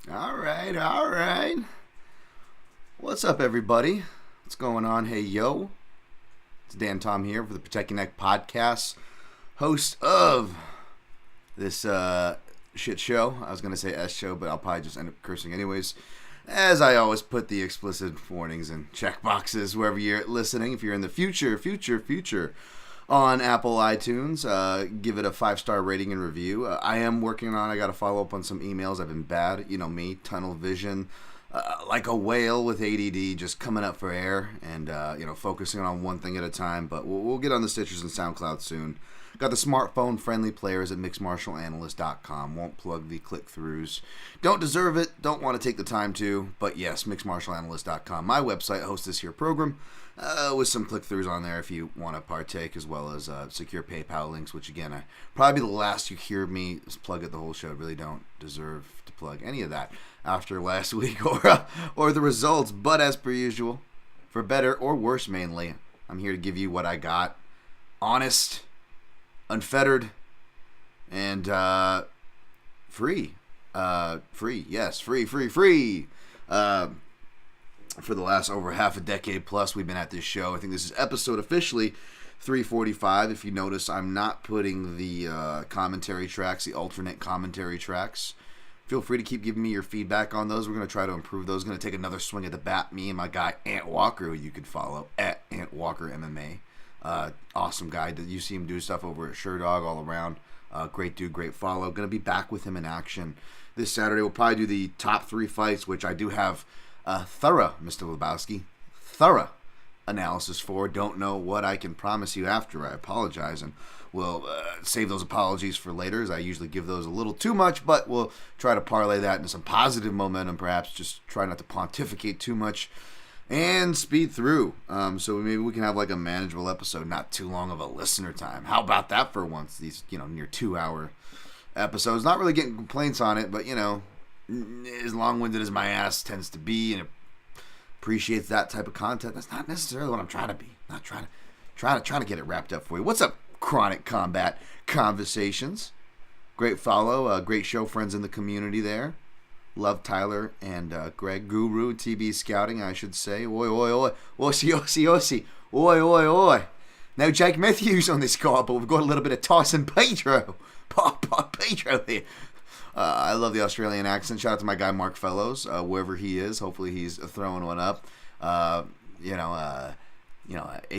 All right. What's up, everybody? What's going on? Hey, yo. It's Dan Tom here for the Protect Your Neck podcast, host of this shit show. I was going to say S show, but I'll probably just end up cursing anyways. As I always put the explicit warnings and check boxes wherever you're listening. If you're in the future on Apple iTunes, give it a 5-star rating and review. I am working on, I got to follow up on some emails. I've been bad. You know me, tunnel vision, like a whale with ADD, just coming up for air and, focusing on one thing at a time. But we'll get on the Stitchers and SoundCloud soon. Got the smartphone-friendly players at mixedmartialanalyst.com. Won't plug the click-throughs. Don't deserve it. Don't want to take the time to. But yes, mixedmartialanalyst.com. My website hosts this here program with some click-throughs on there if you want to partake, as well as secure PayPal links, which, again, probably the last you hear me plug it the whole show. Really don't deserve to plug any of that after last week or the results. But as per usual, for better or worse mainly, I'm here to give you what I got. Honest, unfettered, and free. Free. For the last over half a decade plus, we've been at this show. I think this is episode officially 345. If you notice, I'm not putting the commentary tracks, the alternate commentary tracks. Feel free to keep giving me your feedback on those. We're going to try to improve those. Going to take another swing at the bat. Me and my guy, Ant Walker, who you could follow at Ant Walker MMA. Awesome guy. You see him do stuff over at Sherdog all around. Great dude, great follow. Going to be back with him in action this Saturday. We'll probably do the top 3 fights, which I do have thorough, Mr. Lebowski, thorough analysis for. Don't know what I can promise you after. I apologize, and we'll save those apologies for later, as I usually give those a little too much, but we'll try to parlay that into some positive momentum, perhaps. Just try not to pontificate too much and speed through. So maybe we can have like a manageable episode, not too long of a listener time. How about that for once? These, near 2-hour episodes. Not really getting complaints on it, but, as long-winded as my ass tends to be and appreciates that type of content, that's not necessarily what I'm trying to be. Not trying to get it wrapped up for you. What's up, Chronic Combat Conversations? Great follow, great show, friends in the community there. Love Tyler and Greg, Guru TB Scouting, I should say. Oi, oi, oi. Ossi. Oi, oi, oi. No Jake Matthews on this card, but we've got a little bit of Tyson Pedro. Pedro here. I love the Australian accent. Shout out to my guy Mark Fellows, wherever he is. Hopefully he's throwing one up. A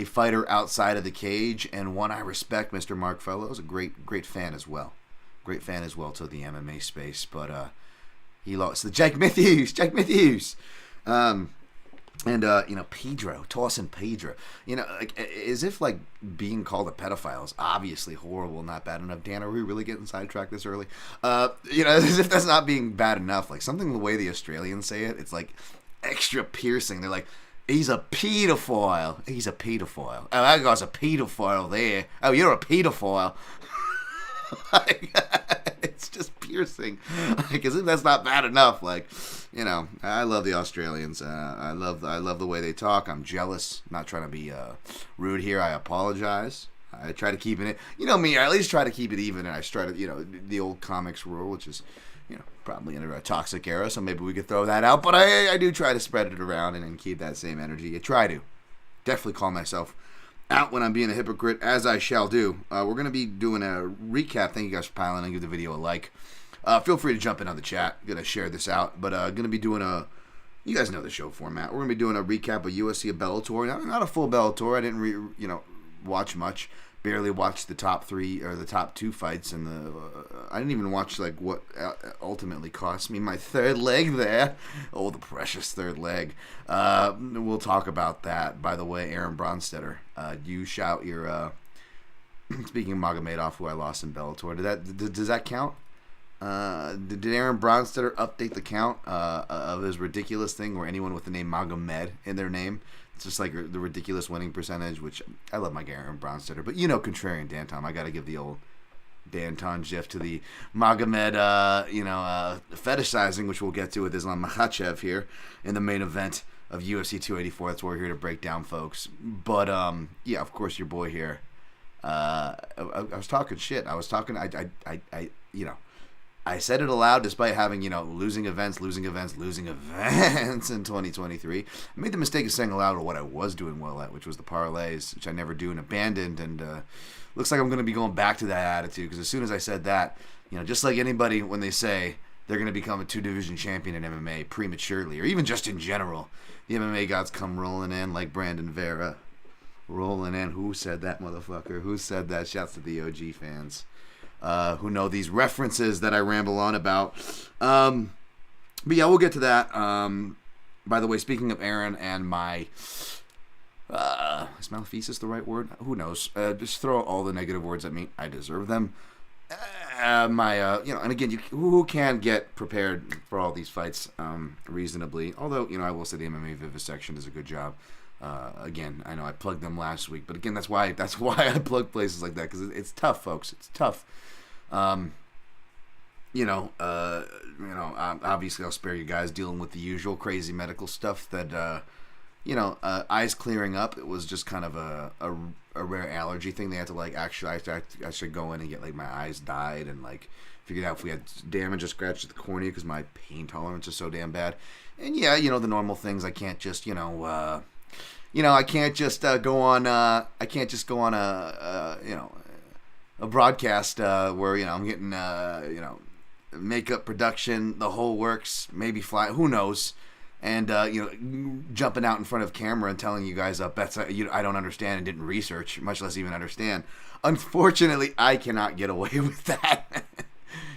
fighter outside of the cage, and one I respect, Mr. Mark Fellows. A great fan as well. Great fan as well to the MMA space, but he lost to Jake Matthews. Pedro, tossing Pedro. As if like being called a pedophile is obviously horrible, not bad enough. Dan, are we really getting sidetracked this early? As if that's not being bad enough. Like something the way the Australians say it, it's like extra piercing. They're like, he's a pedophile. Oh, that guy's a pedophile there. Oh, you're a pedophile. It's just piercing. As if that's not bad enough. I love the Australians. I love the way they talk. I'm jealous. I'm not trying to be rude here. I apologize. I try to keep it. Me. I at least try to keep it even. And I try to, the old comics rule, which is, probably under a toxic era. So maybe we could throw that out. But I do try to spread it around and keep that same energy. I try to. Definitely call myself out when I'm being a hypocrite, as I shall do. We're going to be doing a recap. Thank you guys for piling in. Give the video a like. Feel free to jump in on the chat. Going to share this out. But going to be doing you guys know the show format. We're going to be doing a recap of UFC, of Bellator. Not a full Bellator. I didn't watch much. Barely watched the top 3 or the top 2 fights. And I didn't even watch what ultimately cost me my third leg there. Oh, the precious third leg. We'll talk about that. By the way, Aaron Bronstetter, you shout your speaking of Magomedov, who I lost in Bellator. Does that count? Did Aaron Bronstetter update the count of his ridiculous thing where anyone with the name Magomed in their name? It's just like the ridiculous winning percentage, which I love my guy Aaron Bronstetter. But contrarian Dan Tom, I got to give the old Dan Tom gif to the Magomed, fetishizing, which we'll get to with Islam Makhachev here in the main event of UFC 284. That's what we're here to break down, folks. But, of course, your boy here. I was talking shit. I was talking, I said it aloud despite having, losing events in 2023. I made the mistake of saying aloud what I was doing well at, which was the parlays, which I never do and abandoned. And looks like I'm going to be going back to that attitude, because as soon as I said that, just like anybody when they say they're going to become a 2-division champion in MMA prematurely, or even just in general, the MMA gods come rolling in like Brandon Vera. Rolling in. Who said that, motherfucker? Who said that? Shouts to the OG fans. Who know these references that I ramble on about. But yeah, we'll get to that. By the way, speaking of Aaron and my... is maleficus the right word? Who knows? Just throw all the negative words at me. I deserve them. And again, who can get prepared for all these fights reasonably? Although, I will say the MMA Vivisection does a good job. Again, I know I plugged them last week, but again, that's why I plug places like that, because it's tough, folks. It's tough. Obviously, I'll spare you guys dealing with the usual crazy medical stuff that, eyes clearing up. It was just kind of a rare allergy thing. They had to actually, I should go in and get my eyes dyed and figured out if we had damage or scratch at the cornea, because my pain tolerance is so damn bad. And yeah, the normal things. I can't just, I can't just go on. I can't just go on a broadcast where I'm getting makeup production, the whole works, maybe fly. Who knows? And jumping out in front of camera and telling you guys bets I don't understand and didn't research, much less even understand. Unfortunately, I cannot get away with that.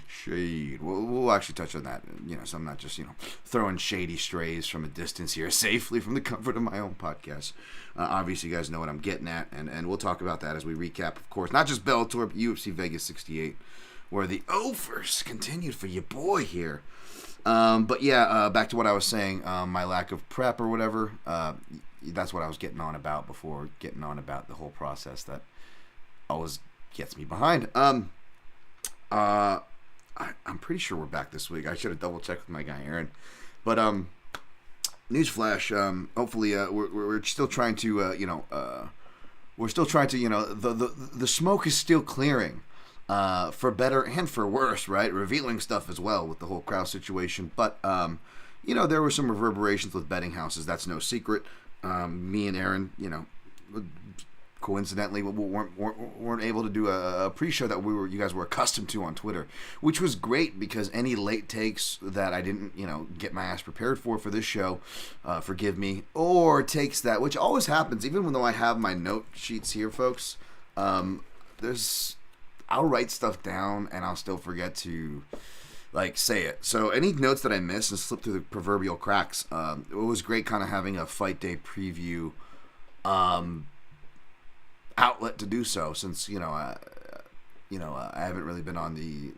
Shade. We'll actually touch on that, so I'm not just, throwing shady strays from a distance here safely from the comfort of my own podcast. Obviously, you guys know what I'm getting at, and we'll talk about that as we recap, of course, not just Bellator, but UFC Vegas 68, where the offers continued for your boy here. But yeah, back to what I was saying, my lack of prep or whatever, that's what I was getting on about before getting on about the whole process that always gets me behind. I'm pretty sure we're back this week. I should have double-checked with my guy, Aaron. But, newsflash, hopefully, we're still trying to, we're still trying to, the smoke is still clearing, for better and for worse, right? Revealing stuff as well with the whole Krause situation. But, there were some reverberations with betting houses. That's no secret. Me and Aaron, coincidentally weren't able to do a pre-show that you guys were accustomed to on Twitter, which was great, because any late takes that I didn't get my ass prepared for this show, forgive me, or takes that, which always happens, even though I have my note sheets here, folks, I'll write stuff down and I'll still forget to say it. So any notes that I miss and slip through the proverbial cracks, it was great kind of having a fight day preview outlet to do so, since I haven't really been on the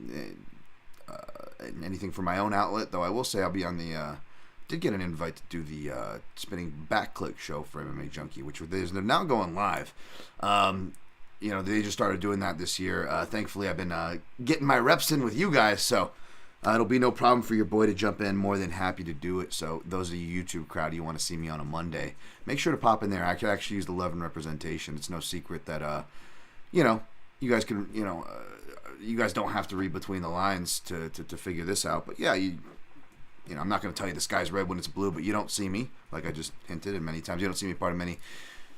anything for my own outlet, though I will say I'll be on the did get an invite to do the spinning back click show for MMA Junkie, which they're now going live. They just started doing that this year. Thankfully, I've been getting my reps in with you guys, so it'll be no problem for your boy to jump in. More than happy to do it. So those of you YouTube crowd, you want to see me on a Monday, make sure to pop in there. I could actually use the love and representation. It's no secret that, you guys can, you guys don't have to read between the lines to figure this out. But yeah, I'm not going to tell you the sky's red when it's blue, but you don't see me, like I just hinted, and many times you don't see me part of many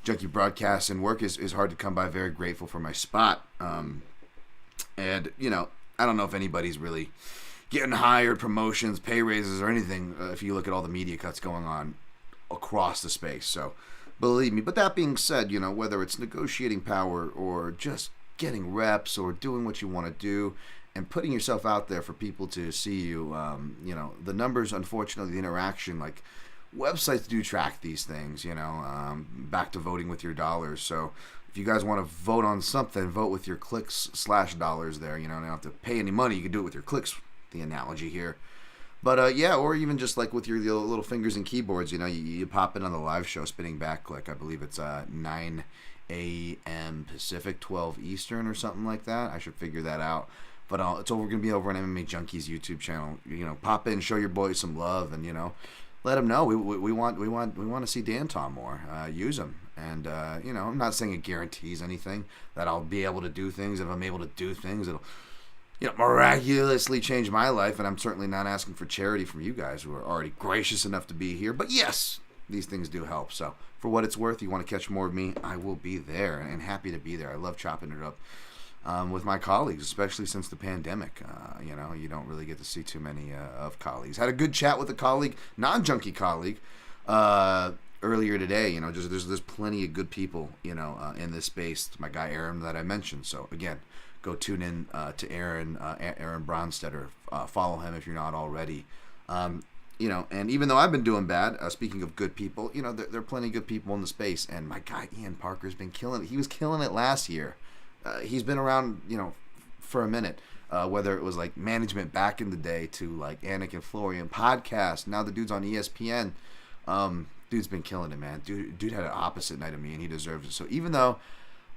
junkie broadcasts, and work is hard to come by. Very grateful for my spot. And, I don't know if anybody's really getting hired, promotions, pay raises, or anything, if you look at all the media cuts going on across the space. So, believe me. But that being said, whether it's negotiating power or just getting reps or doing what you want to do and putting yourself out there for people to see you, the numbers, unfortunately, the interaction, websites do track these things, back to voting with your dollars. So, if you guys want to vote on something, vote with your clicks/dollars there. You don't have to pay any money. You can do it with your clicks, the analogy here. But or even just with your little fingers and keyboards, you pop in on the live show, spinning back click. I believe it's 9 a.m. Pacific, 12 Eastern, or something like that. I should figure that out. But it's going to be over on MMA Junkies YouTube channel. Pop in, show your boys some love, and let them know we want to see Dan Tom more. Use him, and I'm not saying it guarantees anything that I'll be able to do things. If I'm able to do things, miraculously changed my life, and I'm certainly not asking for charity from you guys who are already gracious enough to be here. But yes, these things do help. So for what it's worth, you want to catch more of me, I will be there, and happy to be there. I love chopping it up with my colleagues, especially since the pandemic. You don't really get to see too many of colleagues. Had a good chat with a colleague, non-junkie colleague, earlier today. There's plenty of good people, in this space. My guy Aaron that I mentioned. So again, go tune in to Aaron Bronstetter. Follow him if you're not already. And even though I've been doing bad, speaking of good people, there are plenty of good people in the space. And my guy Ian Parker's been killing it. He was killing it last year. He's been around, for a minute. Whether it was like management back in the day to like Anik and Florian podcast. Now the dude's on ESPN. Dude's been killing it, man. Dude had an opposite night of me, and he deserves it. So even though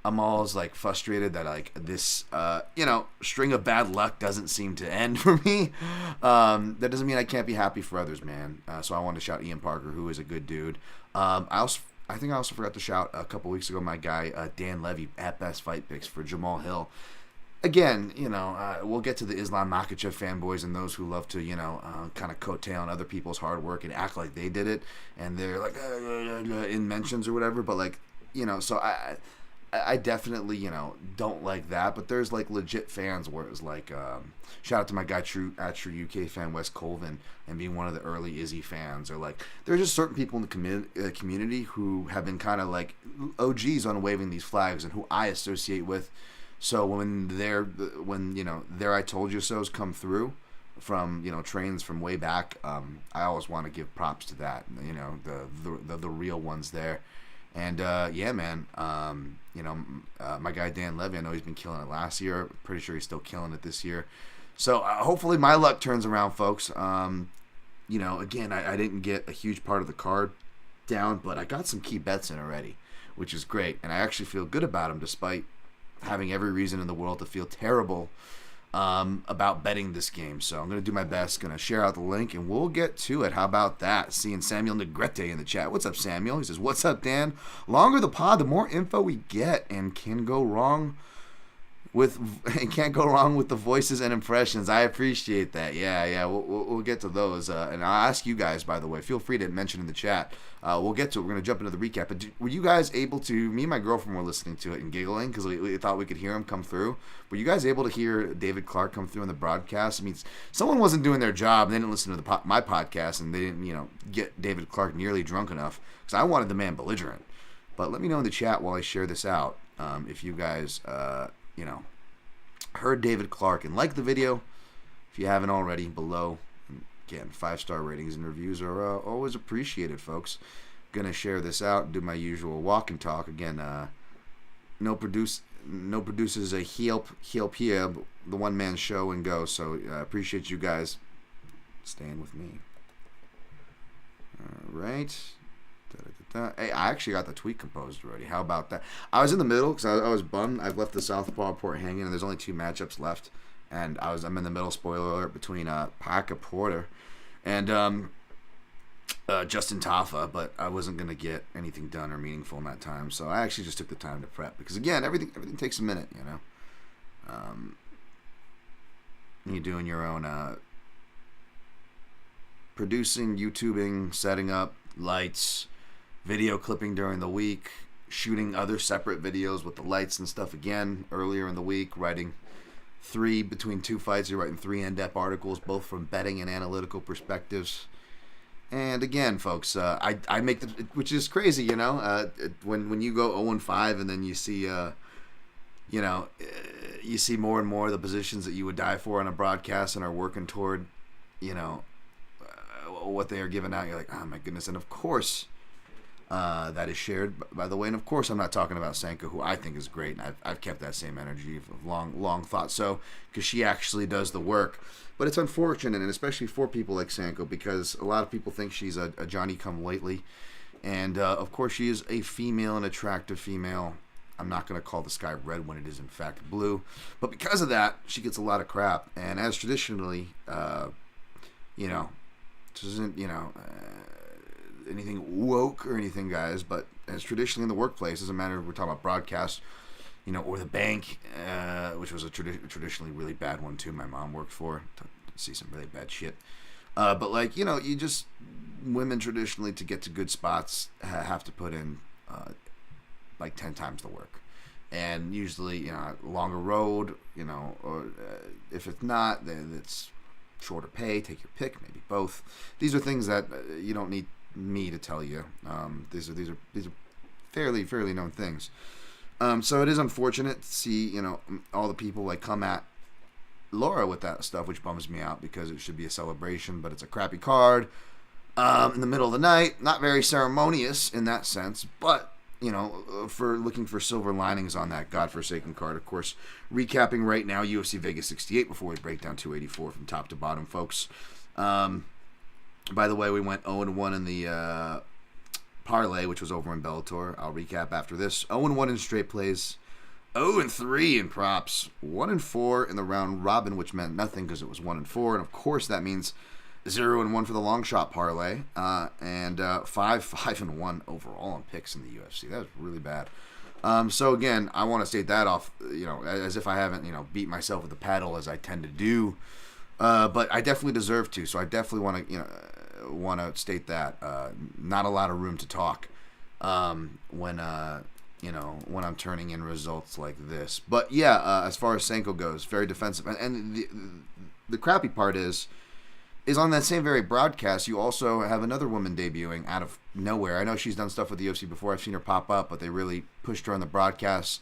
I'm always like frustrated that like this, string of bad luck doesn't seem to end for me, that doesn't mean I can't be happy for others, man. So I want to shout Ian Parker, who is a good dude. I think I also forgot to shout a couple weeks ago my guy Dan Levy at Best Fight Picks for Jamal Hill. Again, we'll get to the Islam Makhachev fanboys and those who love to, kind of coattail on other people's hard work and act like they did it, and they're like in mentions or whatever. But like, so I definitely, don't like that. But there's like legit fans where it was like, shout out to my guy True UK fan Wes Colvin and being one of the early Izzy fans, or like there's just certain people in the community who have been kind of like OGs on waving these flags and who I associate with. So when their I told you so's come through from trains from way back, I always want to give props to that. The real ones there. And yeah, man. My guy Dan Levy, I know he's been killing it last year. Pretty sure he's still killing it this year. So hopefully my luck turns around, folks. Again, I didn't get a huge part of the card down, but I got some key bets in already, which is great, and I actually feel good about them despite having every reason in the world to feel terrible about betting this game. So I'm going to do my best, going to share out the link, and we'll get to it. How about that? Seeing Samuel Negrete in the chat. What's up, Samuel? He says, what's up, Dan? Longer the pod, the more info we get, and can't go wrong with the voices and impressions. I appreciate that. Yeah, we'll get to those. And I'll ask you guys, by the way, feel free to mention in the chat. We'll get to it. We're going to jump into the recap. But were you guys able to, me and my girlfriend were listening to it and giggling because we thought we could hear him come through. Were you guys able to hear David Clark come through in the broadcast? I mean, someone wasn't doing their job and they didn't listen to my podcast, and they didn't, get David Clark nearly drunk enough, because I wanted the man belligerent. But let me know in the chat while I share this out if you guys, heard David Clark and liked the video. If you haven't already, below. Again, 5-star ratings and reviews are always appreciated, folks. Gonna share this out and do my usual walk and talk. Again, no produces a help here, the one-man show and go. So appreciate you guys staying with me. All right. Hey, I actually got the tweet composed already. How about that? I was in the middle because I was bummed. I've left the Tafa-Porter hanging, and there's only 2 matchups left. And I'm in the middle, spoiler alert, between Tafa-Porter and Justin Tafa, but I wasn't going to get anything done or meaningful in that time. So I actually just took the time to prep because, again, everything takes a minute, You're doing your own producing, YouTubing, setting up, lights, video clipping during the week, shooting other separate videos with the lights and stuff again earlier in the week, writing between 2 fights, you're writing 3 in-depth articles, both from betting and analytical perspectives. And again, folks, I make which is crazy, when you go 0-5 and then you see, you see more and more of the positions that you would die for on a broadcast and are working toward, what they are giving out. You're like, oh my goodness. And of course, that is shared, by the way. And of course, I'm not talking about Sanka, who I think is great. And I've kept that same energy of long thought so, because she actually does the work. But it's unfortunate, and especially for people like Sanko, because a lot of people think she's a Johnny-come-lately. And of course, she is a female, an attractive female. I'm not going to call the sky red when it is in fact blue. But because of that, she gets a lot of crap. And as traditionally, this isn't, anything woke or anything, guys, but as traditionally in the workplace, doesn't matter if we're talking about broadcast, or the bank, which was a traditionally really bad one too. My mom worked for to see some really bad shit. But like you just women traditionally to get to good spots have to put in like 10 times the work, and usually longer road, or if it's not, then it's shorter pay. Take your pick, maybe both. These are things that you don't need me to tell you. These are fairly known things. So it is unfortunate to see all the people like come at Laura with that stuff, which bums me out because it should be a celebration, but it's a crappy card in the middle of the night. Not very ceremonious in that sense, but for looking for silver linings on that godforsaken card. Of course, recapping right now UFC Vegas 68 before we break down 284 from top to bottom, folks. By the way, we went 0-1 in the parlay, which was over in Bellator. I'll recap after this. 0-1 in straight plays. 0-3 in props. 1-4 in the round robin, which meant nothing because it was 1-4. And of course, that means 0-1 for the long shot parlay. And 5-1 overall on picks in the UFC. That was really bad. So again, I want to state that off, as if I haven't, beat myself with the paddle as I tend to do. But I definitely deserve to. So I definitely want to state that. Not a lot of room to talk when I'm turning in results like this. But yeah, as far as Sanko goes, very defensive. And the crappy part is on that same very broadcast, you also have another woman debuting out of nowhere. I know she's done stuff with the UFC before. I've seen her pop up, but they really pushed her on the broadcast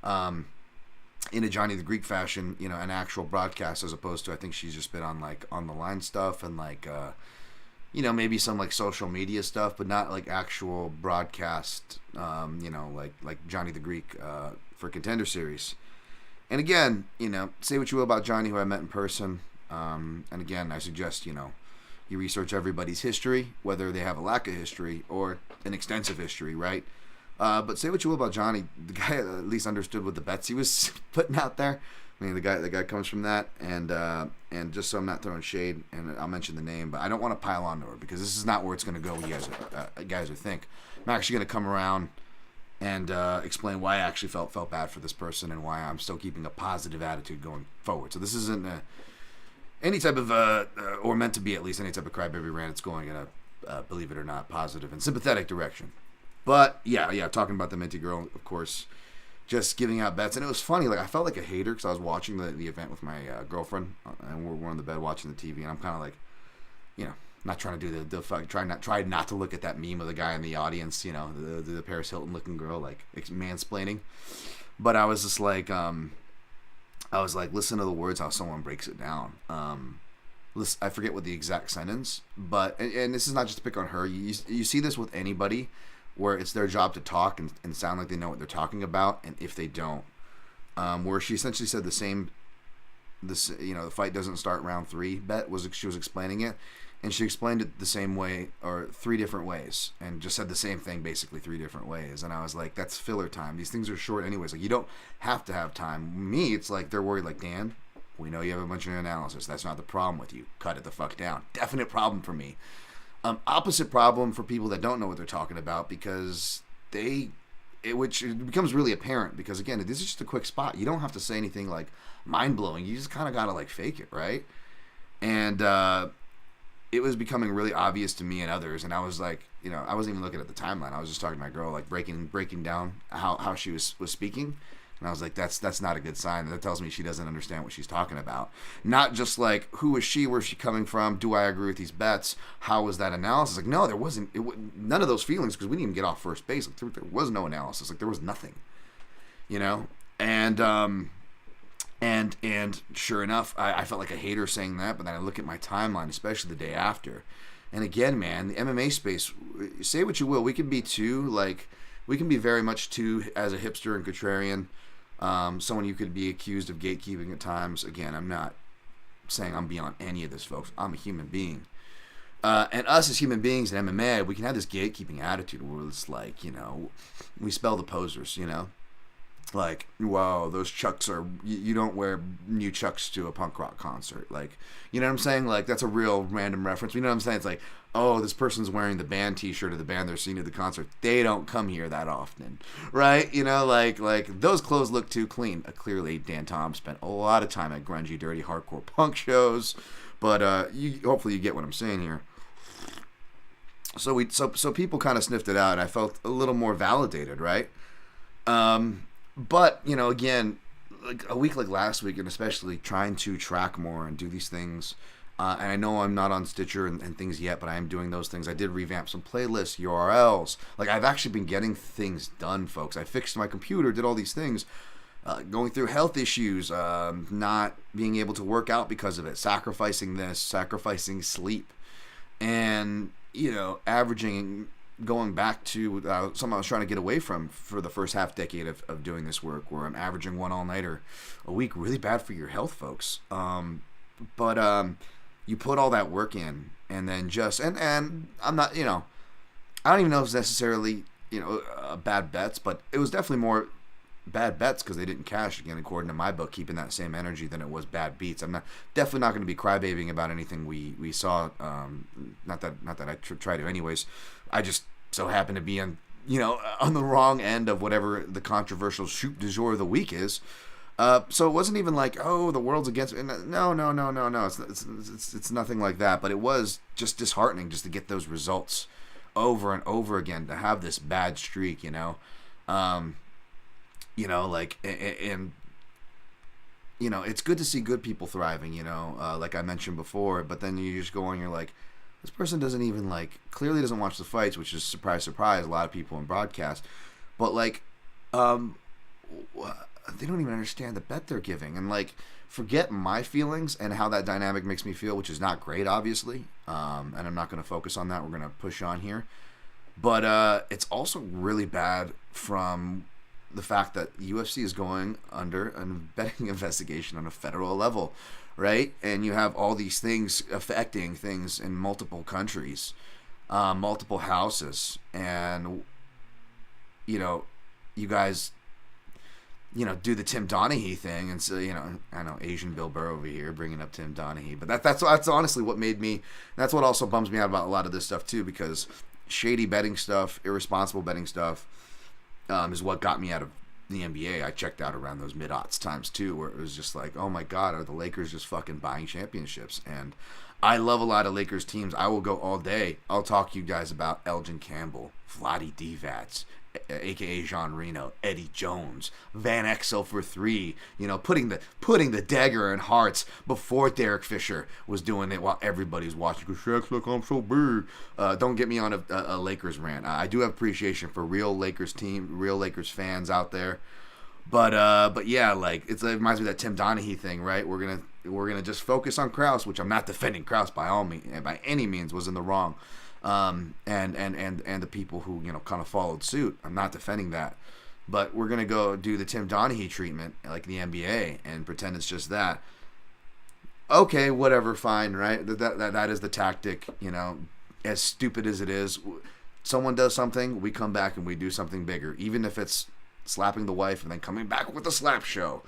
in a Johnny the Greek fashion, an actual broadcast, as opposed to, I think she's just been on like on the line stuff and like maybe some like social media stuff, but not like actual broadcast, like Johnny the Greek for Contender Series. And again, say what you will about Johnny, who I met in person. And again, I suggest, you research everybody's history, whether they have a lack of history or an extensive history, right? But say what you will about Johnny, the guy at least understood what the bets he was putting out there. I mean, the guy comes from that, and just so I'm not throwing shade, and I'll mention the name, but I don't want to pile on to her because this is not where it's going to go. You guys would think. I'm actually going to come around and explain why I actually felt bad for this person and why I'm still keeping a positive attitude going forward. So this isn't any type of or meant to be at least any type of crybaby rant. It's going in a believe it or not positive and sympathetic direction. But yeah, talking about the Minty girl, of course. Just giving out bets, and it was funny. Like I felt like a hater because I was watching the event with my girlfriend, and we're on the bed watching the TV, and I'm kind of like, not trying to do the fuck, try not to look at that meme of the guy in the audience, the Paris Hilton looking girl, like mansplaining. But I was just like, listen to the words how someone breaks it down. Listen, I forget what the exact sentence, but and this is not just to pick on her. You see this with anybody, where it's their job to talk and sound like they know what they're talking about, and if they don't, where she essentially said the fight doesn't start round 3 bet she was explaining it, and she explained it the same way or 3 different ways, and just said the same thing basically 3 different ways, and I was like, that's filler time. These things are short anyways. Like you don't have to have time. Me, it's like they're worried like, Dan, we know you have a bunch of analysis. That's not the problem with you. Cut it the fuck down. Definite problem for me. Opposite problem for people that don't know what they're talking about because which it becomes really apparent because again, this is just a quick spot. You don't have to say anything like mind blowing. You just kind of gotta like fake it, right? And it was becoming really obvious to me and others. And I was like, I wasn't even looking at the timeline. I was just talking to my girl, like breaking down how she was speaking. And I was like, that's not a good sign. That tells me she doesn't understand what she's talking about. Not just like, who is she? Where's she coming from? Do I agree with these bets? How was that analysis? Like, no, there wasn't. None of those feelings because we didn't even get off first base. Like, there was no analysis. Like, there was nothing. And sure enough, I felt like a hater saying that. But then I look at my timeline, especially the day after. And again, man, the MMA space, say what you will. We can be very much too, as a hipster and contrarian. Someone you could be accused of gatekeeping at times. Again, I'm not saying I'm beyond any of this, folks. I'm a human being. And us as human beings in MMA, we can have this gatekeeping attitude where it's like, we spell the posers, like, whoa, those Chucks are, you don't wear new Chucks to a punk rock concert. Like, you know what I'm saying? Like, that's a real random reference. You know what I'm saying? It's like, oh, this person's wearing the band t-shirt of the band they're seeing at the concert. They don't come here that often, right? You know, like those clothes look too clean. Clearly, Dan Tom spent a lot of time at grungy, dirty, hardcore punk shows. But hopefully you get what I'm saying here. So people kind of sniffed it out, and I felt a little more validated, right? But, you know, again, like a week like last week, and especially trying to track more and do these things, and I know I'm not on Stitcher and things yet, but I am doing those things. I did revamp some playlists, URLs. Like, I've actually been getting things done, folks. I fixed my computer, did all these things, going through health issues, not being able to work out because of it, sacrificing this, sacrificing sleep, and, you know, going back to something I was trying to get away from for the first half decade of doing this work, where I'm averaging one all-nighter a week. Really bad for your health, folks. But you put all that work in, and then and I'm not, you know, I don't even know if it's necessarily, you know, bad bets, but it was definitely more bad bets because they didn't cash, again, according to my book, keeping that same energy than it was bad beats. I'm definitely not going to be crybabying about anything we saw. Not that I try to anyways. I just so happen to be on the wrong end of whatever the controversial shoot du jour of the week is. So it wasn't even like, oh, the world's against me. No. It's nothing like that. But it was just disheartening just to get those results over and over again, to have this bad streak, you know. You know, like, and you know, it's good to see good people thriving, you know, like I mentioned before. But then you just go and you're like, this person doesn't even, like, clearly doesn't watch the fights, which is surprise, a lot of people in broadcast. But, like, they don't even understand the bet they're giving. And, like, forget my feelings and how that dynamic makes me feel, which is not great, obviously. And I'm not going to focus on that. We're going to push on here. But it's also really bad from the fact that UFC is going under a betting investigation on a federal level, right? And you have all these things affecting things in multiple countries, multiple houses, and, you know, you guys, you know, do the Tim Donaghy thing, and so, you know, I know Asian Bill Burr over here bringing up Tim Donaghy, but that's honestly what made me, that's what also bums me out about a lot of this stuff too, because shady betting stuff, irresponsible betting stuff, is what got me out of the NBA. I checked out around those mid-aughts times too, where it was just like, oh my God, are the Lakers just fucking buying championships? And I love a lot of Lakers teams. I will go all day. I'll talk to you guys about Elgin Campbell, Vlade Divac, a.k.a. Jean Reno, Eddie Jones, Van Exel for three, you know, putting the dagger in hearts before Derek Fisher was doing it while everybody's watching. Because Shaq's like, I'm so big. Don't get me on a Lakers rant. I do have appreciation for real Lakers fans out there. But yeah, like, it reminds me of that Tim Donaghy thing, right? We're gonna just focus on Krause, which I'm not defending Krause by any means, was in the wrong. And the people who, you know, kind of followed suit. I'm not defending that, but we're gonna go do the Tim Donaghy treatment like the NBA and pretend it's just that. Okay, whatever, fine, right? That is the tactic, you know. As stupid as it is, someone does something, we come back and we do something bigger, even if it's slapping the wife and then coming back with a slap show.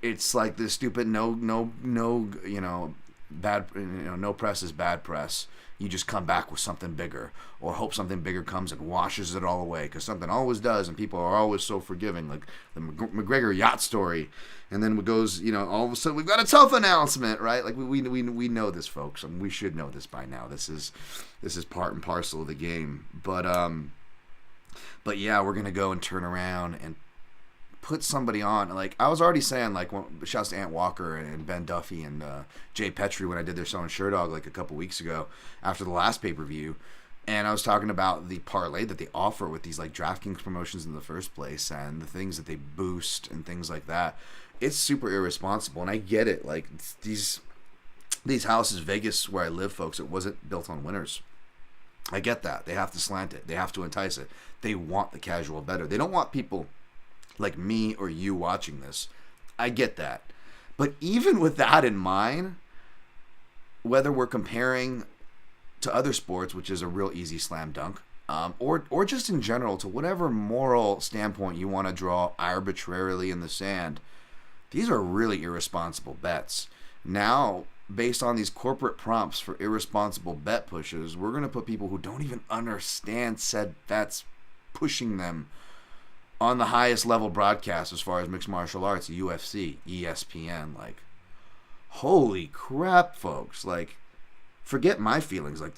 It's like this stupid no, you know, bad, you know, no press is bad press. You just come back with something bigger, or hope something bigger comes and washes it all away, because something always does, and people are always so forgiving, like the McGregor yacht story, and then it goes, you know, all of a sudden we've got a tough announcement, right? Like we know this, folks, and we should know this by now. This is part and parcel of the game, but yeah, we're gonna go and turn around and put somebody on. Like, I was already saying, like, shouts to Ant Walker and Ben Duffy and Jay Petrie when I did their show on Sherdog like a couple weeks ago after the last pay-per-view, and I was talking about the parlay that they offer with these, like, DraftKings promotions in the first place and the things that they boost and things like that. It's super irresponsible, and I get it. Like, these houses, Vegas, where I live, folks, it wasn't built on winners. I get that. They have to slant it. They have to entice it. They want the casual bettor. They don't want people like me or you watching this. I get that. But even with that in mind, whether we're comparing to other sports, which is a real easy slam dunk, or just in general, to whatever moral standpoint you want to draw arbitrarily in the sand, these are really irresponsible bets. Now, based on these corporate prompts for irresponsible bet pushes, we're going to put people who don't even understand said bets pushing them on the highest level broadcast as far as mixed martial arts, UFC, ESPN. Like, holy crap, folks. Like, forget my feelings. Like,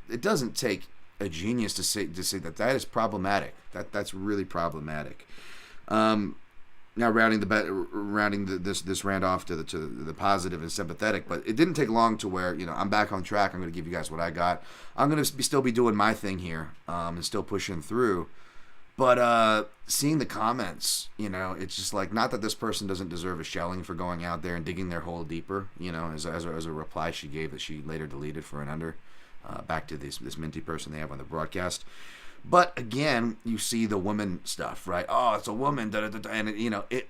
it doesn't take a genius to say that is problematic. That's really problematic. Now rounding this rant off to the positive and sympathetic, but it didn't take long to where I'm back on track. I'm going to give you guys what I got. I'm going to still be doing my thing here, and still pushing through. But seeing the comments, it's just like, not that this person doesn't deserve a shelling for going out there and digging their hole deeper. As a reply she gave that she later deleted for an under, back to this Minty person they have on the broadcast. But again, you see the woman stuff, right? Oh, it's a woman, and it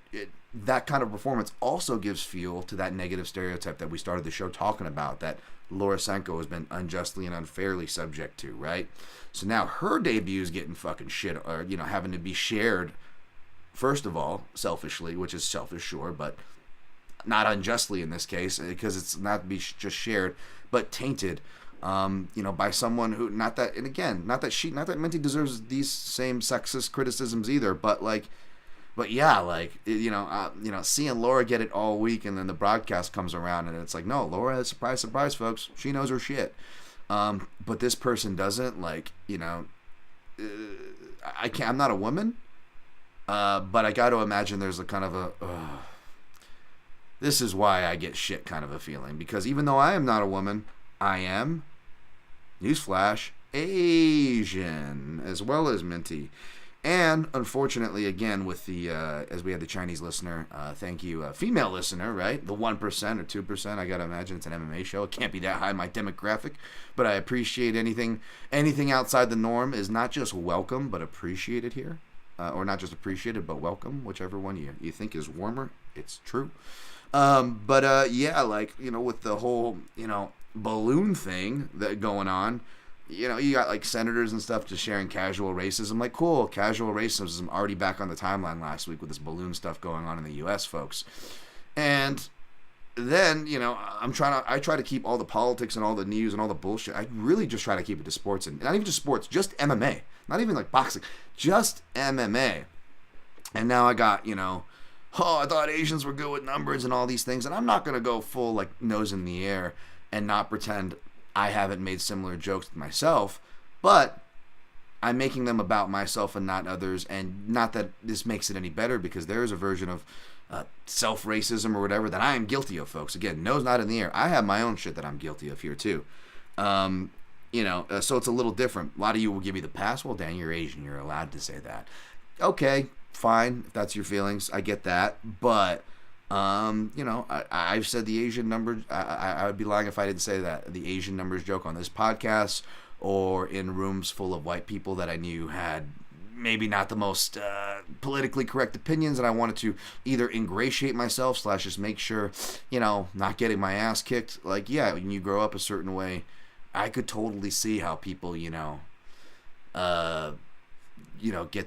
that kind of performance also gives fuel to that negative stereotype that we started the show talking about, that Laura Senko has been unjustly and unfairly subject to, right? So now her debut is getting fucking shit, or having to be shared. First of all, selfishly, which is selfish, sure, but not unjustly in this case, because it's not to be just shared, but tainted. By someone who, not that Minty deserves these same sexist criticisms either, but seeing Laura get it all week, and then the broadcast comes around and it's like, no, Laura, surprise, surprise, folks, she knows her shit. But this person doesn't, I'm not a woman, but I got to imagine there's a kind of this is why I get shit kind of a feeling, because even though I am not a woman, I am, newsflash, Asian, as well as Minty. And, unfortunately, again, with the, as we had the Chinese listener, thank you, female listener, right? The 1% or 2%, I gotta imagine it's an MMA show. It can't be that high in my demographic, but I appreciate anything outside the norm is not just welcome, but appreciated here. Or not just appreciated, but welcome, whichever one you think is warmer. It's true. With the whole, balloon thing that going on, you got senators and stuff just sharing casual racism. Like, cool, casual racism already back on the timeline last week with this balloon stuff going on in the U.S., folks. And then I try to keep all the politics and all the news and all the bullshit. I really just try to keep it to sports, and not even just sports, just MMA, not even boxing, just MMA. And now I got I thought Asians were good with numbers and all these things, and I'm not gonna go full nose in the air and not pretend I haven't made similar jokes to myself, but I'm making them about myself and not others, and not that this makes it any better, because there is a version of self-racism or whatever that I am guilty of, folks. Again, nose not in the air. I have my own shit that I'm guilty of here, too. So it's a little different. A lot of you will give me the pass. Well, Dan, you're Asian. You're allowed to say that. Okay, fine, if that's your feelings. I get that, but I've said the Asian numbers. I would be lying if I didn't say that. The Asian numbers joke on this podcast, or in rooms full of white people that I knew had maybe not the most politically correct opinions, and I wanted to either ingratiate myself / just make sure, not getting my ass kicked. When you grow up a certain way, I could totally see how people, get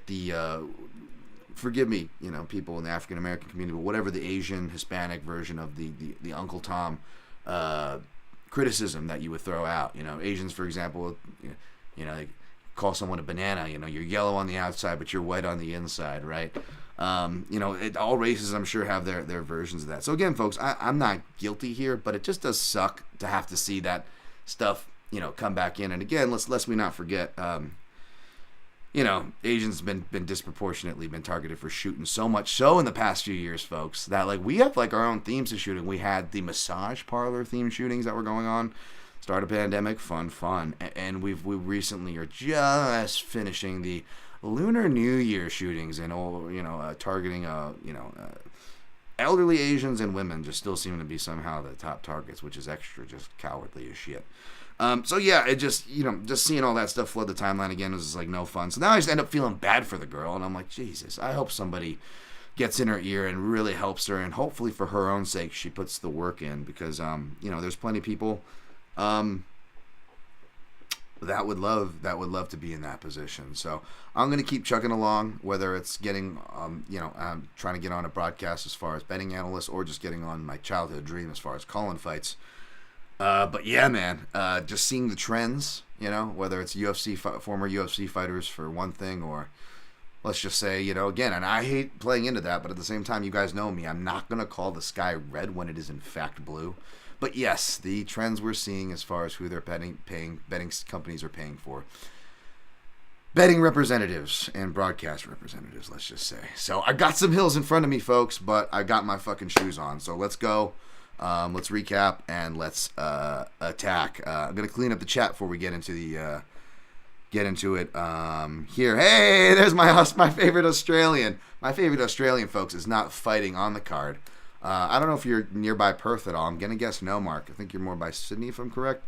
the forgive me, people in the African American community, but whatever the Asian Hispanic version of the Uncle Tom criticism that you would throw out. Asians, for example, they call someone a banana. You're yellow on the outside, but you're white on the inside, right? All races, I'm sure, have their versions of that. So again, folks, I'm not guilty here, but it just does suck to have to see that stuff, come back in. And again, lest we not forget. Asians been disproportionately been targeted for shooting, so much so in the past few years, folks, that we have our own themes of shooting. We had the massage parlor themed shootings that were going on, start a pandemic, fun, and we recently are just finishing the Lunar New Year shootings, and targeting elderly Asians and women just still seem to be somehow the top targets, which is extra just cowardly as shit. It just, just seeing all that stuff flood the timeline again was just no fun. So now I just end up feeling bad for the girl, and I'm like, Jesus, I hope somebody gets in her ear and really helps her, and hopefully for her own sake she puts the work in, because, there's plenty of people, that would love to be in that position. So I'm going to keep chugging along, whether it's getting, I'm trying to get on a broadcast as far as betting analyst, or just getting on my childhood dream as far as calling fights. But yeah, man, just seeing the trends, whether it's former UFC fighters for one thing, or let's just say, again, and I hate playing into that, but at the same time, you guys know me, I'm not going to call the sky red when it is in fact blue. But yes, the trends we're seeing as far as who they're betting companies are paying for. Betting representatives and broadcast representatives, let's just say. So I got some hills in front of me, folks, but I got my fucking shoes on. So let's go. Let's recap and let's attack. I'm gonna clean up the chat before we get into it. Here, hey, there's my favorite Australian. My favorite Australian, folks, is not fighting on the card. I don't know if you're nearby Perth at all. I'm gonna guess no, Mark. I think you're more by Sydney, if I'm correct.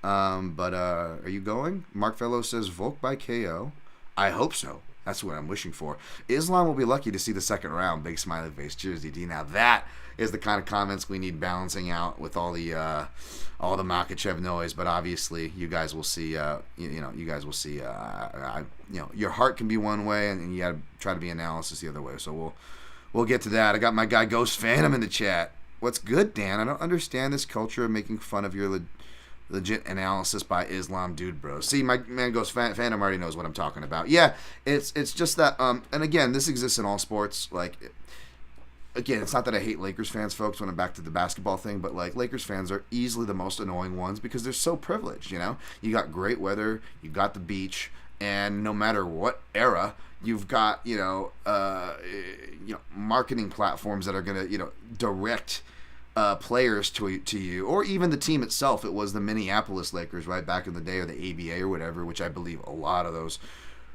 But are you going? Mark Fellow says Volk by KO. I hope so. That's what I'm wishing for. Islam will be lucky to see the second round. Big smiley face. Cheers, DD. Now that is the kind of comments we need balancing out with all the Makhachev noise. But obviously, you guys will see. You guys will see. Your heart can be one way, and you got to try to be analysis the other way. So we'll get to that. I got my guy Ghost Phantom in the chat. What's good, Dan? I don't understand this culture of making fun of your legit analysis by Islam dude bros. See, my man Ghost Phantom already knows what I'm talking about. Yeah, it's just that, and again, this exists in all sports. Like, again, it's not that I hate Lakers fans, folks, when I'm back to the basketball thing, but like Lakers fans are easily the most annoying ones because they're so privileged, You got great weather, you got the beach, and no matter what era, you've got, marketing platforms that are going to, direct players to you, or even the team itself. It was the Minneapolis Lakers, right, back in the day, or the ABA or whatever, which I believe a lot of those,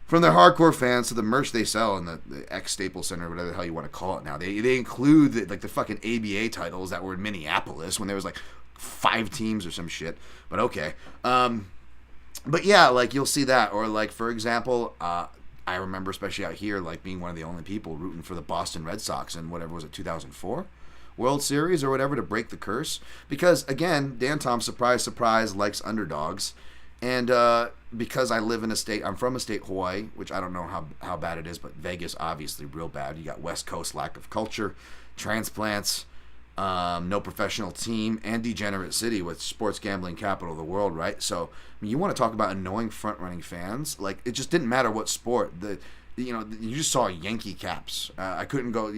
from their hardcore fans to the merch they sell in the Staples Center, whatever the hell you want to call it now, they include the fucking ABA titles that were in Minneapolis when there was like 5 teams or some shit. But okay, but yeah, like you'll see that, or like for example, I remember especially out here, like being one of the only people rooting for the Boston Red Sox in whatever was it, 2004. World Series or whatever, to break the curse, because again, Dan Tom, surprise likes underdogs, and because I live in a state, I'm from a state, Hawaii, which I don't know how bad it is, but Vegas obviously real bad. You got West Coast lack of culture, transplants, no professional team, and degenerate city with sports gambling capital of the world, right? So I mean, you want to talk about annoying front running fans? Like, it just didn't matter what sport. You just saw Yankee caps. I couldn't go,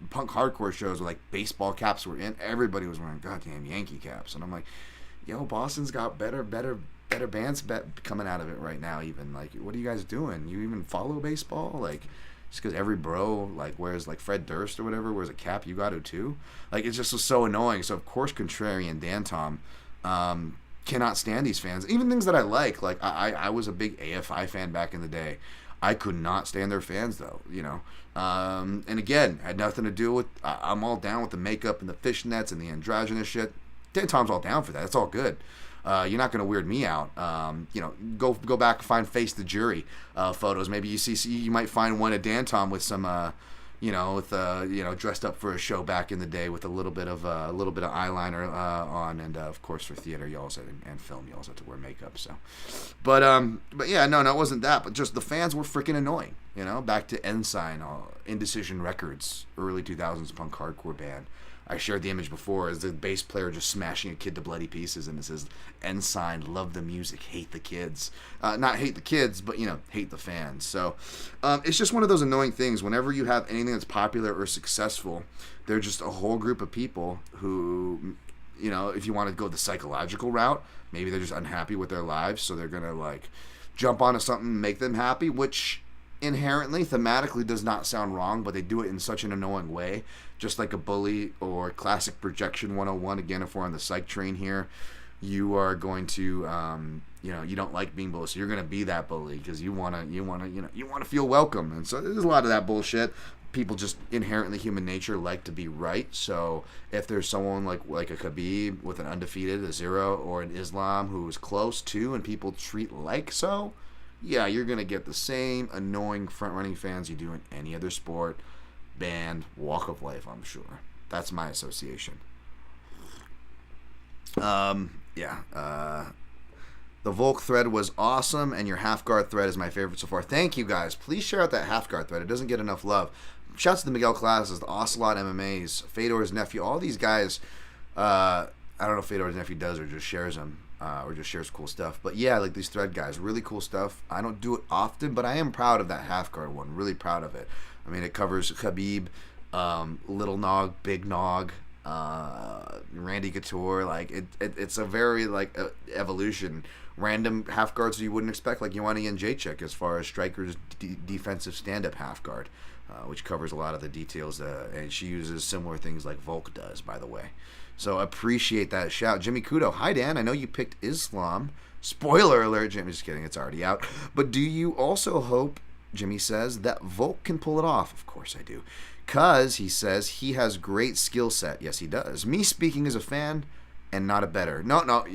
punk hardcore shows where like baseball caps were in. Everybody was wearing goddamn Yankee caps. And I'm like, Boston's got better bands coming out of it right now even. Like, what are you guys doing? You even follow baseball? Like, just because every bro, like, wears, like, Fred Durst or whatever, wears a cap, you got to too? Like, it just was so annoying. So, of course, contrarian Dan Tom cannot stand these fans. Even things that I like I was a big AFI fan back in the day. I could not stand their fans, though, And again, had nothing to do with, I'm all down with the makeup and the fishnets and the androgynous shit. Dan Tom's all down for that. It's all good. You're not going to weird me out. Go back and find Face the Jury photos. Maybe you might find one of Dan Tom with some, dressed up for a show back in the day with a little bit of eyeliner on, and of course for theater you also and film you also have to wear makeup. So, but yeah, no, it wasn't that. But just the fans were freaking annoying. Back to Ensign, Indecision Records, early 2000s punk hardcore band. I shared the image before as the bass player just smashing a kid to bloody pieces, and it says, Ensign, love the music, hate the kids. Not hate the kids, but, hate the fans. So it's just one of those annoying things. Whenever you have anything that's popular or successful, they're just a whole group of people who, if you want to go the psychological route, maybe they're just unhappy with their lives, so they're going to, like, jump onto something and make them happy, which inherently, thematically does not sound wrong, but they do it in such an annoying way. Just like a bully or classic projection 101. Again, if we're on the psych train here, you are going to, you don't like being bullied, so you're going to be that bully because you want to feel welcome. And so there's a lot of that bullshit. People just inherently, human nature, like to be right. So if there's someone like a Khabib with an undefeated, a 0, or an Islam who is close to, and people treat like so, yeah, you're going to get the same annoying front-running fans you do in any other sport, band, walk of life, I'm sure. That's my association. The The Volk thread was awesome, and your half guard thread is my favorite so far. Thank you, guys. Please share out that half guard thread. It doesn't get enough love. Shouts to the Miguel Classes, the Ocelot MMAs, Fedor's nephew, all these guys. I don't know if Fedor's nephew does or just shares them, or just shares cool stuff. But yeah, like these thread guys, really cool stuff. I don't do it often, but I am proud of that half guard one. Really proud of it. I mean, it covers Khabib, Little Nog, Big Nog, Randy Couture. Like it's a very like evolution. Random half guards you wouldn't expect, like Ioana Jędrzejczyk, as far as striker's defensive stand-up half guard, which covers a lot of the details, and she uses similar things like Volk does, by the way. So appreciate that shout. Jimmy Kudo, hi Dan, I know you picked Islam. Spoiler alert, Jimmy, just kidding, it's already out. But do you also hope, Jimmy says, that Volk can pull it off? Of course I do. Because, he says, he has great skill set. Yes, he does. Me speaking as a fan and not a bettor. No,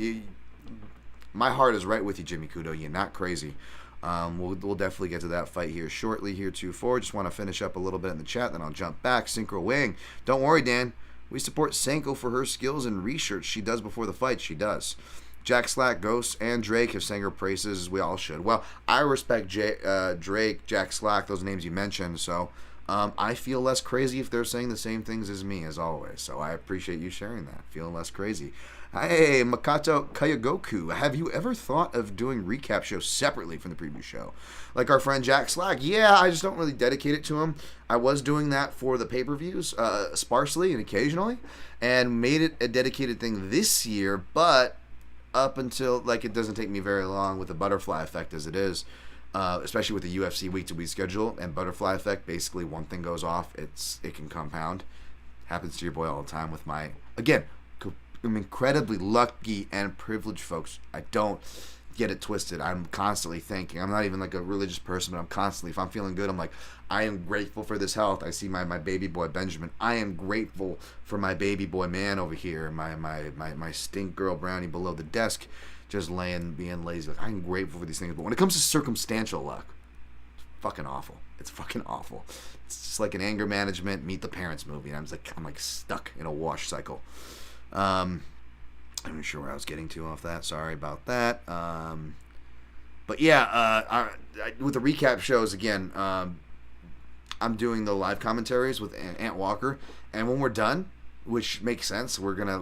my heart is right with you, Jimmy Kudo. You're not crazy. We'll definitely get to that fight here shortly. Here, 2-4. Just want to finish up a little bit in the chat, then I'll jump back. Synchro Wing. Don't worry, Dan. We support Sanko for her skills and research she does before the fight. She does. Jack Slack, Ghost, and Drake have sang her praises, as we all should. Well, I respect Drake, Jack Slack, those names you mentioned, so I feel less crazy if they're saying the same things as me, as always. So I appreciate you sharing that. Feeling less crazy. Hey, Makato Kayagoku, have you ever thought of doing recap shows separately from the preview show? Like our friend Jack Slack? Yeah, I just don't really dedicate it to him. I was doing that for the pay-per-views, sparsely and occasionally, and made it a dedicated thing this year, but up until, like, it doesn't take me very long with the butterfly effect as it is, especially with the UFC week-to-week schedule, and butterfly effect, basically one thing goes off, it can compound. Happens to your boy all the time with my, again, I'm incredibly lucky and privileged, folks. I don't get it twisted. I'm constantly thinking. I'm not even like a religious person, but I'm constantly, if I'm feeling good, I'm like, I am grateful for this health. I see my baby boy Benjamin. I am grateful for my baby boy man over here, my stink girl brownie below the desk, just being lazy. Like, I'm grateful for these things. But when it comes to circumstantial luck, it's fucking awful. It's fucking awful. It's just like an anger management, Meet the Parents movie. And I'm like stuck in a wash cycle. I'm not sure where I was getting to off that. Sorry about that. But yeah, with the recap shows again, I'm doing the live commentaries with Ant Walker, and when we're done, which makes sense, we're gonna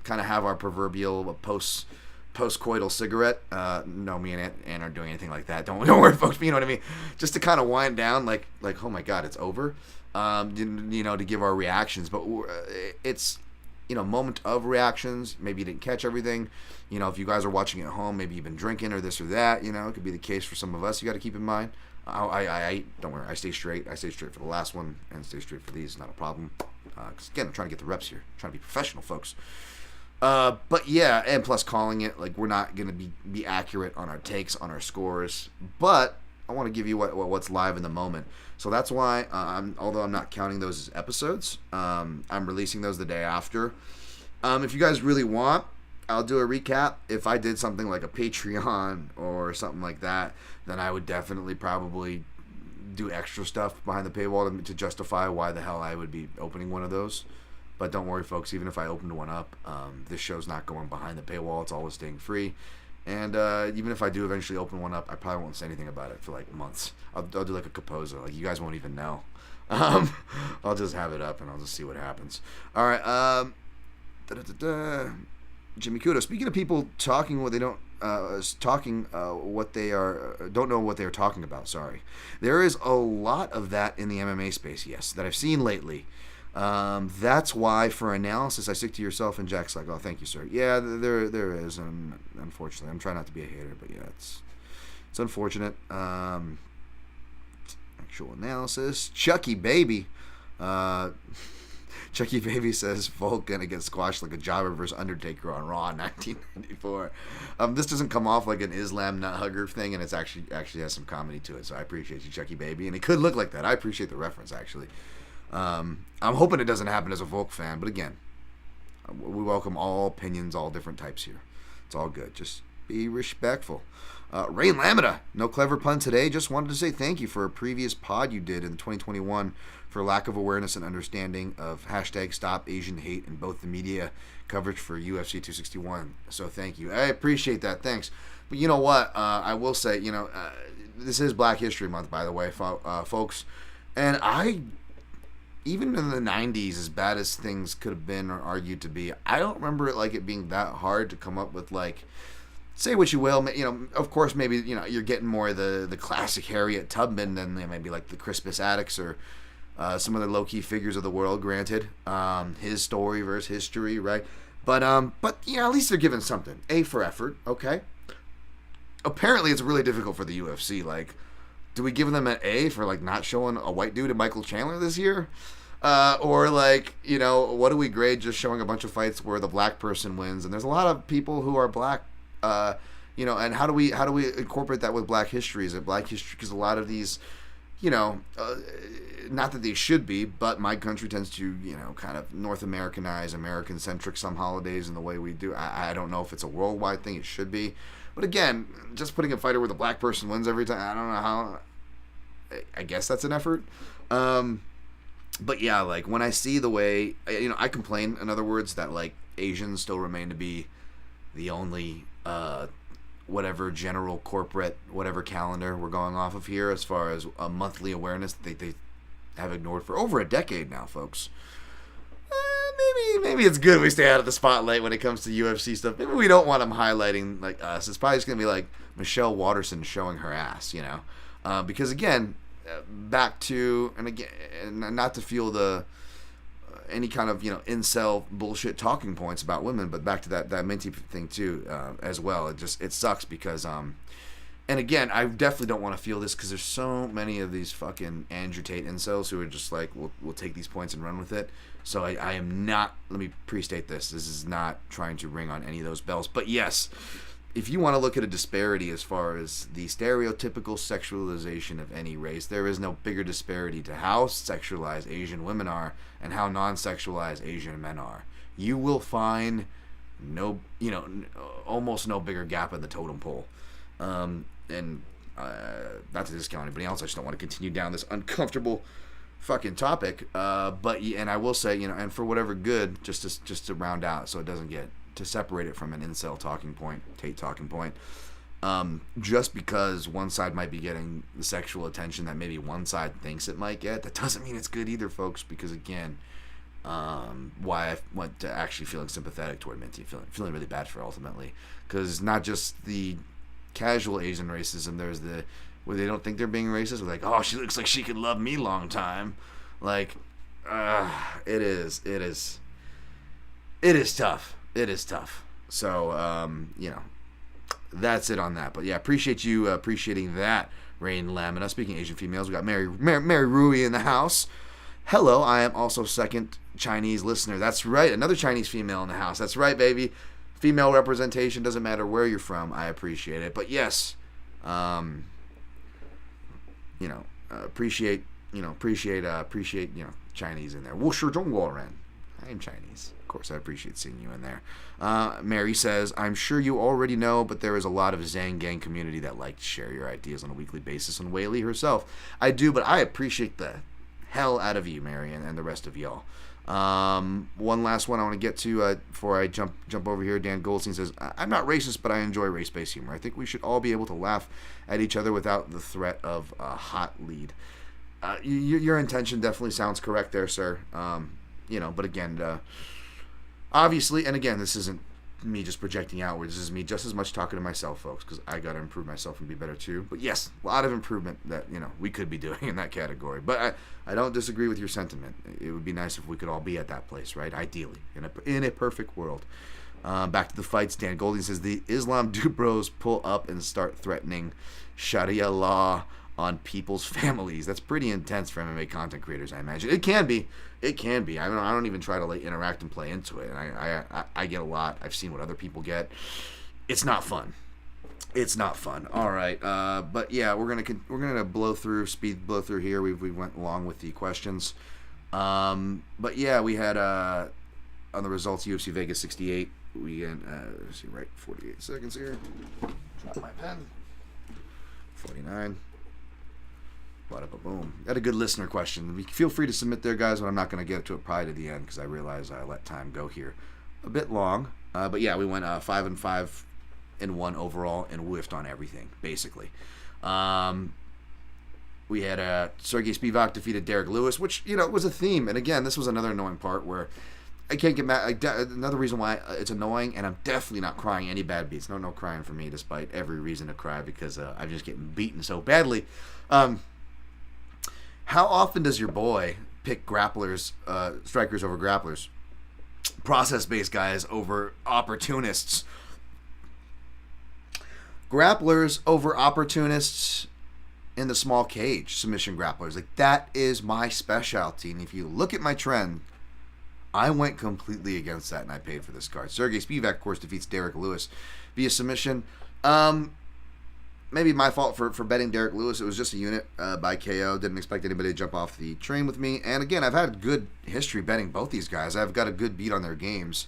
kind of have our proverbial post-coital cigarette. No, me and Ant aren't doing anything like that. Don't worry, folks. You know what I mean? Just to kind of wind down, like oh my god, it's over. To give our reactions, but it's. Moment of reactions. Maybe you didn't catch everything. If you guys are watching at home, maybe you've been drinking or this or that. It could be the case for some of us. You got to keep in mind. I don't worry. I stay straight. I stay straight for the last one and stay straight for these. Not a problem. Because again, I'm trying to get the reps here. I'm trying to be professional, folks. But yeah, and plus calling it, like, we're not going to be accurate on our takes, on our scores. But I want to give you what's live in the moment. So that's why, although I'm not counting those as episodes, I'm releasing those the day after. If you guys really want, I'll do a recap. If I did something like a Patreon or something like that, then I would definitely probably do extra stuff behind the paywall to justify why the hell I would be opening one of those. But don't worry, folks, even if I opened one up, this show's not going behind the paywall. It's always staying free. And even if I do eventually open one up, I probably won't say anything about it for like months. I'll do like a Capoza. Like, you guys won't even know. I'll just have it up and I'll just see what happens. All right. Jimmy Kudo. Speaking of people talking what they don't, what they are don't know what they are talking about. Sorry, there is a lot of that in the MMA space. Yes, that I've seen lately. That's why for analysis I stick to yourself and Jack's like, oh, thank you, sir. Yeah, there is, and unfortunately, I'm trying not to be a hater, but yeah, it's unfortunate. Actual analysis. Chucky Baby. Chucky Baby says Volk gonna get squashed like a jobber versus Undertaker on Raw in 1994. This doesn't come off like an Islam nut hugger thing, and it's actually has some comedy to it. So I appreciate you, Chucky Baby, and it could look like that. I appreciate the reference actually. I'm hoping it doesn't happen as a Volk fan, but again, we welcome all opinions, all different types here. It's all good. Just Be respectful. Rain Lamina, no clever pun today. Just wanted to say thank you for a previous pod you did in 2021 for lack of awareness and understanding of hashtag Stop Asian Hate in both the media coverage for UFC 261. So thank you. I appreciate that. Thanks. But you know what? I will say, this is Black History Month, by the way, folks. And even in the 90s, as bad as things could have been or argued to be, I don't remember it being that hard to come up with, say what you will, of course, maybe, you're getting more the classic Harriet Tubman than maybe like the Crispus Attucks or some other low-key figures of the world, granted. His story versus history, right? But at least they're giving something. A for effort, okay? Apparently, it's really difficult for the UFC. Do we give them an A for, not showing a white dude in Michael Chandler this year? Or, what do we grade just showing a bunch of fights where the black person wins? And there's a lot of people who are black, and how do we incorporate that with black history? Is it black history? Because a lot of these, not that they should be, but my country tends to, kind of North Americanize, American-centric some holidays in the way we do. I don't know if it's a worldwide thing. It should be. But again, just putting a fighter where the black person wins every time, I don't know how. I guess that's an effort. But yeah, when I see the way, I complain, in other words, that Asians still remain to be the only whatever general corporate whatever calendar we're going off of here as far as a monthly awareness that they have ignored for over a decade now, folks. Maybe it's good we stay out of the spotlight when it comes to UFC stuff. Maybe we don't want them highlighting us. It's probably just gonna be like Michelle Waterson showing her ass, because again, back to, and again, not to feel the any kind of incel bullshit talking points about women, but back to that Minty thing too, as well. It sucks because and again, I definitely don't want to feel this because there's so many of these fucking Andrew Tate incels who are just we'll take these points and run with it. So I am not, let me pre-state this is not trying to ring on any of those bells. But yes, if you want to look at a disparity as far as the stereotypical sexualization of any race, there is no bigger disparity to how sexualized Asian women are and how non-sexualized Asian men are. You will find almost no bigger gap in the totem pole. And not to discount anybody else, I just don't want to continue down this uncomfortable fucking topic. And I will say, and for whatever good, just to round out, so it doesn't get to separate it from an incel talking point, Tate talking point. Just because one side might be getting the sexual attention that maybe one side thinks it might get, that doesn't mean it's good either, folks. Because again, why I went to actually feeling sympathetic toward Minty, feeling really bad for her ultimately, because not just the casual Asian racism, there's the where they don't think they're being racist. They're oh, she looks like she could love me long time. It is tough. It is tough. So, that's it on that. But yeah, appreciate you appreciating that, Rain Lamina. Speaking of Asian females, we got Mary Rui in the house. Hello, I am also second Chinese listener. That's right, another Chinese female in the house. That's right, baby. Female representation, doesn't matter where you're from. I appreciate it. But yes, appreciate Chinese in there. 我是中国人. I am Chinese. Of course, I appreciate seeing you in there. Mary says, I'm sure you already know, but there is a lot of Zhang Gang community that like to share your ideas on a weekly basis, and Whaley herself. I do, but I appreciate the hell out of you, Mary, and the rest of y'all. One last one I want to get to before I jump over here. Dan Goldstein says, I'm not racist, but I enjoy race-based humor. I think we should all be able to laugh at each other without the threat of a hot lead. Your intention definitely sounds correct there, sir. But again, obviously, and again, this isn't me just projecting outwards. This is me just as much talking to myself, folks, because I got to improve myself and be better too. But yes, a lot of improvement that, we could be doing in that category. But I don't disagree with your sentiment. It would be nice if we could all be at that place, right? Ideally, in a perfect world. Back to the fights. Dan Golding says, the Islam Dubros pull up and start threatening Sharia law on people's families. That's pretty intense for MMA content creators, I imagine. It can be. I don't even try to interact and play into it. And I get a lot. I've seen what other people get. It's not fun. All right. But yeah, we're gonna speed blow through here. We went along with the questions. But yeah, we had on the results UFC Vegas 68. let's see, right, 48 seconds here. Drop my pen. 49. Boom. Got a good listener question. Feel free to submit there, guys, but I'm not going to get to it probably to the end because I realize I let time go here a bit long. But yeah, we went 5-5 and 1 overall and whiffed on everything, basically. We had Sergey Spivak defeated Derek Lewis, which, was a theme. And again, this was another annoying part where I can't get mad. Another reason why it's annoying, and I'm definitely not crying any bad beats. No crying for me, despite every reason to cry because I'm just getting beaten so badly. How often does your boy pick grapplers, strikers over grapplers, process-based guys over opportunists, grapplers over opportunists in the small cage, submission grapplers? Like, that is my specialty. And if you look at my trend, I went completely against that, and I paid for this card. Sergey Spivak, of course, defeats Derek Lewis via submission. Maybe my fault for betting Derek Lewis. It was just a unit by KO. Didn't expect anybody to jump off the train with me. And again, I've had good history betting both these guys. I've got a good beat on their games.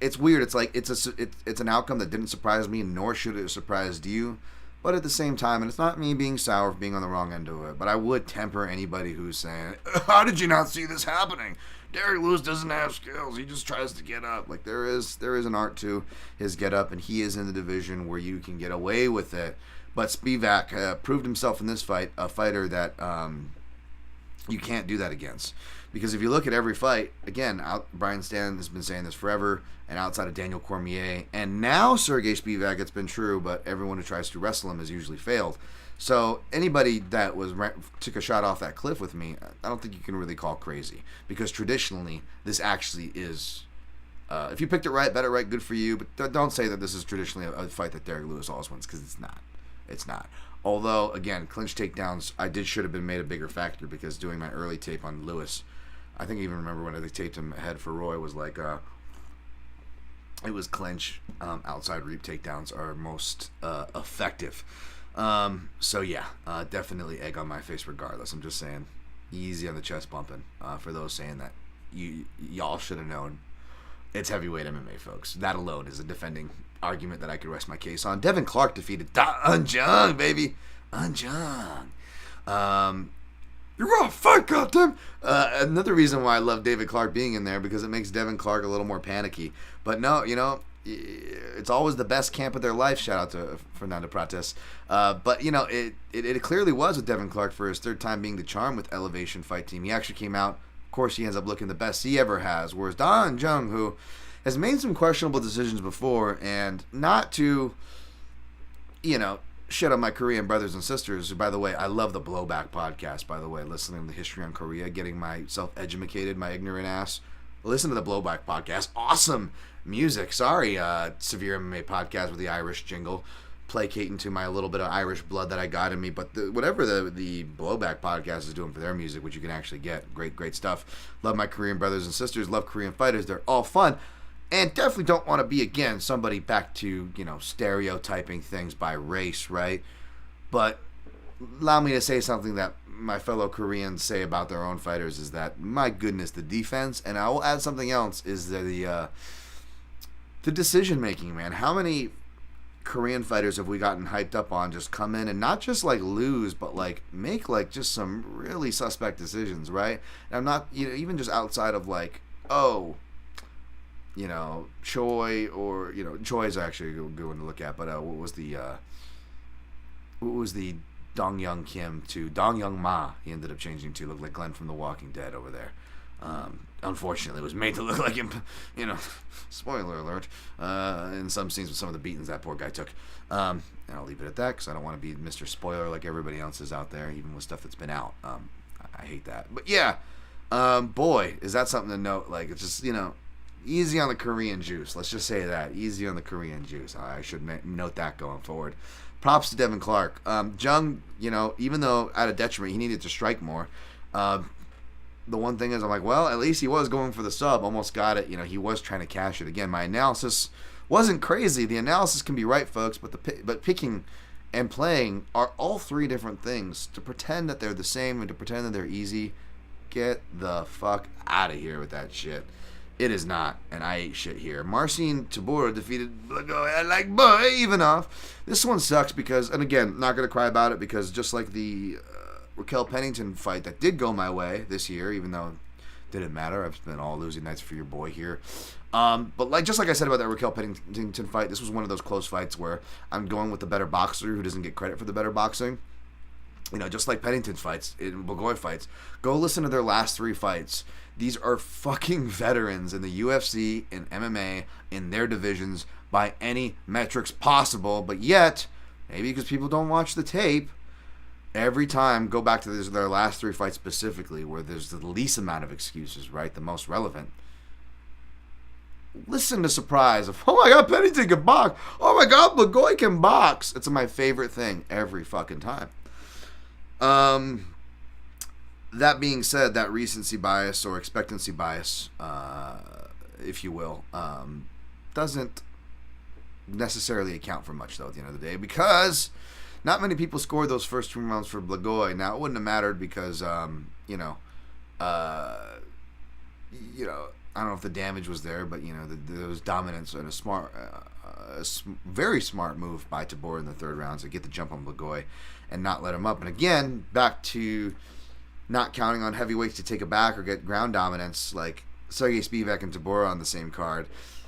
It's weird. It's like it's an outcome that didn't surprise me, nor should it have surprised you. But at the same time, and it's not me being sour for being on the wrong end of it, but I would temper anybody who's saying, "How did you not see this happening? Derek Lewis doesn't have skills. He just tries to get up." Like, there is an art to his get up, and he is in the division where you can get away with it. But Spivak proved himself in this fight, a fighter that you can't do that against. Because if you look at every fight, again, Brian Stann has been saying this forever, and outside of Daniel Cormier, and now Sergey Spivak, it's been true, but everyone who tries to wrestle him has usually failed. So anybody that took a shot off that cliff with me, I don't think you can really call crazy. Because traditionally, this actually is, if you picked it right, bet it right, good for you. But don't say that this is traditionally a fight that Derek Lewis always wins, because it's not. It's not. Although, again, clinch takedowns, should have been made a bigger factor, because doing my early tape on Lewis, I think I even remember when I taped him ahead for Roy, was like, it was clinch, outside reap takedowns are most effective. So yeah, definitely egg on my face regardless. I'm just saying, easy on the chest bumping, for those saying that y'all should have known. It's heavyweight MMA, folks. That alone is a defending argument that I could rest my case on. Devin Clark defeated Un Jung, baby. Un Jung. You're gonna fight, goddamn. Another reason why I love David Clark being in there, because it makes Devin Clark a little more panicky. But no, it's always the best camp of their life. Shout out to Fernando Prates. But it clearly was with Devin Clark for his third time being the charm with Elevation Fight Team. He actually came out. Of course, he ends up looking the best he ever has. Whereas Don Jung, who has made some questionable decisions before, and not to, shit on my Korean brothers and sisters. By the way, I love the Blowback podcast, by the way, listening to the history on Korea, getting myself educated, my ignorant ass. Listen to the Blowback podcast. Awesome music. Sorry, Severe MMA podcast with the Irish jingle, placating to my little bit of Irish blood that I got in me. But whatever the Blowback podcast is doing for their music, which you can actually get, great stuff. Love my Korean brothers and sisters. Love Korean fighters. They're all fun. And definitely don't want to be, again, somebody back to, stereotyping things by race, right? But allow me to say something that my fellow Koreans say about their own fighters, is that, my goodness, the defense, and I will add something else, is the decision-making, man. How many Korean fighters have we gotten hyped up on just come in and not just, lose, but, make, just some really suspect decisions, right? And I'm not, even just outside of, Choi, or Choi is actually a good one to look at. But what was the Dong Young Kim to Dong Young Ma? He ended up changing to look like Glenn from The Walking Dead over there. Unfortunately, it was made to look like him. Spoiler alert. In some scenes with some of the beatings that poor guy took. And I'll leave it at that, because I don't want to be Mr. Spoiler like everybody else is out there, even with stuff that's been out. I hate that. But yeah, boy, is that something to note. It's just easy on the Korean juice. Let's just say that. Easy on the Korean juice. I should note that going forward. Props to Devin Clark. Jung, even though at a detriment, he needed to strike more. The one thing is, I'm like, well, at least he was going for the sub. Almost got it. He was trying to cash it. Again, my analysis wasn't crazy. The analysis can be right, folks, but picking and playing are all three different things. To pretend that they're the same and to pretend that they're easy, get the fuck out of here with that shit. It is not, and I ate shit here. Marcin Tybura defeated Blagoy like boy Ivanov. This one sucks because, and again, not going to cry about it because just like the Raquel Pennington fight that did go my way this year, even though it didn't matter. I've spent all losing nights for your boy here. But just like I said about that Raquel Pennington fight, this was one of those close fights where I'm going with the better boxer who doesn't get credit for the better boxing. Just like Pennington's fights, in Blagoy fights, go listen to their last 3 fights. These are fucking veterans in the UFC, in MMA, in their divisions, by any metrics possible. But yet, maybe because people don't watch the tape, every time, go back to their last 3 fights specifically, where there's the least amount of excuses, right? The most relevant. Listen to surprise of, oh my God, Pennington can box. Oh my God, Blagoy can box. It's my favorite thing every fucking time. That being said, that recency bias or expectancy bias, if you will, doesn't necessarily account for much, though, at the end of the day, because not many people scored those first 2 rounds for Blagoy. Now, it wouldn't have mattered because, I don't know if the damage was there, but, there was dominance and a very smart move by Tybura in the 3rd round to get the jump on Blagoy and not let him up. And again, back to not counting on heavyweights to take it back or get ground dominance, like Sergey Spivak and Tybura on the same card.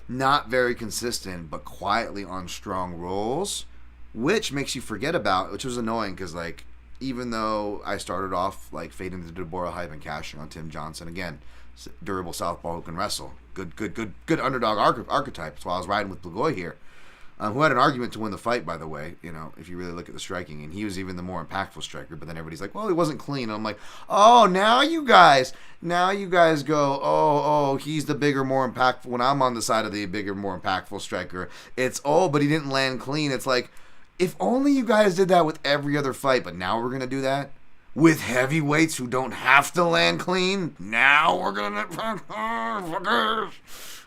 Not very consistent, but quietly on strong rolls, which makes you forget about, which was annoying because, like, even though I started off, like, fading the Tybura hype and cashing on Tim Johnson, again, durable southpaw who can wrestle. Good underdog archetype. So I was riding with Blagoy here, who had an argument to win the fight, by the way, if you really look at the striking. And he was even the more impactful striker. But then everybody's like, well, he wasn't clean. And I'm like, oh, now you guys go, oh, he's the bigger, more impactful. When I'm on the side of the bigger, more impactful striker, it's, but he didn't land clean. It's like, if only you guys did that with every other fight. But now we're going to do that with heavyweights who don't have to land clean. Now we're going to fuckers.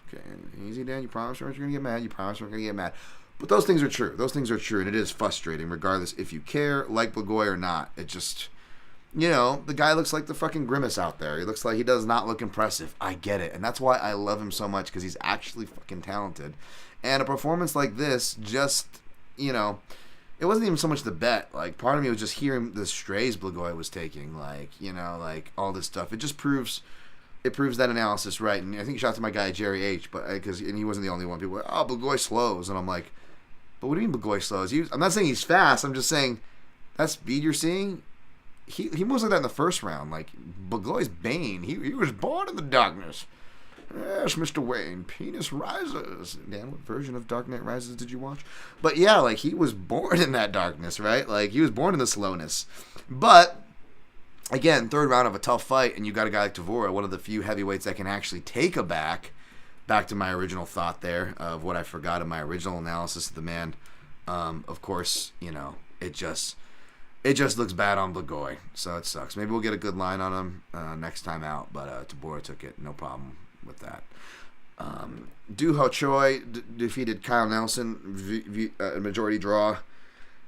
Okay, easy, Dan. You promise we're going to get mad. You promise we're going to get mad. But those things are true. Those things are true, and it is frustrating, regardless if you care, like Blagoy or not. It just, the guy looks like the fucking Grimace out there. He looks like he does not look impressive. I get it, and that's why I love him so much, because he's actually fucking talented. And a performance like this just, it wasn't even so much the bet. Like, part of me was just hearing the strays Blagoy was taking, like, like all this stuff. It just proves that analysis right. And I think shout out to my guy Jerry H, but and he wasn't the only one. People were, Blagoy slows, and I'm like, but what do you mean Blagoy slows? I'm not saying he's fast. I'm just saying that speed you're seeing. He moves like that in the 1st round. Like, Blagoy's Bane. He was born in the darkness. Yes, Mr. Wayne. Penis rises. Dan, what version of Dark Knight Rises did you watch? But yeah, like, he was born in that darkness, right? Like, he was born in the slowness. But again, 3rd round of a tough fight, and you got a guy like Tybura, one of the few heavyweights that can actually take a back to my original thought there of what I forgot in my original analysis of the man. Of course, it just looks bad on Blagoy, so it sucks. Maybe we'll get a good line on him next time out, but Tybura took it, no problem with that. Du Ho Choi defeated Kyle Nelson, a majority draw.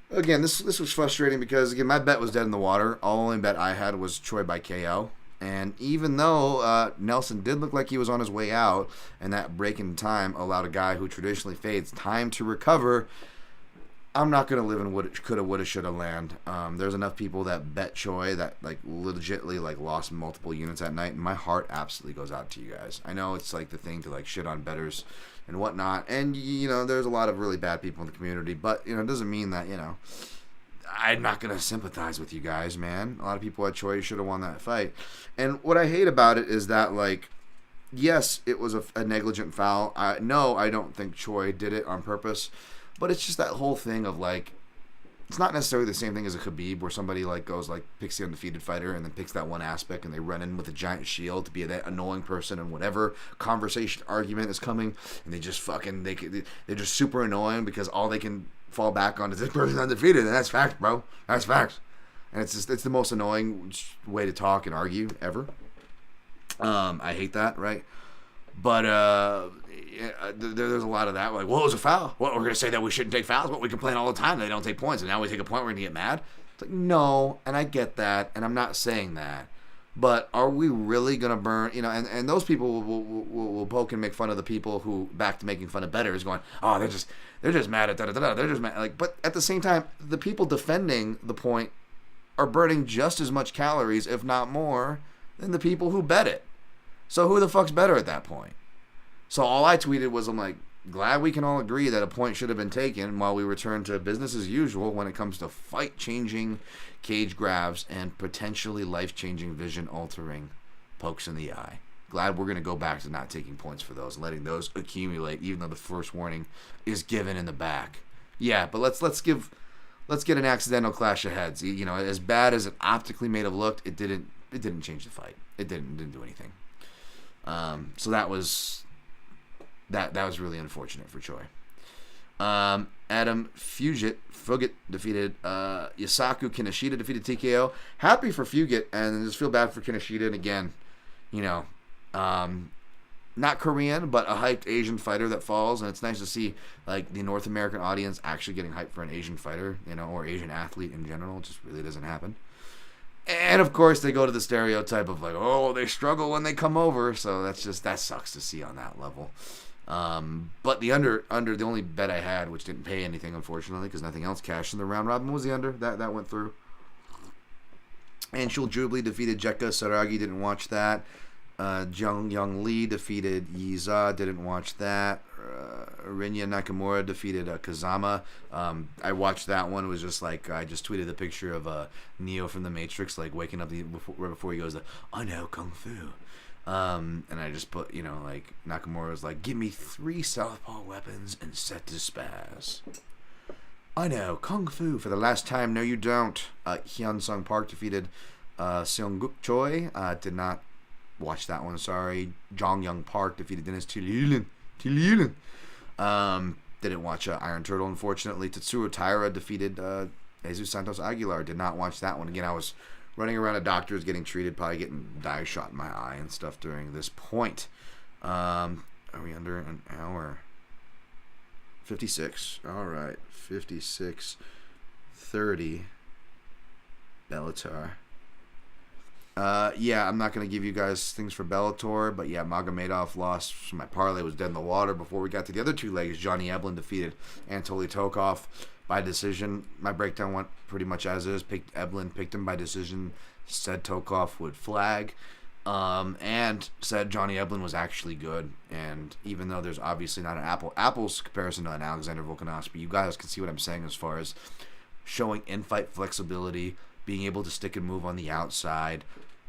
Again, this was frustrating because, again, my bet was dead in the water. All only bet I had was Choi by KO. And even though Nelson did look like he was on his way out, and that break in time allowed a guy who traditionally fades time to recover, I'm not going to live in what coulda, woulda, shoulda land. There's enough people that bet Choi that, like, legitimately, like, lost multiple units that night, and my heart absolutely goes out to you guys. I know it's, like, the thing to, like, shit on bettors and whatnot, and, there's a lot of really bad people in the community, but, it doesn't mean that, I'm not going to sympathize with you guys, man. A lot of people had Choi should have won that fight. And what I hate about it is that, like, yes, it was a negligent foul. I don't think Choi did it on purpose. But it's just that whole thing of, like, it's not necessarily the same thing as a Khabib where somebody, like, goes, like, picks the undefeated fighter and then picks that one aspect and they run in with a giant shield to be that annoying person and whatever conversation argument is coming, and they just fucking, they're just super annoying because all they can fall back on is this person undefeated, and that's facts, bro. That's facts. And it's the most annoying way to talk and argue ever. I hate that, right? But there's a lot of that. Like, well, it was a foul. What, we're going to say that we shouldn't take fouls? But we complain all the time they don't take points, and now we take a point, we're going to get mad? It's like, no, and I get that, and I'm not saying that. But are we really going to burn, and those people will poke and make fun of the people who back to making fun of bettors going, oh, they're just mad at da-da-da-da, they're just mad. But at the same time, the people defending the point are burning just as much calories, if not more, than the people who bet it. So who the fuck's better at that point? So all I tweeted was, I'm like, glad we can all agree that a point should have been taken while we return to business as usual when it comes to fight-changing cage grabs and potentially life-changing, vision-altering pokes in the eye. Glad we're going to go back to not taking points for those and letting those accumulate, even though the first warning is given in the back. Yeah, but let's get an accidental clash of heads. As bad as it optically may have looked, it didn't change the fight. It didn't do anything. So that was really unfortunate for Choi. Adam Fugit defeated Yasaku Kinoshita, defeated TKO. Happy for Fugit, and just feel bad for Kinoshita. And again, not Korean, but a hyped Asian fighter that falls, and it's nice to see like the North American audience actually getting hyped for an Asian fighter, or Asian athlete in general. It just really doesn't happen. And of course, they go to the stereotype of like, oh, they struggle when they come over. So that sucks to see on that level. But the under the only bet I had, which didn't pay anything unfortunately because nothing else cashed in the round robin, was the under that went through. And Shul Jubilee defeated Jekka Saragi. Didn't watch that. Jung Young Lee defeated Yiza. Didn't watch that. Rinya Nakamura defeated Kazama. I watched that one. It was just like I just tweeted the picture of Neo from the Matrix, like waking up right before he goes, I know Kung Fu. And I just put, like Nakamura was like, give me 3 southpaw weapons and set to spaz. I know Kung Fu for the last time. No, you don't. Hyun Sung Park defeated Seongguk Choi. Did not watch that one. Sorry. Jong Young Park defeated Dennis Tiliulen. Didn't watch Iron Turtle, unfortunately. Tetsuro Taira defeated Jesus Santos Aguilar. Did not watch that one. Again, I was running around a doctor's getting treated, probably getting dye shot in my eye and stuff during this point. Are we under an hour? 56. All right. 56:30. Bellator. I'm not going to give you guys things for Bellator, but yeah, Magomedov lost. So my parlay was dead in the water before we got to the other 2 legs. Johnny Eblen defeated Anatoly Tokov by decision. My breakdown went pretty much as is. Eblen picked him by decision, said Tokov would flag, and said Johnny Eblen was actually good. And even though there's obviously not an apples comparison to an Alexander Volkanovski, you guys can see what I'm saying as far as showing in-fight flexibility, being able to stick and move on the outside,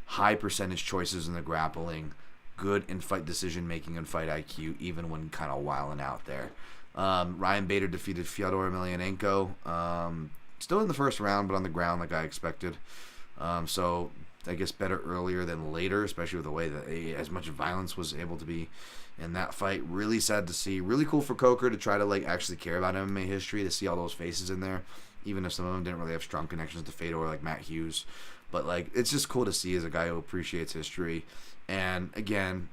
high percentage choices in the grappling, good in-fight decision-making and fight IQ, even when kind of wilding out there. Ryan Bader defeated Fyodor Emelianenko. Still in the first round, but on the ground like I expected. So I guess better earlier than later, especially with the way that as much violence was able to be in that fight. Really sad to see. Really cool for Coker to try to like actually care about MMA history, to see all those faces in there, even if some of them didn't really have strong connections to Fedor, like Matt Hughes. But like it's just cool to see as a guy who appreciates history. And again,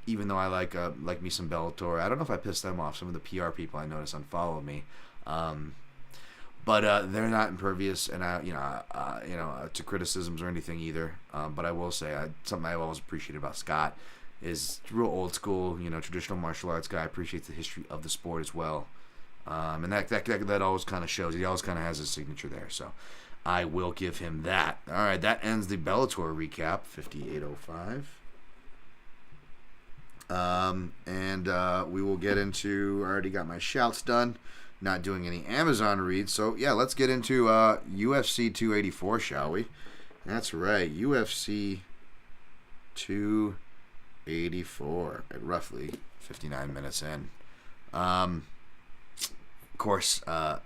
even though I like me some Bellator, I don't know if I pissed them off. Some of the PR people I noticed unfollow me, but they're not impervious, and to criticisms or anything either. But I will say something I've always appreciated about Scott is real old school, traditional martial arts guy. Appreciates the history of the sport as well, and that always kind of shows. He always kind of has his signature there. So I will give him that. All right, that ends the Bellator recap. 58:05. And we will get into, I already got my shouts done, not doing any Amazon reads, so yeah, let's get into UFC 284, shall we? That's right, UFC 284 at roughly 59 minutes in. Of course, we'll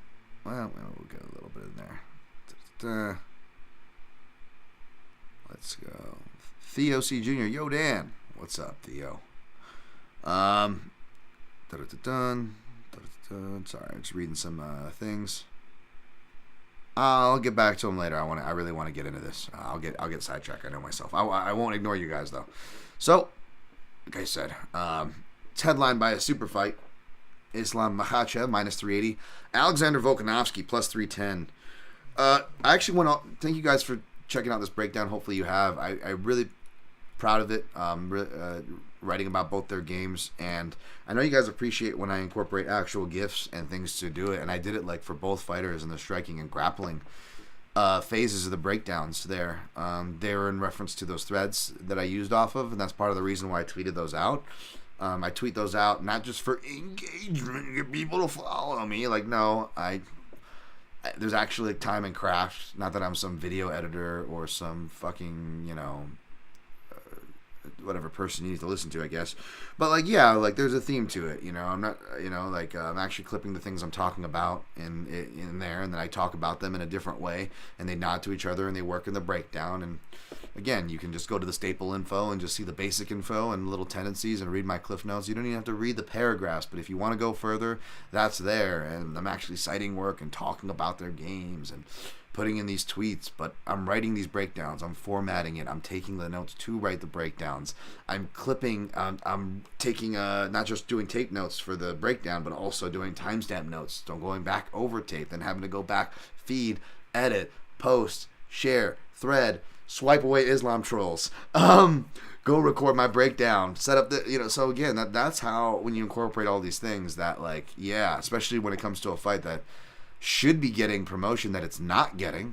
get a little bit in there. Let's go. Theo C. Jr. Yo, Dan. What's up, Theo? Sorry, I'm just reading some things. I'll get back to him later. I really want to get into this. I'll get sidetracked. I know myself. I won't ignore you guys though. So, like I said, it's headlined by a super fight. Islam Makhachev -380. Alexander Volkanovski +310. I actually want to thank you guys for checking out this breakdown. Hopefully you have. I really proud of it. Writing about both their games, and I know you guys appreciate when I incorporate actual GIFs and things to do it, and I did it like for both fighters in the striking and grappling phases of the breakdowns there. They were in reference to those threads that I used off of, and that's part of the reason why I tweeted those out. I tweet those out not just for engagement, get people to follow me. Like, no, there's actually time and craft. Not that I'm some video editor or some fucking, whatever person you need to listen to, I guess. But like, yeah, like there's a theme to it, I'm not, like I'm actually clipping the things I'm talking about in there, and then I talk about them in a different way, and they nod to each other and they work in the breakdown. And again, you can just go to the staple info and just see the basic info and little tendencies and read my cliff notes. You don't even have to read the paragraphs, but if you want to go further, that's there. And I'm actually citing work and talking about their games and putting in these tweets, but I'm writing these breakdowns. I'm formatting it. I'm taking the notes to write the breakdowns. I'm clipping. I'm taking not just doing tape notes for the breakdown, but also doing timestamp notes. So I'm going back over tape, then having to go back, feed, edit, post, share, thread, swipe away Islam trolls. Go record my breakdown. Set up the So again, that's how when you incorporate all these things, that like especially when it comes to a fight that should be getting promotion that it's not getting,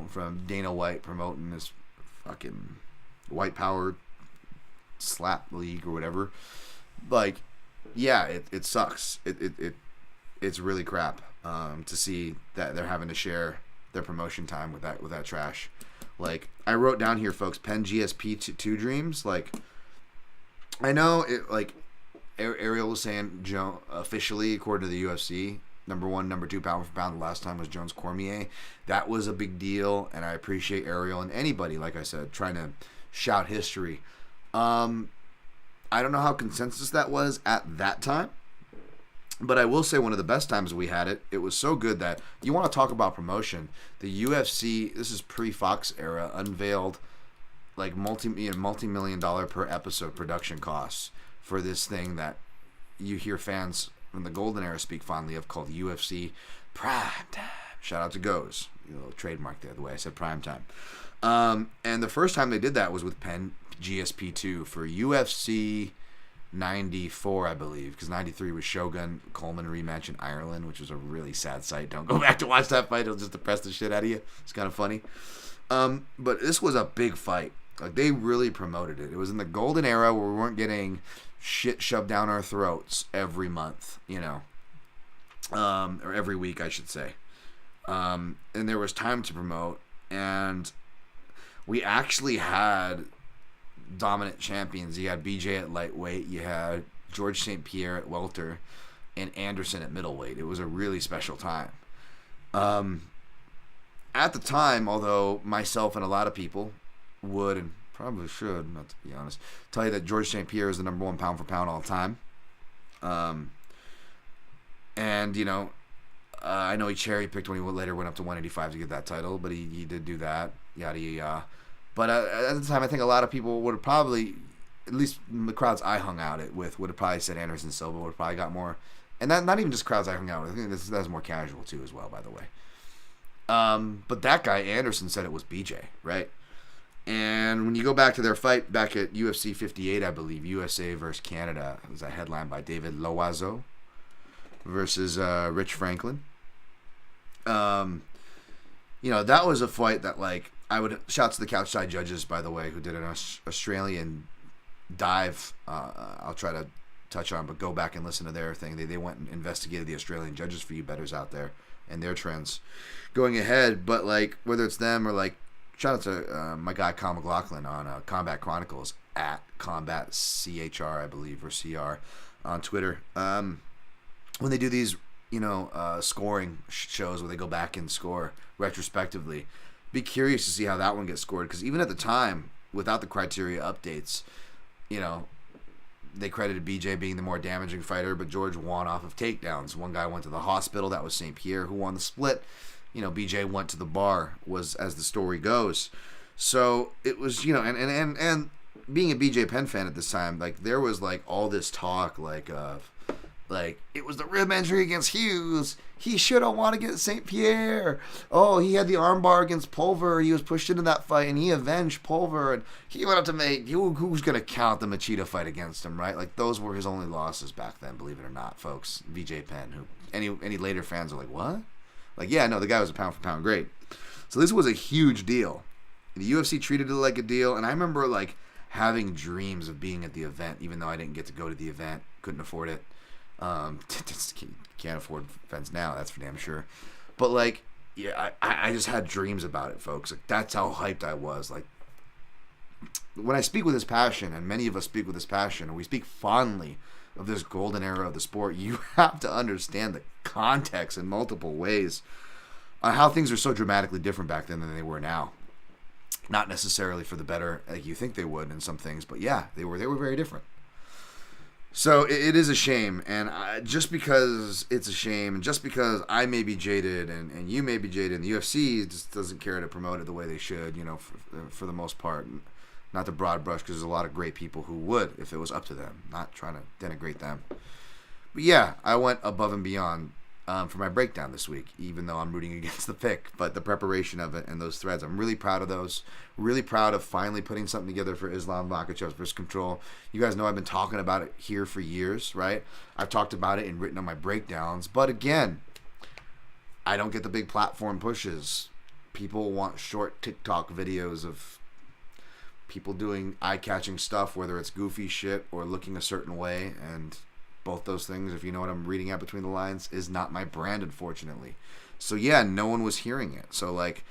from Dana White promoting this fucking white power slap league or whatever. Like, yeah, it sucks. It's really crap to see that they're having to share their promotion time with that trash. Like, I wrote down here, folks, Penn GSP 2 Dreams. Like, I know it. Like, Ariel was saying, officially according to the UFC, number 1, number 2 pound for pound the last time was Jones Cormier. That was a big deal, and I appreciate Ariel and anybody, like I said, trying to shout history. I don't know how consensus that was at that time, but I will say one of the best times we had it. It was so good that you want to talk about promotion. The UFC, this is pre-Fox era, unveiled like multi-million dollar per episode production costs for this thing that you hear fans from the golden era speak fondly of, called UFC Prime Time. Shout out to Goes, trademark there, the way I said Prime Time. And the first time they did that was with Penn GSP2 for UFC 94, I believe, because 93 was Shogun Coleman rematch in Ireland, which was a really sad sight. Don't go back to watch that fight; it'll just depress the shit out of you. It's kind of funny. But this was a big fight. Like, they really promoted it. It was in the golden era where we weren't getting shit shoved down our throats every month, or every week, I should say. And there was time to promote, and we actually had dominant champions. You had BJ at lightweight, you had George St. Pierre at welter, and Anderson at middleweight. It was a really special time. At the time, although myself and a lot of people would, and probably should, not to be honest, tell you that George St. Pierre is the number 1 pound for pound all time. And, I know he cherry picked when he later went up to 185 to get that title, but he did do that, yada yada. But at the time, I think a lot of people would have probably, at least the crowds I hung out with, would have probably said Anderson Silva would have probably got more. And that, not even just crowds I hung out with. I think that's more casual too as well, by the way. But that guy, Anderson, said it was BJ, right? And when you go back to their fight back at UFC 58, I believe, USA versus Canada, it was a headline by David Loiseau versus Rich Franklin. That was a fight that, like, I would shout to the Couchside Judges, by the way, who did an Australian dive. I'll try to touch on, but go back and listen to their thing. They went and investigated the Australian judges for you bettors out there and their trends going ahead. But like, whether it's them or like, shout out to my guy Kyle McLaughlin on Combat Chronicles at Combat CHR, I believe, or CR on Twitter. When they do these, scoring shows where they go back and score retrospectively, be curious to see how that one gets scored, because even at the time, without the criteria updates, they credited BJ being the more damaging fighter, but George won off of takedowns. One guy went to the hospital, that was St. Pierre, who won the split. BJ went to the bar, was as the story goes. So it was, and being a BJ Penn fan at this time, like, there was like all this talk, like, of Like, it was the rib injury against Hughes. He should have won against St. Pierre. Oh, he had the armbar against Pulver. He was pushed into that fight, and he avenged Pulver. And he went up to make... Who's going to count the Machida fight against him, right? Like, those were his only losses back then, believe it or not, folks. VJ Penn, who... Any later fans are like, what? Like, yeah, no, the guy was a pound-for-pound great. So this was a huge deal. The UFC treated it like a deal, and I remember, like, having dreams of being at the event, even though I didn't get to go to the event. Couldn't afford it. Can't afford events now, that's for damn sure. But like, yeah, I just had dreams about it, folks. Like, that's how hyped I was. Like, when I speak with this passion, and many of us speak with this passion, and we speak fondly of this golden era of the sport, you have to understand the context in multiple ways on how things are so dramatically different back then than they were now. Not necessarily for the better, like you think they would in some things, but yeah, they were very different. So it is a shame, and just because it's a shame, and just because I may be jaded, and you may be jaded, and the UFC just doesn't care to promote it the way they should, for the most part. Not the broad brush, because there's a lot of great people who would if it was up to them. Not trying to denigrate them. But yeah, I went above and beyond for my breakdown this week, even though I'm rooting against the pick. But the preparation of it and those threads, I'm really proud of those. Really proud of finally putting something together for Islam Makhachev versus Control. You guys know I've been talking about it here for years, right? I've talked about it and written on my breakdowns. But again, I don't get the big platform pushes. People want short TikTok videos of people doing eye-catching stuff, whether it's goofy shit or looking a certain way, and both those things, if you know what I'm reading at between the lines, is not my brand, unfortunately. So yeah, no one was hearing it. So like,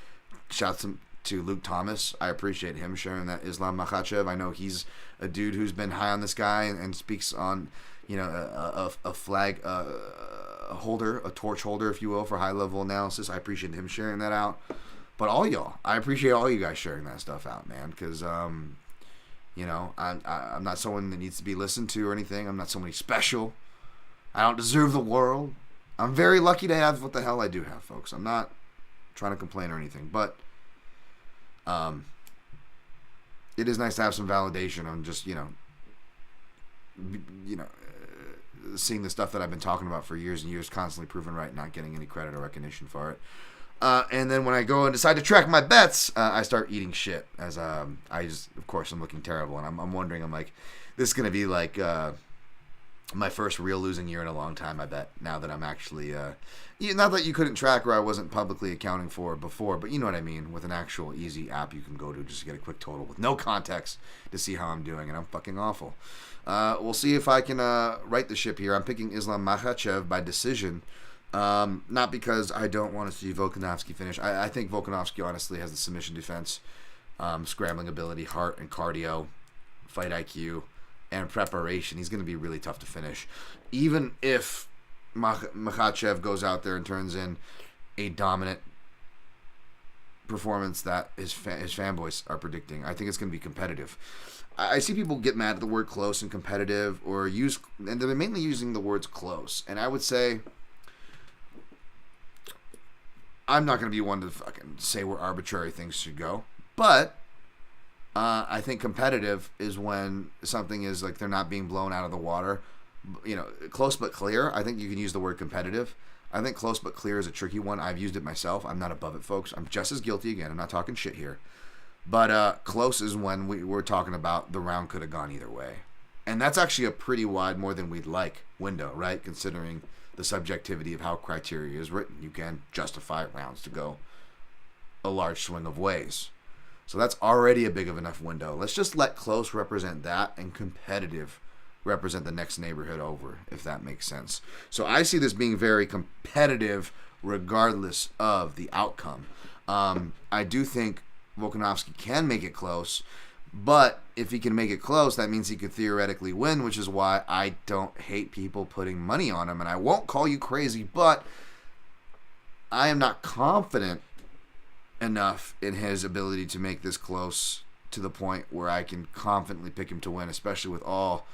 shouts to Luke Thomas. I appreciate him sharing that Islam Makhachev. I know he's a dude who's been high on this guy and speaks on, a flag holder, a torch holder, if you will, for high-level analysis. I appreciate him sharing that out. But all y'all, I appreciate all you guys sharing that stuff out, man, because I'm not someone that needs to be listened to or anything. I'm not somebody special. I don't deserve the world. I'm very lucky to have what the hell I do have, folks. I'm not trying to complain or anything, but it is nice to have some validation on just, seeing the stuff that I've been talking about for years and years, constantly proven right, not getting any credit or recognition for it. And then when I go and decide to track my bets, I start eating shit. As of course, I'm looking terrible, and I'm wondering, I'm like, this is gonna be like my first real losing year in a long time. I bet now that I'm actually, not that you couldn't track or I wasn't publicly accounting for before, but you know what I mean. With an actual easy app you can go to just to get a quick total with no context to see how I'm doing, and I'm fucking awful. We'll see if I can right the ship here. I'm picking Islam Makhachev by decision. Not because I don't want to see Volkanovski finish. I think Volkanovski honestly has the submission defense, scrambling ability, heart and cardio, fight IQ, and preparation. He's going to be really tough to finish. Even if Makhachev goes out there and turns in a dominant performance that his fanboys are predicting, I think it's going to be competitive. I see people get mad at the word close and competitive, and they're mainly using the words close. And I would say, I'm not going to be one to fucking say where arbitrary things should go, but I think competitive is when something is like they're not being blown out of the water. Close but clear. I think you can use the word competitive. I think close but clear is a tricky one. I've used it myself. I'm not above it, folks. I'm just as guilty again. I'm not talking shit here. But close is when we're talking about the round could have gone either way. And that's actually a pretty wide, more than we'd like, window, right? Considering the subjectivity of how criteria is written. You can justify rounds to go a large swing of ways. So that's already a big of enough window. Let's just let close represent that and competitive represent the next neighborhood over, if that makes sense. So I see this being very competitive regardless of the outcome. I do think Volkanovski can make it close, but if he can make it close, that means he could theoretically win, which is why I don't hate people putting money on him. And I won't call you crazy, but I am not confident enough in his ability to make this close to the point where I can confidently pick him to win, especially with all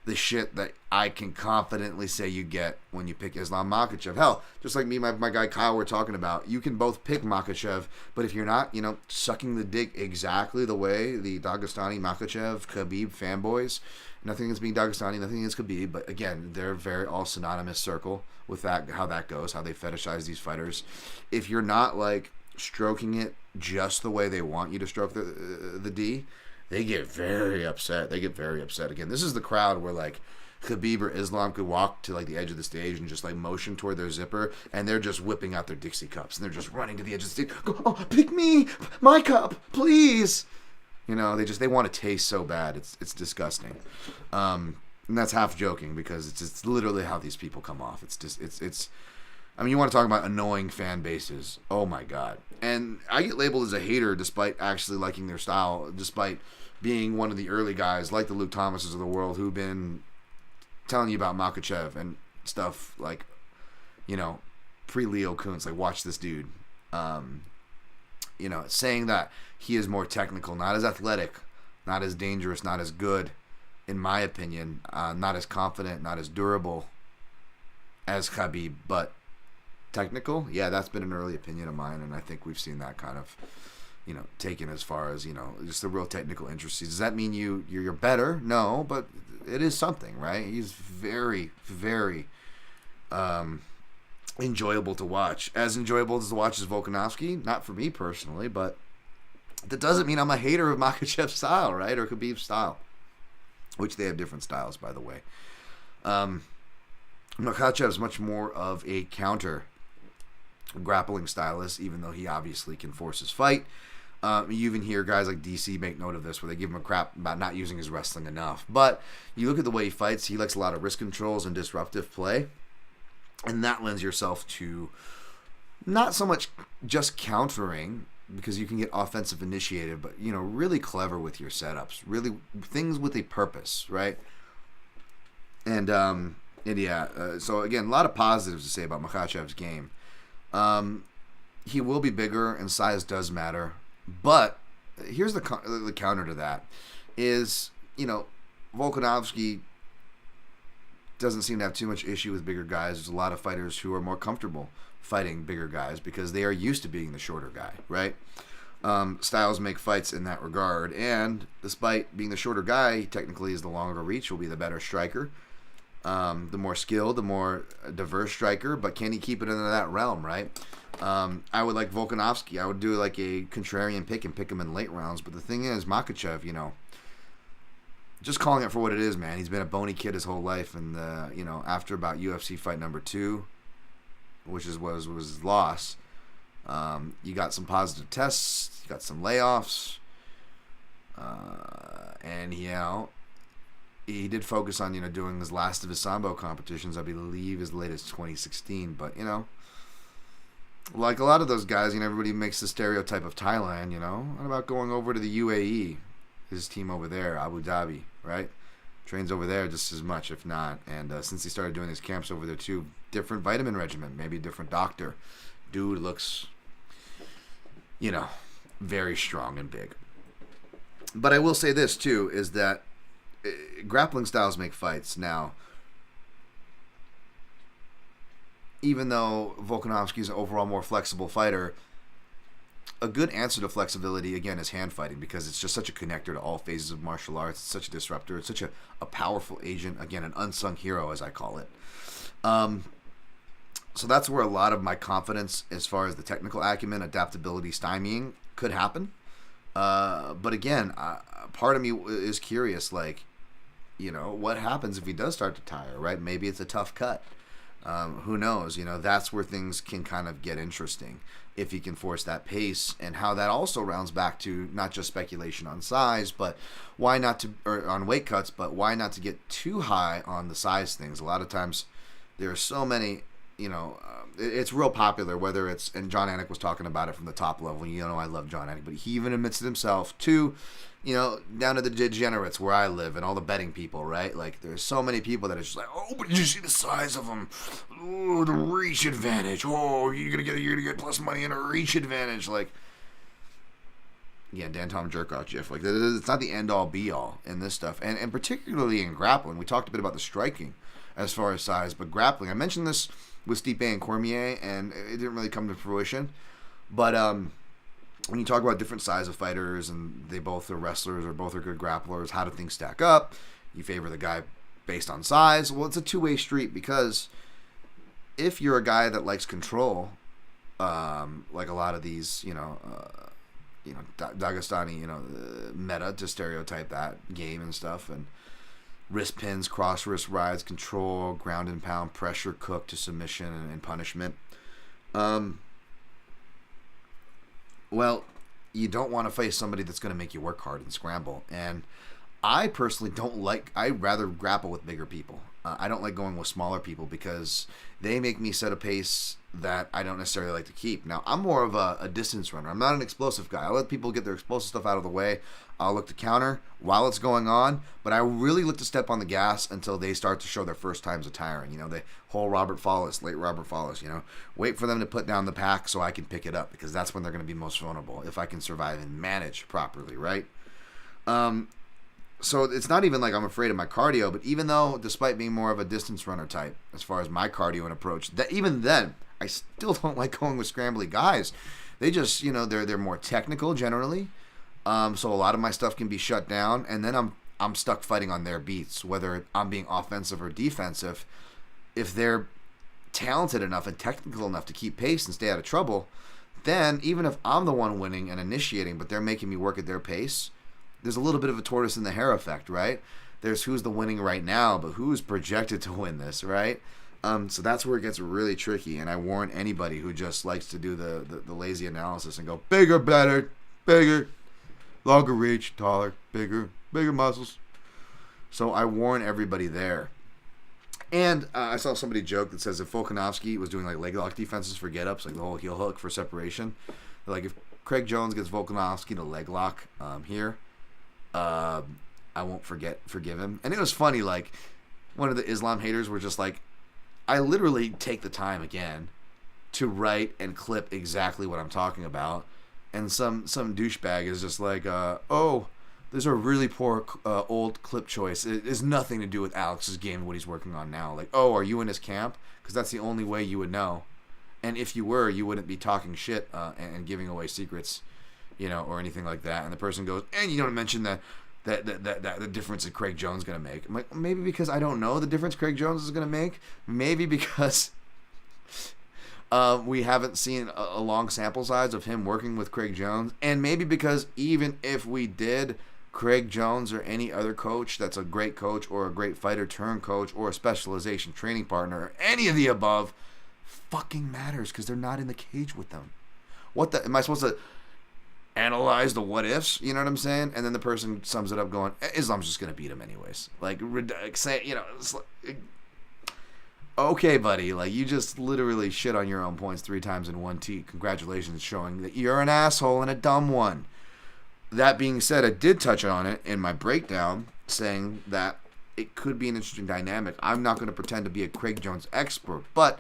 the shit that I can confidently say you get when you pick Islam Makhachev. Hell, just like me, my guy Kyle were talking about, you can both pick Makhachev, but if you're not, sucking the dick exactly the way the Dagestani Makhachev Khabib fanboys, nothing against being Dagestani, nothing against Khabib, but again, they're very all synonymous circle with that, how that goes, how they fetishize these fighters. If you're not like stroking it just the way they want you to stroke the D, they get very upset. Again, this is the crowd where like Khabib or Islam could walk to like the edge of the stage and just like motion toward their zipper, and they're just whipping out their Dixie cups and they're just running to the edge of the stage. Go, oh, pick me, my cup, please. They want to taste so bad. It's disgusting. And that's half joking because it's literally how these people come off. I mean, you want to talk about annoying fan bases. Oh my God. And I get labeled as a hater despite actually liking their style, despite being one of the early guys like the Luke Thomases of the world who've been telling you about Makhachev and stuff like, pre-Leo Kuntz, like watch this dude. Saying that he is more technical, not as athletic, not as dangerous, not as good, in my opinion, not as confident, not as durable as Khabib, but technical. Yeah, that's been an early opinion of mine, and I think we've seen that kind of, taken as far as, just the real technical interests. Does that mean you're better? No, but it is something, right? He's very, very enjoyable to watch. As enjoyable as to watch as Volkanovski, not for me personally, but that doesn't mean I'm a hater of Makhachev's style, right? Or Khabib's style, which they have different styles, by the way. Makhachev's much more of a counter grappling stylist, even though he obviously can force his fight. You even hear guys like DC make note of this, where they give him a crap about not using his wrestling enough. But you look at the way he fights, he likes a lot of wrist controls and disruptive play, and that lends yourself to not so much just countering, because you can get offensive initiated, but really clever with your setups, really things with a purpose, right? And yeah, so again, a lot of positives to say about Makhachev's game. He will be bigger, and size does matter. But here's the counter to that is, Volkanovski doesn't seem to have too much issue with bigger guys. There's a lot of fighters who are more comfortable fighting bigger guys because they are used to being the shorter guy, right? Styles make fights in that regard, and despite being the shorter guy, he technically is the longer reach, will be the better striker. The more skilled, the more diverse striker, but can he keep it into that realm, right? I would like Volkanovski. I would do like a contrarian pick and pick him in late rounds, but the thing is, Makhachev, just calling it for what it is, man. He's been a bony kid his whole life, and after about UFC fight number 2, which was his loss, you got some positive tests, you got some layoffs, and he did focus on doing his last of his Sambo competitions, I believe as late as 2016. But like a lot of those guys, everybody makes the stereotype of Thailand. What about going over to the UAE? His team over there, Abu Dhabi, right? Trains over there just as much, if not. And since he started doing his camps over there too, different vitamin regimen, maybe a different doctor. Dude looks, very strong and big. But I will say this too, is that grappling styles make fights. Now, even though Volkanovski is an overall more flexible fighter, a good answer to flexibility, again, is hand fighting, because it's just such a connector to all phases of martial arts. It's such a disruptor. It's such a powerful agent. Again, an unsung hero, as I call it. So that's where a lot of my confidence as far as the technical acumen, adaptability, stymieing could happen. But again, part of me is curious, like, what happens if he does start to tire, right? Maybe it's a tough cut. Who knows? That's where things can kind of get interesting if he can force that pace, and how that also rounds back to not just speculation on size, but why not to, or on weight cuts, but why not to get too high on the size things? A lot of times there are so many, it's real popular, whether it's, and John Anik was talking about it from the top level. I love John Anik, but he even admits it himself to, down to the degenerates where I live and all the betting people, right? Like, there's so many people that are just like, oh, but did you see the size of them? Oh, the reach advantage. Oh, you're gonna get plus money and a reach advantage. Like, Yeah, Dan Tom Jerkoff GIF. Like, it's not the end all be all in this stuff, and particularly in grappling. We talked a bit about the striking as far as size, but grappling. I mentioned this with Stipe and Cormier, and it didn't really come to fruition. But when you talk about different size of fighters, and they both are wrestlers or both are good grapplers, how do things stack up? You favor the guy based on size. Well, it's a two-way street, because if you're a guy that likes control, like a lot of these, Dagestani, meta to stereotype that game and stuff, and wrist pins, cross wrist rides, control, ground and pound, pressure, cook to submission and punishment. Well, you don't want to face somebody that's going to make you work hard and scramble. And I personally I'd rather grapple with bigger people. I don't like going with smaller people, because they make me set a pace that I don't necessarily like to keep. Now, I'm more of a distance runner. I'm not an explosive guy. I let people get their explosive stuff out of the way. I'll look to counter while it's going on, but I really look to step on the gas until they start to show their first times of tiring. The whole late Robert Follis, wait for them to put down the pack so I can pick it up, because that's when they're going to be most vulnerable, if I can survive and manage properly, right? So it's not even like I'm afraid of my cardio, but even though, despite being more of a distance runner type, as far as my cardio and approach, that even then, I still don't like going with scrambly guys. They just, they're more technical generally. So a lot of my stuff can be shut down, and then I'm stuck fighting on their beats, whether I'm being offensive or defensive. If they're talented enough and technical enough to keep pace and stay out of trouble, then even if I'm the one winning and initiating, but they're making me work at their pace, there's a little bit of a tortoise in the hare effect, right? There's who's the winning right now, but who's projected to win this, right? So that's where it gets really tricky, and I warn anybody who just likes to do the lazy analysis and go bigger, better, bigger, longer reach, taller, bigger muscles. So I warn everybody there. And I saw somebody joke that says if Volkanovski was doing like leg lock defenses for get-ups, like the whole heel hook for separation, like if Craig Jones gets Volkanovski to leg lock here, I won't forgive him. And it was funny, like one of the Islam haters were just like, I literally take the time again to write and clip exactly what I'm talking about, and some douchebag is just like, oh, there's a really poor old clip choice. It has nothing to do with Alex's game and what he's working on now. Like, oh, are you in his camp? Because that's the only way you would know. And if you were, you wouldn't be talking shit and giving away secrets, or anything like that. And the person goes, and you don't mention that the difference that Craig Jones is going to make. I'm like, maybe because I don't know the difference Craig Jones is going to make. Maybe because we haven't seen a long sample size of him working with Craig Jones. And maybe because even if we did, Craig Jones or any other coach that's a great coach or a great fighter turn coach or a specialization training partner or any of the above fucking matters, because they're not in the cage with them. What the am I supposed to analyze the what ifs? You know what I'm saying? And then the person sums it up going, Islam's just gonna beat him anyways. Like, say, it's like, okay, buddy, like you just literally shit on your own points 3 times in one T. Congratulations, showing that you're an asshole and a dumb one. That being said, I did touch on it in my breakdown, saying that it could be an interesting dynamic. I'm not going to pretend to be a Craig Jones expert, but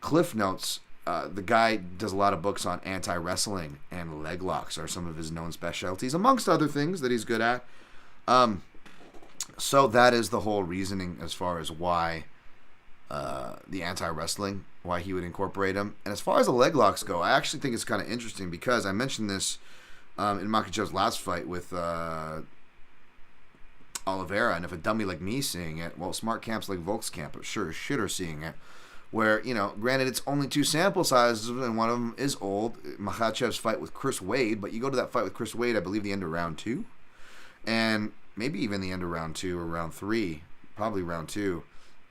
Cliff Notes, the guy does a lot of books on anti-wrestling, and leg locks are some of his known specialties, amongst other things that he's good at. So that is the whole reasoning as far as why the anti-wrestling, why he would incorporate him. And as far as the leg locks go, I actually think it's kind of interesting, because I mentioned this in Makhachev's last fight with Oliveira, and if a dummy like me seeing it, well, smart camps like Volk's camp, but sure as shit are seeing it, where, granted it's only 2 sample sizes, and one of them is old, Makhachev's fight with Chris Wade, but you go to that fight with Chris Wade, I believe the end of round 2, and maybe even the end of round 2 or round 3, probably round 2,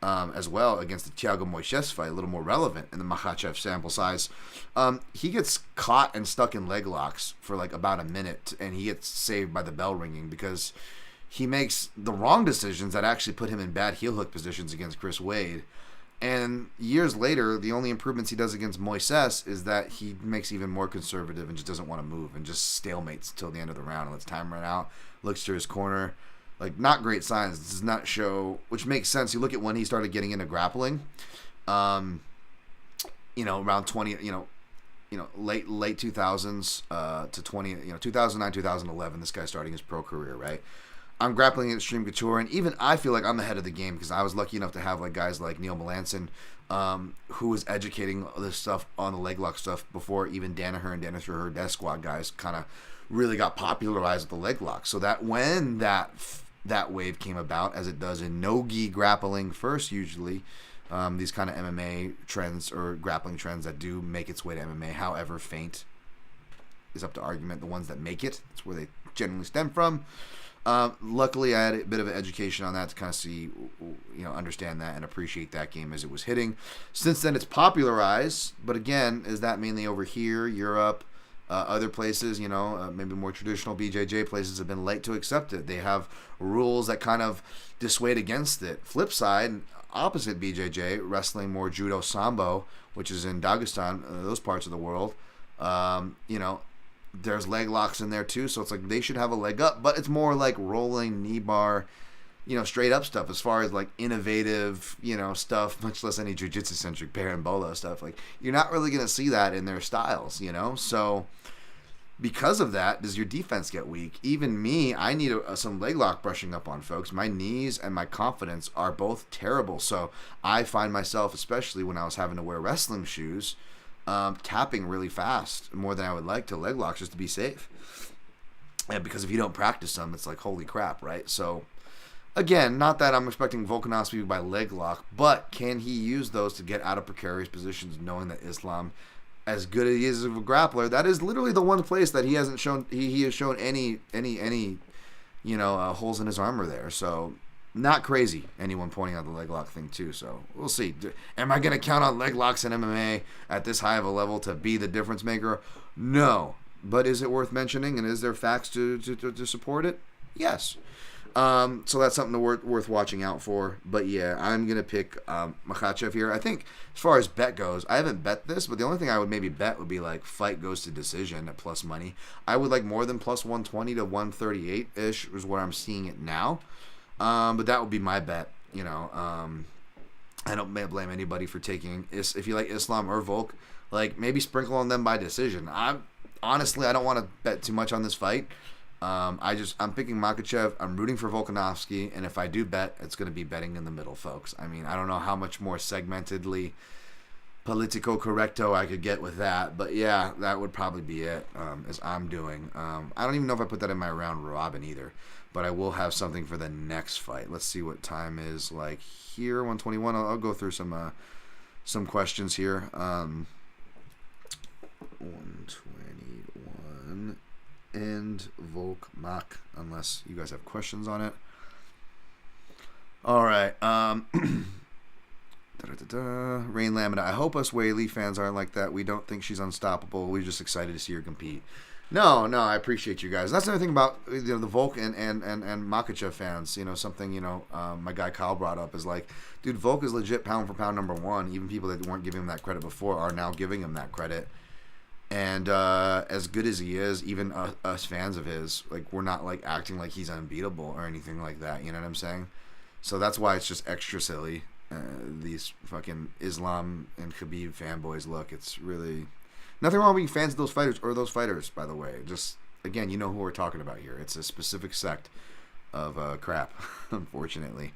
as well, against the Thiago Moises fight, a little more relevant in the Makhachev sample size. He gets caught and stuck in leg locks for like about a minute, and he gets saved by the bell ringing because he makes the wrong decisions that actually put him in bad heel hook positions against Chris Wade. And years later, the only improvements he does against Moises is that he makes even more conservative and just doesn't want to move and just stalemates until the end of the round and lets time run out, looks to his corner. Like, not great signs. This does not show, which makes sense. You look at when he started getting into grappling, around 20, late 2000s to 2009, 2011. This guy's starting his pro career, right? I'm grappling at Extreme Couture, and even I feel like I'm ahead of the game because I was lucky enough to have like guys like Neil Melanson, who was educating this stuff on the leg lock stuff before even Danaher and Danaher Death Squad guys kind of really got popularized with the leg lock. So that when that wave came about, as it does in no-gi grappling first usually, these kind of MMA trends or grappling trends that do make its way to MMA, however faint, is up to argument. The ones that make it, that's where they generally stem from. Luckily, I had a bit of an education on that to kind of see, understand that and appreciate that game as it was hitting. Since then, it's popularized, but again, is that mainly over here, Europe, other places, maybe more traditional BJJ places have been late to accept it. They have rules that kind of dissuade against it. Flip side, opposite BJJ, wrestling more judo sambo, which is in Dagestan, those parts of the world, there's leg locks in there too, so it's like they should have a leg up, but it's more like rolling knee bar, straight up stuff as far as like innovative, stuff, much less any jiu-jitsu centric parambolo stuff. Like you're not really going to see that in their styles, so because of that, does your defense get weak? Even me, I need some leg lock brushing up on, folks. My knees and my confidence are both terrible, so I find myself, especially when I was having to wear wrestling shoes, tapping really fast, more than I would like, to leg locks just to be safe. And because if you don't practice them, it's like, holy crap, right? So, again, not that I'm expecting Volkanovski by leg lock, but can he use those to get out of precarious positions, knowing that Islam, as good as he is of a grappler, that is literally the one place that he hasn't shown, he has shown any holes in his armor there. So, not crazy, anyone pointing out the leg lock thing too, so we'll see. Am I going to count on leg locks in MMA at this high of a level to be the difference maker? No. But is it worth mentioning, and is there facts to support it? Yes. So that's something worth watching out for. But yeah, I'm going to pick Makhachev here. I think as far as bet goes, I haven't bet this, but the only thing I would maybe bet would be like fight goes to decision at plus money. I would like more than plus 120 to 138-ish is where I'm seeing it now. But that would be my bet, I don't blame anybody for taking, if you like Islam or Volk, like maybe sprinkle on them by decision. Honestly, I don't want to bet too much on this fight. I'm picking Makhachev. I'm rooting for Volkanovski, and if I do bet, it's going to be betting in the middle, folks. I mean, I don't know how much more segmentedly politico correcto I could get with that, but yeah, that would probably be it, as I'm doing. I don't even know if I put that in my round robin either, but I will have something for the next fight. Let's see what time is like here, 121. I'll go through some questions here. 121 and Volk Mach, unless you guys have questions on it. All right. Rain Lamina. I hope us Whaley fans aren't like that. We don't think she's unstoppable. We're just excited to see her compete. No, I appreciate you guys. That's another thing about the Volk and Makhachev fans. Something my guy Kyle brought up is like, dude, Volk is legit pound for pound number one. Even people that weren't giving him that credit before are now giving him that credit. And as good as he is, even us fans of his, like we're not like acting like he's unbeatable or anything like that. You know what I'm saying? So that's why it's just extra silly. These fucking Islam and Khabib fanboys look. It's really nothing wrong with being fans of those fighters, by the way. Just, again, you know who we're talking about here. It's a specific sect of crap, unfortunately.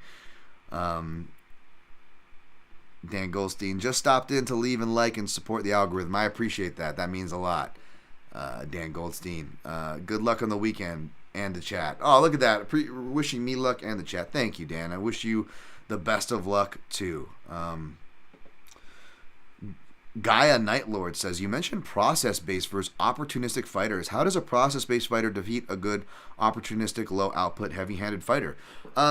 Dan Goldstein just stopped in to leave and like and support the algorithm. I appreciate that. That means a lot. Dan Goldstein. Good luck on the weekend and the chat. Oh, look at that. Wishing me luck and the chat. Thank you, Dan. I wish you the best of luck, too. Gaia Nightlord says, you mentioned process-based versus opportunistic fighters. How does a process-based fighter defeat a good opportunistic, low-output, heavy-handed fighter?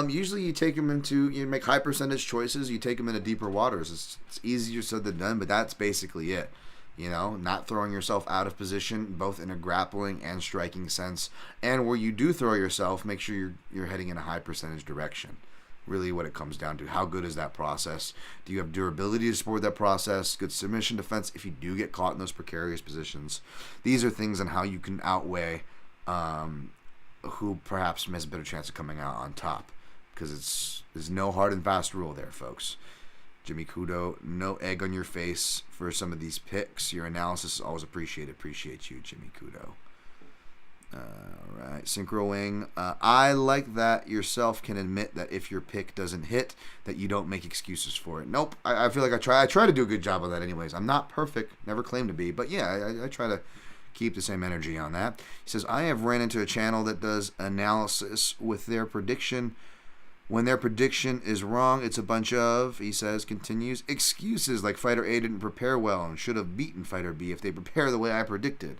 Usually you take them you make high-percentage choices, you take them into deeper waters. It's easier said than done, but that's basically it. Not throwing yourself out of position, both in a grappling and striking sense. And where you do throw yourself, make sure you're heading in a high-percentage direction. Really what it comes down to. How good is that process? Do you have durability to support that process? Good submission defense if you do get caught in those precarious positions. These are things on how you can outweigh who perhaps has a better chance of coming out on top. Because there's no hard and fast rule there, folks. Jimmy Kudo, no egg on your face for some of these picks. Your analysis is always appreciated. Appreciate you, Jimmy Kudo. All right, Synchro Wing. I like that yourself can admit that if your pick doesn't hit, that you don't make excuses for it. Nope. I feel like I try to do a good job of that anyways. I'm not perfect. Never claim to be. But yeah, I try to keep the same energy on that. He says, I have ran into a channel that does analysis with their prediction. When their prediction is wrong, it's a bunch of, he says, continues, excuses like Fighter A didn't prepare well and should have beaten Fighter B if they prepare the way I predicted.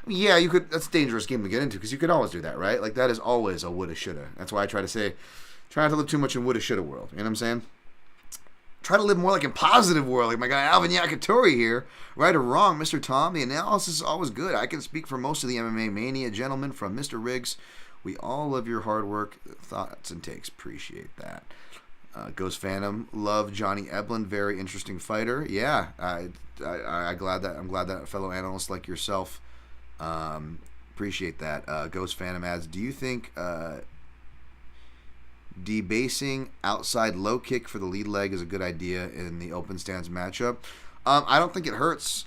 I mean, yeah, you could. That's a dangerous game to get into because you could always do that, right? Like, that is always a woulda, shoulda. That's why I try to say, try not to live too much in woulda, shoulda world. You know what I'm saying? Try to live more like in positive world, like my guy Alvin Yakitori here. Right or wrong, Mr. Tom, the analysis is always good. I can speak for most of the MMA Mania gentlemen from Mr. Riggs. We all love your hard work, thoughts, and takes. Appreciate that. Ghost Phantom, love Johnny Eblen, very interesting fighter. Yeah, I'm glad that fellow analysts like yourself appreciate that. Ghost Phantom adds, do you think debasing outside low kick for the lead leg is a good idea in the open stance matchup? I don't think it hurts.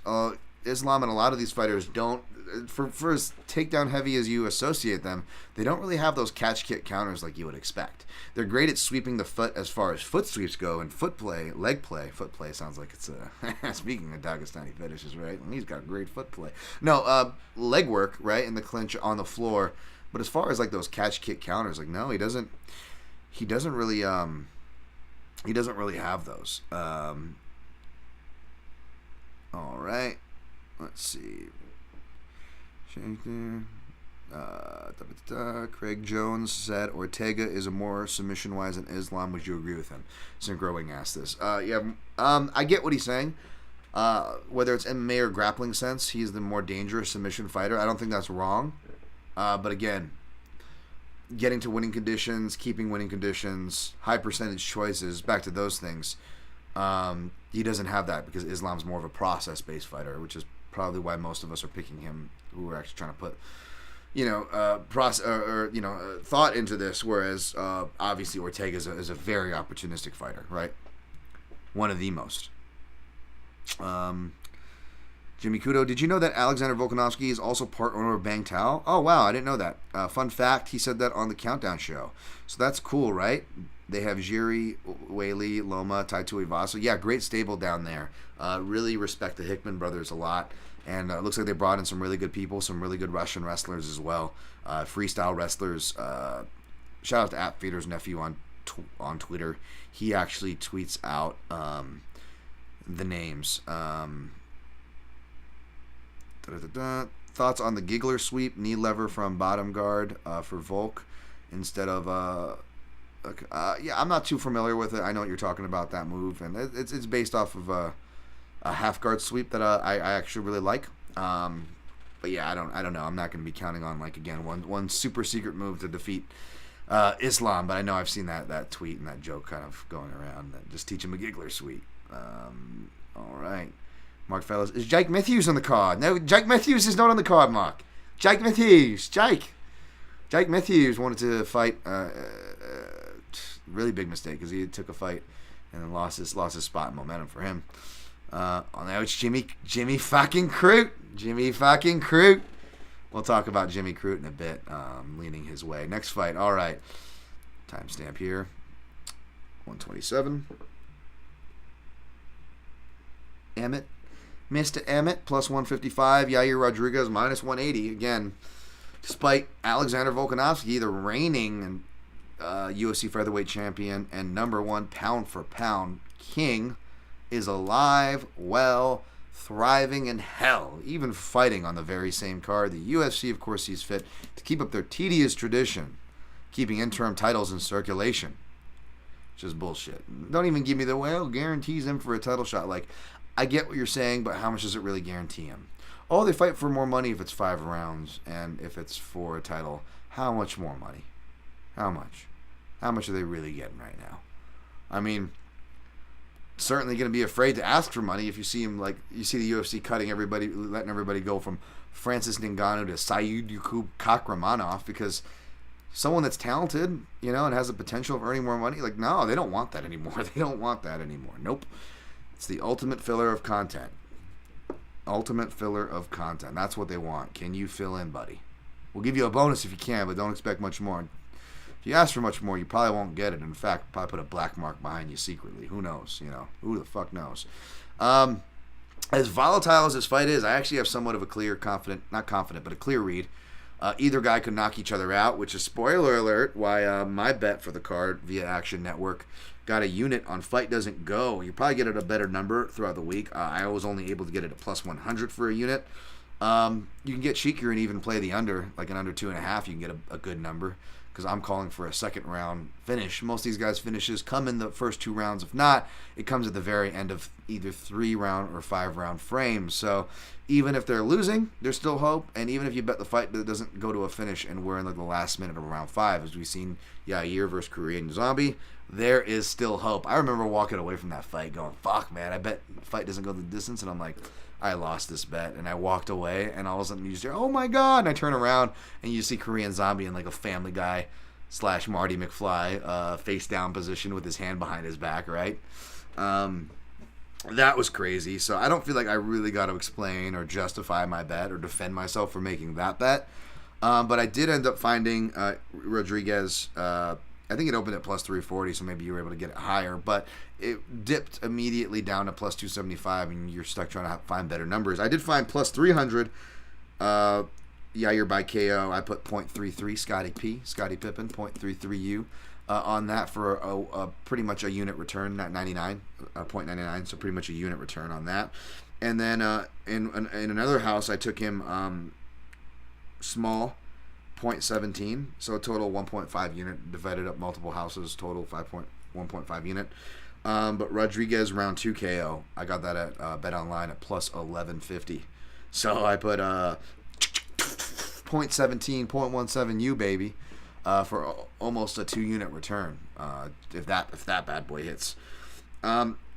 Islam and a lot of these fighters don't, for as takedown heavy as you associate them, they don't really have those catch kick counters like you would expect. They're great at sweeping the foot as far as foot sweeps go, and foot play, leg play. Foot play sounds like it's a speaking of Dagestani fetishes, right? He's got great foot play. No, leg work, right, in the clinch on the floor. But as far as like those catch kick counters, like no, he doesn't really have those. All right, let's see. Craig Jones said Ortega is a more submission-wise than Islam. Would you agree with him? Growing asked this. I get what he's saying. Whether it's MMA or grappling sense, he's the more dangerous submission fighter. I don't think that's wrong. But again, getting to winning conditions, keeping winning conditions, high percentage choices, back to those things. He doesn't have that because Islam's more of a process-based fighter, which is probably why most of us are picking him, who are actually trying to put, thought into this. Whereas obviously Ortega is a very opportunistic fighter, right? One of the most. Jimmy Kudo, did you know that Alexander Volkanovski is also part owner of Bang Tao? Oh wow, I didn't know that. Fun fact, he said that on the Countdown show. So that's cool, right? They have Jiri, Whaley, Loma, Taito Iwasu. Yeah, great stable down there. Really respect the Hickman brothers a lot. And it looks like they brought in some really good people, some really good Russian wrestlers as well. Freestyle wrestlers. Shout out to App Feeder's nephew on Twitter. He actually tweets out the names. Thoughts on the Giggler sweep, knee lever from bottom guard for Volk instead of... I'm not too familiar with it. I know what you're talking about, that move. And it's based off of a half guard sweep that I actually really like. But yeah, I don't know. I'm not going to be counting on, like, again, one super secret move to defeat Islam. But I know I've seen that tweet and that joke kind of going around. That just teach him a Giggler sweep. All right. Mark Fellows, is Jake Matthews on the card? No, Jake Matthews is not on the card, Mark. Jake Matthews. Jake Matthews wanted to fight. Really big mistake because he took a fight and then lost his spot and momentum for him. Now it's Jimmy fucking Crute. Jimmy fucking Crute. We'll talk about Jimmy Crute in a bit, leaning his way. Next fight. All right. Timestamp here. 127. Emmett. Mr. Emmett, plus 155. Yair Rodriguez, minus 180. Again, despite Alexander Volkanovski, the reigning UFC featherweight champion and number one pound-for-pound king, is alive, well, thriving in hell, even fighting on the very same card. The UFC, of course, sees fit to keep up their tedious tradition, keeping interim titles in circulation. Which is bullshit. Don't even give me the, guarantees him for a title shot. Like, I get what you're saying, but how much does it really guarantee him? Oh, they fight for more money if it's 5 rounds, and if it's for a title, how much more money? How much? How much are they really getting right now? I mean, certainly going to be afraid to ask for money if you see him, like, you see the UFC cutting everybody, letting everybody go from Francis Ngannou to Saeed Yakub Kakramanov, because someone that's talented, and has the potential of earning more money. Like, no, they don't want that anymore. They don't want that anymore. Nope. It's the ultimate filler of content. Ultimate filler of content. That's what they want. Can you fill in, buddy? We'll give you a bonus if you can, but don't expect much more. If you ask for much more, you probably won't get it. In fact, probably put a black mark behind you secretly. Who knows? Who the fuck knows? As volatile as this fight is, I actually have somewhat of a clear, not confident, but a clear read. Either guy could knock each other out, which is, spoiler alert, why my bet for the card via Action Network got a unit on Fight Doesn't Go. You probably get it a better number throughout the week. I was only able to get it at plus 100 for a unit. You can get cheekier and even play the under, like an under 2.5. You can get a good number, because I'm calling for a second round finish. Most of these guys' finishes come in the first 2 rounds. If not, it comes at the very end of either 3-round or 5-round frames. So even if they're losing, there's still hope. And even if you bet the fight that doesn't go to a finish and we're in like the last minute of round 5, as we've seen Yair versus Korean Zombie, there is still hope. I remember walking away from that fight going, fuck, man, I bet the fight doesn't go the distance. And I'm like, I lost this bet. And I walked away, and all of a sudden you just hear, oh my God. And I turn around, and you see Korean Zombie in like a Family Guy / Marty McFly face down position with his hand behind his back, right? That was crazy. So I don't feel like I really got to explain or justify my bet or defend myself for making that bet. But I did end up finding Rodriguez. I think it opened at plus 340, so maybe you were able to get it higher. But it dipped immediately down to plus 275, and you're stuck trying to find better numbers. I did find plus 300. Yair by KO. I put 0.33 Scottie Pippen, 0.33U on that for a pretty much a unit return, not 99, 0.99, so pretty much a unit return on that. And then in another house, I took him small, 0.17, so a total 1.5 unit, divided up multiple houses, total 1.5 unit. But Rodriguez round 2 KO, I got that at Bet Online at plus 1150. So I put 0.17, 0.17U, baby, for almost a 2-unit return, if that bad boy hits.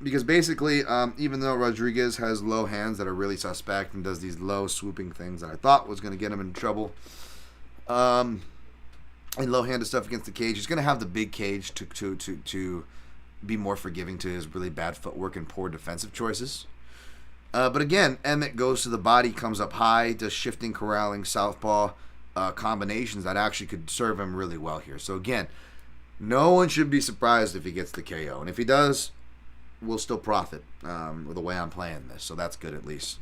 Because basically, even though Rodriguez has low hands that are really suspect and does these low swooping things that I thought was going to get him in trouble, and low-handed stuff against the cage, he's going to have the big cage to be more forgiving to his really bad footwork and poor defensive choices. But again, Emmett goes to the body, comes up high, does shifting, corralling, southpaw combinations that actually could serve him really well here. So again, no one should be surprised if he gets the KO. And if he does, we'll still profit with the way I'm playing this. So that's good at least.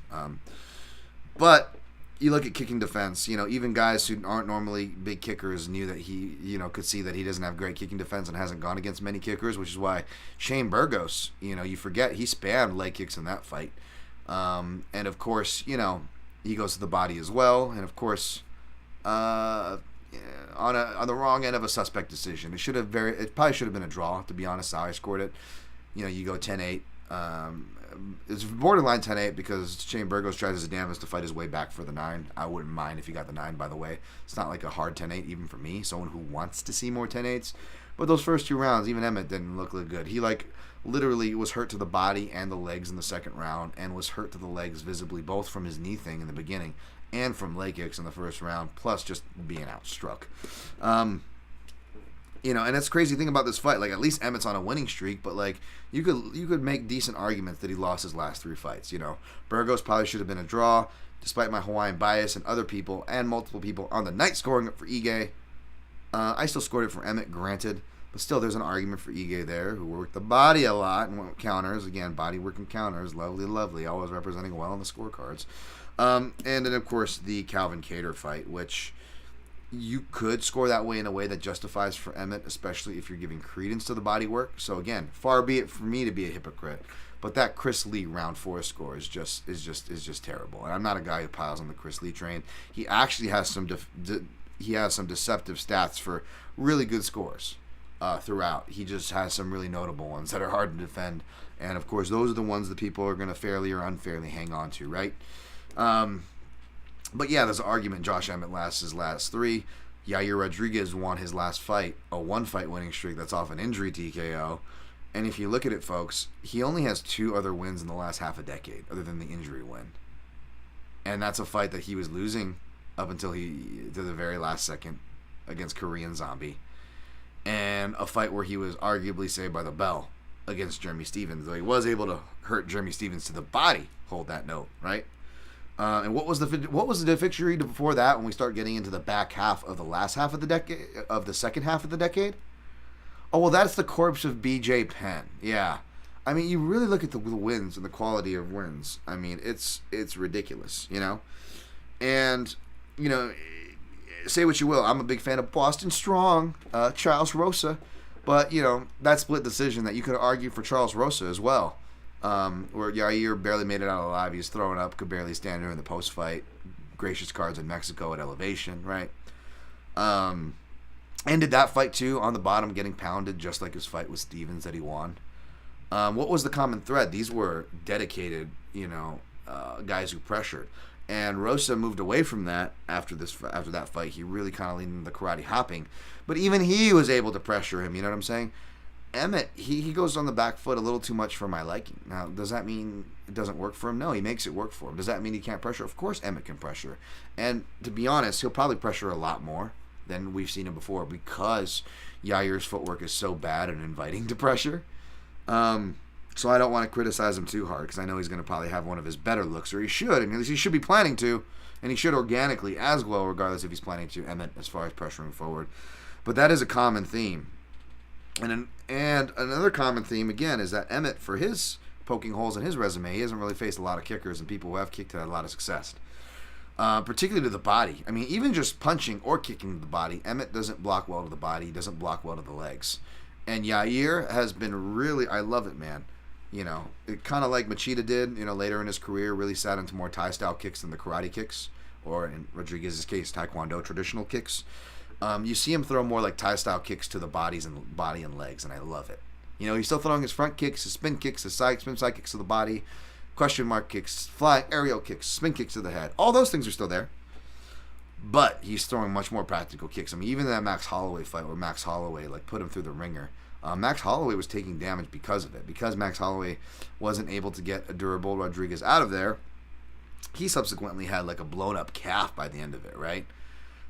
But you look at kicking defense, even guys who aren't normally big kickers knew that he, could see that he doesn't have great kicking defense and hasn't gone against many kickers, which is why Shane Burgos, you forget he spammed leg kicks in that fight. And of course, he goes to the body as well. And of course, on the wrong end of a suspect decision. It probably should have been a draw, to be honest, how I scored it. You go 10-8. It's borderline 10-8 because Shane Burgos tries his damnedest to fight his way back for the 9. I wouldn't mind if he got the 9, by the way. It's not like a hard 10-8 even for me, someone who wants to see more 10-8s. But those first 2 rounds, even Emmett didn't look good. He literally was hurt to the body and the legs in the second round, and was hurt to the legs visibly, both from his knee thing in the beginning and from leg kicks in the first round, plus just being outstruck. And that's the crazy thing about this fight. At least Emmett's on a winning streak, but you could make decent arguments that he lost his last 3 fights. Burgos probably should have been a draw, despite my Hawaiian bias and other people and multiple people on the night scoring it for Ige. I still scored it for Emmett, granted, but still there's an argument for Ige there, who worked the body a lot and went with counters. Again, body working counters, lovely, always representing well on the scorecards. And then, of course, the Calvin Kattar fight, which you could score that way in a way that justifies for Emmett, especially if you're giving credence to the body work. So again, far be it for me to be a hypocrite, but that Chris Lee round 4 score is just terrible. And I'm not a guy who piles on the Chris Lee train. He actually has some deceptive stats for really good scores throughout. He just has some really notable ones that are hard to defend, and of course those are the ones that people are going to fairly or unfairly hang on to, right? But yeah, there's an argument. Josh Emmett lasts his last 3. Yair Rodriguez won his last fight, a 1-fight winning streak that's off an injury TKO. And if you look at it, folks, he only has 2 other wins in the last half a decade, other than the injury win. And that's a fight that he was losing up until to the very last second against Korean Zombie, and a fight where he was arguably saved by the bell against Jeremy Stephens, though he was able to hurt Jeremy Stephens to the body. Hold that note, right? And what was the victory before that when we start getting into the back half of the last half of the decade, of the second half of the decade? Oh, well, that's the corpse of BJ Penn. Yeah. I mean, you really look at the wins and the quality of wins. I mean, it's ridiculous, you know? And, you know, say what you will. I'm a big fan of Boston Strong, Charles Rosa. But, you know, that split decision that you could argue for Charles Rosa as well. Where Yair barely made it out alive. He was throwing up, could barely stand during the post-fight. Gracious cards in Mexico at elevation, right? Ended that fight, too, on the bottom, getting pounded, just like his fight with Stephens that he won. What was the common thread? These were dedicated, you know, guys who pressured. And Rosa moved away from that after that fight. He really kind of leaned into the karate hopping. But even he was able to pressure him, you know what I'm saying? Emmett, he goes on the back foot a little too much for my liking. Now, does that mean it doesn't work for him? No, he makes it work for him. Does that mean he can't pressure? Of course Emmett can pressure. And to be honest, he'll probably pressure a lot more than we've seen him before because Yair's footwork is so bad and inviting to pressure. So I don't want to criticize him too hard because I know he's going to probably have one of his better looks, or he should, and he should be planning to, and he should organically as well, regardless if he's planning to, Emmett, as far as pressuring forward. But that is a common theme. And another common theme, again, is that Emmett, for his poking holes in his resume, he hasn't really faced a lot of kickers, and people who have kicked had a lot of success. Particularly to the body. I mean, even just punching or kicking to the body, Emmett doesn't block well to the body. He doesn't block well to the legs. And Yair has been really, I love it, man. You know, it kind of like Machida did, you know, later in his career, really sat into more Thai-style kicks than the karate kicks, or in Rodriguez's case, Taekwondo traditional kicks. You see him throw more like Thai-style kicks to the body and legs, and I love it. You know, he's still throwing his front kicks, his spin kicks, his spin side kicks to the body, question mark kicks, flying aerial kicks, spin kicks to the head. All those things are still there. But he's throwing much more practical kicks. I mean, even that Max Holloway fight where Max Holloway like put him through the ringer. Max Holloway was taking damage because of it. Because Max Holloway wasn't able to get a durable Rodriguez out of there, he subsequently had like a blown up calf by the end of it, right?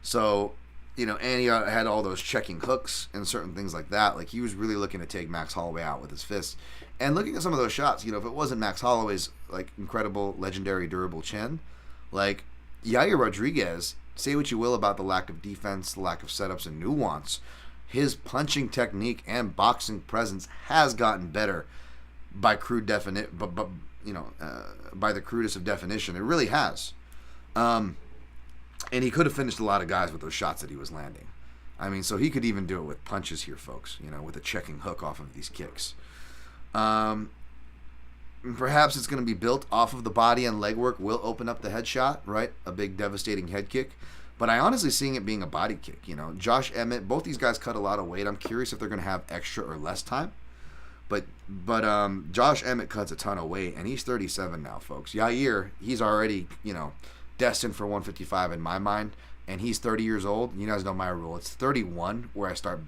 So, you know, and he had all those checking hooks and certain things like that. Like, he was really looking to take Max Holloway out with his fists. And looking at some of those shots, you know, if it wasn't Max Holloway's like incredible, legendary, durable chin, like Yair Rodriguez, say what you will about the lack of defense, the lack of setups and nuance, his punching technique and boxing presence has gotten better by crude definition, but you know, by the crudest of definition, it really has. And he could have finished a lot of guys with those shots that he was landing. I mean, so he could even do it with punches here, folks. You know, with a checking hook off of these kicks. Perhaps it's going to be built off of the body and leg work will open up the headshot, right? A big devastating head kick. But I honestly seeing it being a body kick, you know. Josh Emmett, both these guys cut a lot of weight. I'm curious if they're going to have extra or less time. But Josh Emmett cuts a ton of weight, and he's 37 now, folks. Yair, he's already, you know, destined for 155 in my mind, and he's 30 years old. You guys know my rule. It's 31 where I start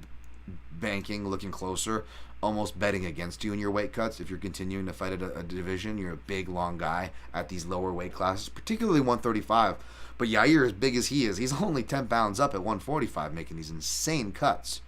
banking, looking closer, almost betting against you in your weight cuts. If you're continuing to fight at a division, you're a big, long guy at these lower weight classes, particularly 135. But Yair, as big as he is, he's only 10 pounds up at 145, making these insane cuts.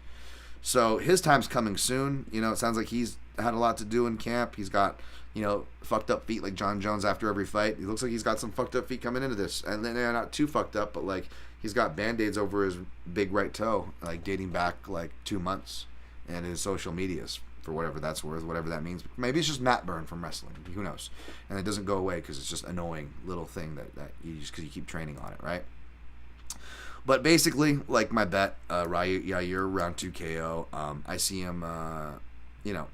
So his time's coming soon. You know, it sounds like he's had a lot to do in camp. He's got, you know, fucked up feet like John Jones after every fight. It looks like he's got some fucked up feet coming into this. And they're not too fucked up, but, like, he's got Band-Aids over his big right toe, like, dating back, like, 2 months. And his social medias, for whatever that's worth, whatever that means. Maybe it's just mat burn from wrestling. Who knows? And it doesn't go away because it's just annoying little thing that you just because you keep training on it, right? But basically, like my bet, Yair round 2 KO. I see him, you know,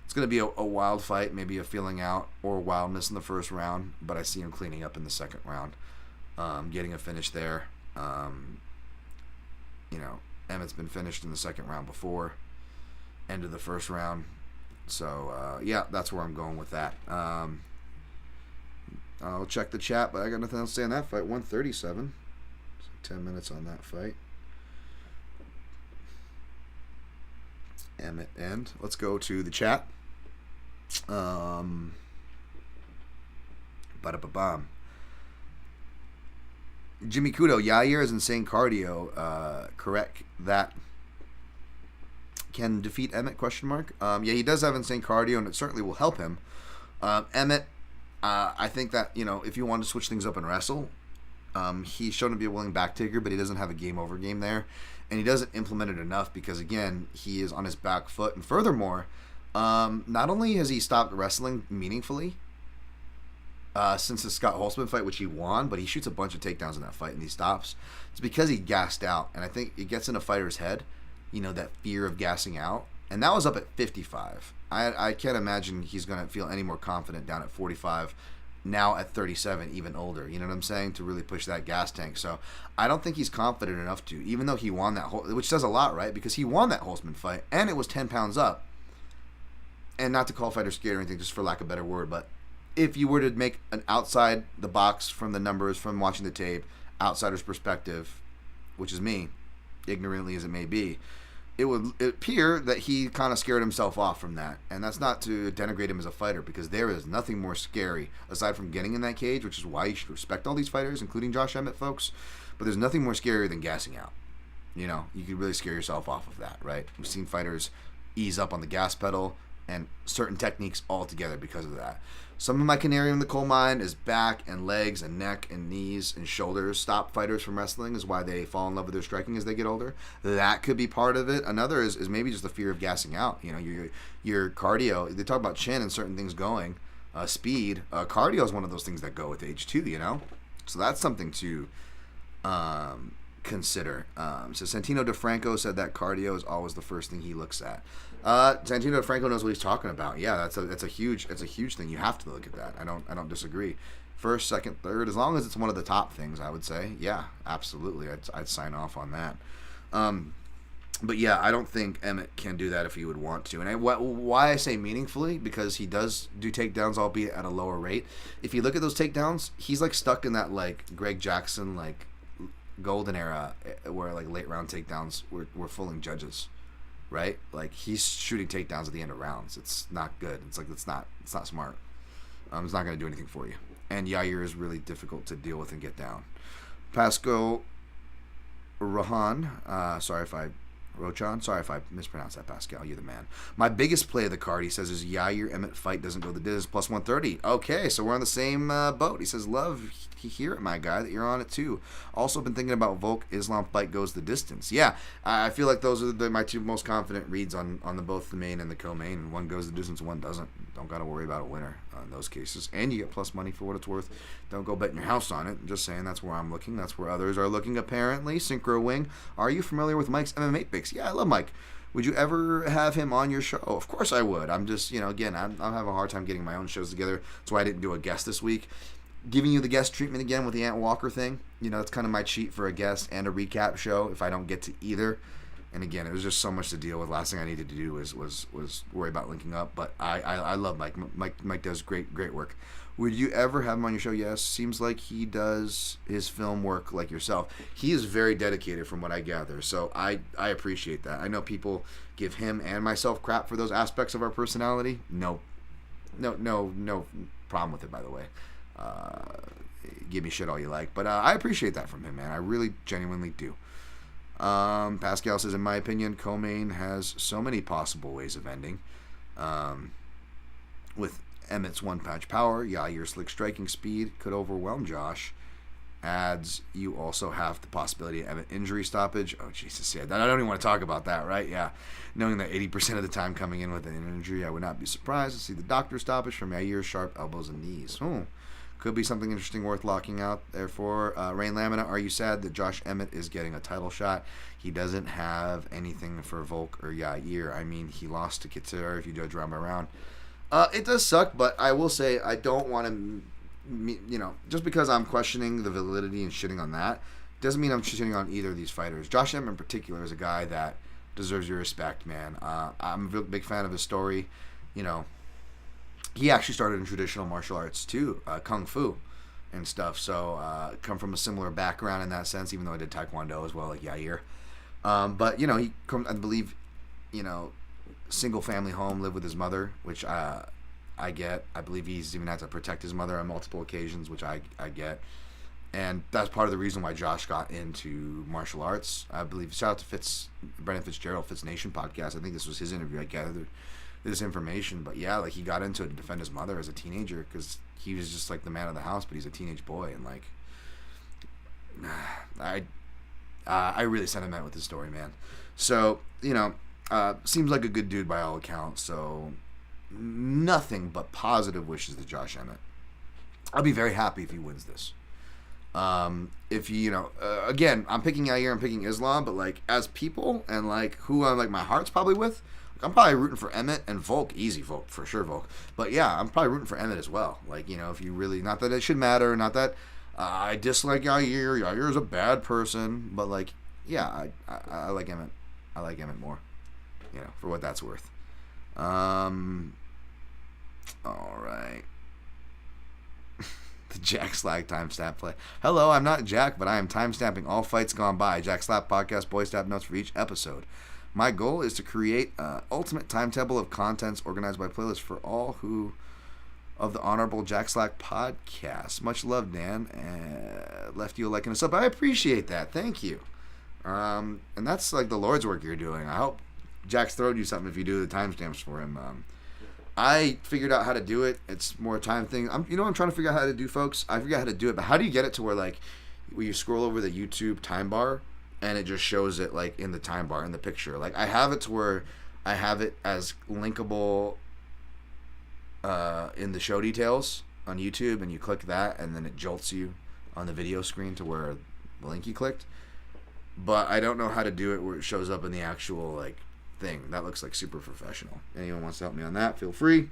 it's going to be a wild fight, maybe a feeling out or wildness in the first round, but I see him cleaning up in the second round, getting a finish there. You know, Emmett's been finished in the second round before. End of the first round. So, yeah, that's where I'm going with that. I'll check the chat, but I got nothing else to say on that fight. 137. So 10 minutes on that fight. Emmett end. Let's go to the chat. Ba-da-ba-bam. Jimmy Kudo, Yair is insane cardio. Correct that can defeat Emmett? Question mark. Yeah, he does have insane cardio, and it certainly will help him. Emmett, I think that if you want to switch things up and wrestle, he's shown to be a willing back taker, but he doesn't have a game over game there, and he doesn't implement it enough because again he is on his back foot, and furthermore, not only has he stopped wrestling meaningfully since the Scott Holtzman fight, which he won, but he shoots a bunch of takedowns in that fight and he stops. It's because he gassed out, and I think it gets in a fighter's head, that fear of gassing out, and that was up at 55. I can't imagine he's going to feel any more confident down at 45, now at 37, even older, you know what I'm saying, to really push that gas tank. So I don't think he's confident enough to, even though he won that which says a lot, right, because he won that Holtzman fight, and it was 10 pounds up, and not to call fighters scared or anything, just for lack of a better word, but if you were to make an outside the box from the numbers, from watching the tape, outsider's perspective, which is me, ignorantly as it may be, it would appear that he kind of scared himself off from that. And that's not to denigrate him as a fighter, because there is nothing more scary, aside from getting in that cage, which is why you should respect all these fighters, including Josh Emmett, folks. But there's nothing more scary than gassing out. You could really scare yourself off of that, right? We've seen fighters ease up on the gas pedal and certain techniques altogether because of that. Some of my canary in the coal mine is back and legs and neck and knees and shoulders stop fighters from wrestling, is why they fall in love with their striking as they get older. That could be part of it. Another is maybe just the fear of gassing out. Your cardio, they talk about chin and certain things going, speed. Cardio is one of those things that go with age too, So that's something to consider. So Santino DeFranco said that cardio is always the first thing he looks at. Santino DeFranco knows what he's talking about. Yeah, that's a huge thing. You have to look at that. I don't disagree. First, second, third, as long as it's one of the top things, I would say. Yeah, absolutely. I'd sign off on that. But yeah, I don't think Emmett can do that if he would want to. And why I say meaningfully, because he does do takedowns, albeit at a lower rate. If you look at those takedowns, he's like stuck in that like Greg Jackson like golden era where like late round takedowns were fooling judges, right? Like he's shooting takedowns at the end of rounds. It's not good. It's not smart. It's not going to do anything for you. And Yair is really difficult to deal with and get down. Pascal Rohan, sorry if I mispronounced that, Pascal. You're the man. My biggest play of the card, he says, is Yair Emmett fight doesn't go the distance, plus 130. Okay, so we're on the same boat. He says, love to hear it, my guy, that you're on it too. Also been thinking about Volk Islam fight goes the distance. Yeah, I feel like those are my two most confident reads on both the main and the co-main. One goes the distance, one doesn't. Don't got to worry about a winner in those cases. And you get plus money for what it's worth. Don't go betting your house on it. I'm just saying that's where I'm looking. That's where others are looking, apparently. Synchro Wing. Are you familiar with Mike's MMA picks? Yeah, I love Mike. Would you ever have him on your show? Of course I would. I'm just, again, I'm having a hard time getting my own shows together. That's why I didn't do a guest this week. Giving you the guest treatment again with the Ant Walker thing. That's kind of my cheat for a guest and a recap show if I don't get to either. And again, it was just so much to deal with. Last thing I needed to do was worry about linking up. But I love Mike. Mike does great work. Would you ever have him on your show? Yes. Seems like he does his film work like yourself. He is very dedicated from what I gather. So I appreciate that. I know people give him and myself crap for those aspects of our personality. No problem with it, by the way. Give me shit all you like. But I appreciate that from him, man. I really genuinely do. Pascal says, in my opinion, co-main has so many possible ways of ending. With Emmett's one-punch power, Yair's slick striking speed could overwhelm Josh. Adds, you also have the possibility of Emmett injury stoppage. Oh, Jesus, yeah. I don't even want to talk about that, right? Yeah. Knowing that 80% of the time coming in with an injury, I would not be surprised to see the doctor stoppage from Yair's sharp elbows and knees. Could be something interesting worth locking out. Therefore, Rain Lamina, are you sad that Josh Emmett is getting a title shot? He doesn't have anything for Volk or Yair. I mean, he lost to Couture if you judge round by round. It does suck, but I will say I don't want to, just because I'm questioning the validity and shitting on that, doesn't mean I'm shitting on either of these fighters. Josh Emmett in particular is a guy that deserves your respect, man. I'm a big fan of his story. He actually started in traditional martial arts too, kung fu and stuff. So come from a similar background in that sense, even though I did taekwondo as well, like Yair. But he I believe, single family home, lived with his mother, which I get. I believe he's even had to protect his mother on multiple occasions, which I get. And that's part of the reason why Josh got into martial arts. I believe, shout out to Brendan Fitzgerald, Fitz Nation podcast. I think this was his interview. I gathered this information. But yeah, like he got into it to defend his mother as a teenager because he was just like the man of the house, but he's a teenage boy. And like, I really sentiment with this story, man. So, seems like a good dude by all accounts. So nothing but positive wishes to Josh Emmett. I'll be very happy if he wins this. If again, I'm picking Yair, I'm picking Islam, but like as people and like who I'm like my heart's probably with, I'm probably rooting for Emmett and Volk, easy Volk for sure, Volk. But yeah, I'm probably rooting for Emmett as well. Like if you really, not that it should matter, not that I dislike Yair. Yair is a bad person, but like yeah, I like Emmett. I like Emmett more, for what that's worth. All right. The Jack Slag timestamp play. Hello, I'm not Jack, but I am timestamping all fights gone by. Jack Slap podcast, boy stab notes for each episode. My goal is to create an ultimate timetable of contents organized by playlist for all who of the Honorable Jack Slack podcast. Much love, Dan. Left you a like and a sub. I appreciate that. Thank you. And that's like the Lord's work you're doing. I hope Jack's throwed you something if you do the timestamps for him. I figured out how to do it. It's more a time thing. I'm trying to figure out how to do, folks. I figured out how to do it, but how do you get it to where like when you scroll over the YouTube time bar and it just shows it like in the time bar in the picture? Like I have it to where I have it as linkable in the show details on YouTube, and you click that, and then it jolts you on the video screen to where the link you clicked. But I don't know how to do it where it shows up in the actual like thing. That looks like super professional. Anyone wants to help me on that, feel free.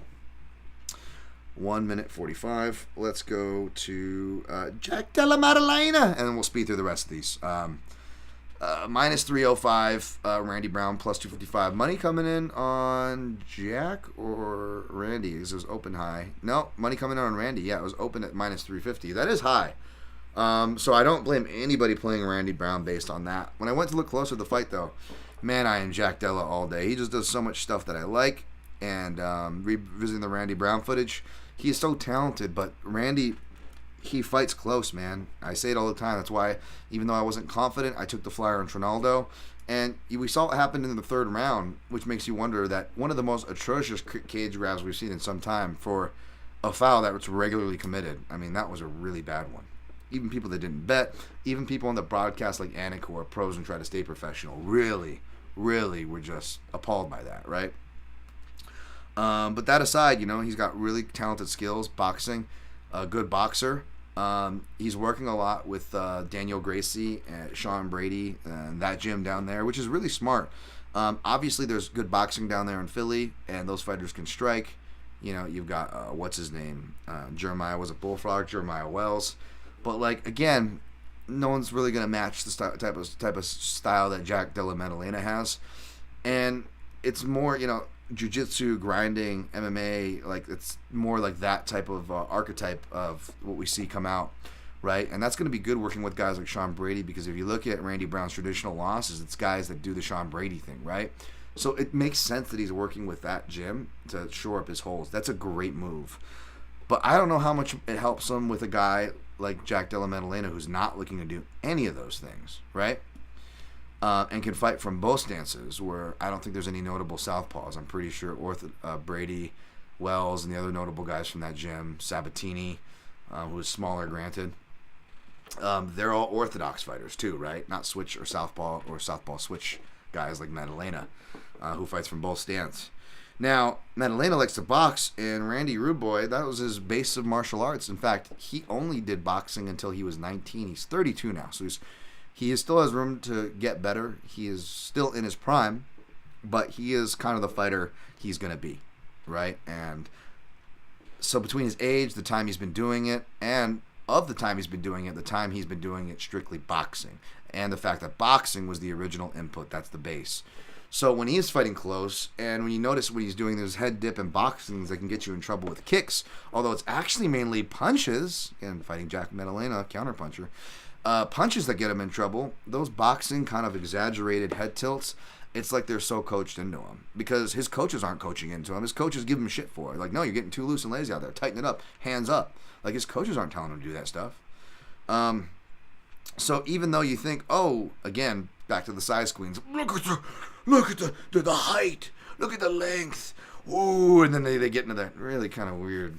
1 minute 45. Let's go to Jack Della Maddalena, and then we'll speed through the rest of these. Minus 305, Randy Brown plus 255. Money coming in on Jack or Randy? It was open high. No, money coming in on Randy. Yeah, it was open at minus 350. That is high. So I don't blame anybody playing Randy Brown based on that. When I went to look closer at the fight, though, man, I am Jack Della all day. He just does so much stuff that I like. And revisiting the Randy Brown footage, he is so talented. But Randy, he fights close, man. I say it all the time. That's why, even though I wasn't confident, I took the flyer on Trinaldo. And we saw what happened in the third round, which makes you wonder that one of the most atrocious cage grabs we've seen in some time for a foul that was regularly committed. I mean, that was a really bad one. Even people that didn't bet, even people on the broadcast like Anik who are pros and try to stay professional, really were just appalled by that, right? But that aside, he's got really talented skills, boxing, a good boxer. He's working a lot with Daniel Gracie and Sean Brady and that gym down there, which is really smart. Obviously, there's good boxing down there in Philly, and those fighters can strike. You've got, what's his name? Jeremiah was a Bullfrog, Jeremiah Wells. But, like, again, no one's really going to match the type of style that Jack Della Maddalena has. And it's more, jiu-jitsu, grinding, MMA, like, it's more like that type of archetype of what we see come out, right? And that's going to be good working with guys like Sean Brady, because if you look at Randy Brown's traditional losses, it's guys that do the Sean Brady thing, right? So it makes sense that he's working with that gym to shore up his holes. That's a great move. But I don't know how much it helps him with a guy like Jack Della Maddalena, who's not looking to do any of those things, right? And can fight from both stances, where I don't think there's any notable southpaws. I'm pretty sure Brady, Wells, and the other notable guys from that gym, Sabatini, who is smaller, granted, they're all orthodox fighters too, right? Not switch or southpaw switch guys like Maddalena, who fights from both stances. Now, Maddalena likes to box, and Randy Rude Boy, that was his base of martial arts. In fact, he only did boxing until he was 19. He's 32 now, so he still has room to get better. He is still in his prime, but he is kind of the fighter he's going to be, right? And so between his age, the time he's been doing it, and of the time he's been doing it, the time he's been doing it strictly boxing, and the fact that boxing was the original input, that's the base. So when he is fighting close, and when you notice when he's doing those head dip and boxings that can get you in trouble with kicks, although it's actually mainly punches, again, fighting Jack Maddalena, counterpuncher, punches that get him in trouble, those boxing kind of exaggerated head tilts, it's like they're so coached into him. Because his coaches aren't coaching into him. His coaches give him shit for it. Like, no, you're getting too loose and lazy out there. Tighten it up. Hands up. Like, his coaches aren't telling him to do that stuff. So even though you think, oh, again, back to the size queens, look at the height, look at the length, ooh, and then they get into that really kind of weird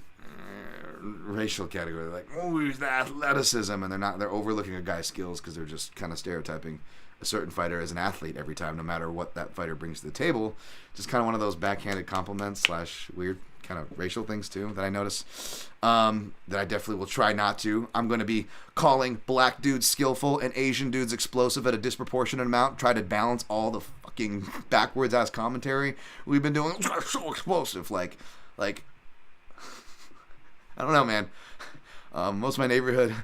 racial category, like, oh, he's the athleticism, and they're overlooking a guy's skills because they're just kind of stereotyping a certain fighter as an athlete every time, no matter what that fighter brings to the table. Just kind of one of those backhanded compliments / weird kind of racial things too that I notice, that I definitely will try not to. I'm going to be calling black dudes skillful and Asian dudes explosive at a disproportionate amount, try to balance all the fucking backwards ass commentary we've been doing. So explosive, like I don't know, man. Most of my neighborhood,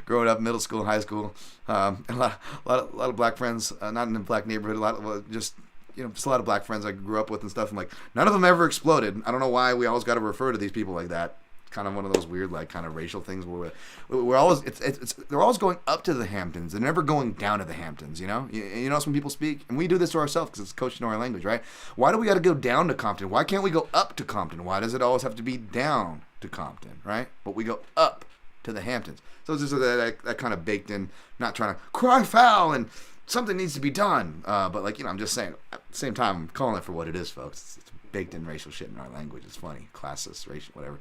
growing up, middle school, high school, a lot of black friends. Not in a black neighborhood. A lot of just a lot of black friends I grew up with and stuff. And like, none of them ever exploded. I don't know why we always got to refer to these people like that. Kind of one of those weird, like, kind of racial things where we're always they're always going up to the Hamptons. They're never going down to the Hamptons. You notice when people speak, and we do this to ourselves because it's coached in our language, right? Why do we got to go down to Compton? Why can't we go up to Compton? Why does it always have to be down to Compton, right? But we go up to the Hamptons. So it's just that kind of baked in, not trying to cry foul and something needs to be done. But like, I'm just saying, at the same time, I'm calling it for what it is, folks. It's baked in racial shit in our language. It's funny. Classist, racial, whatever.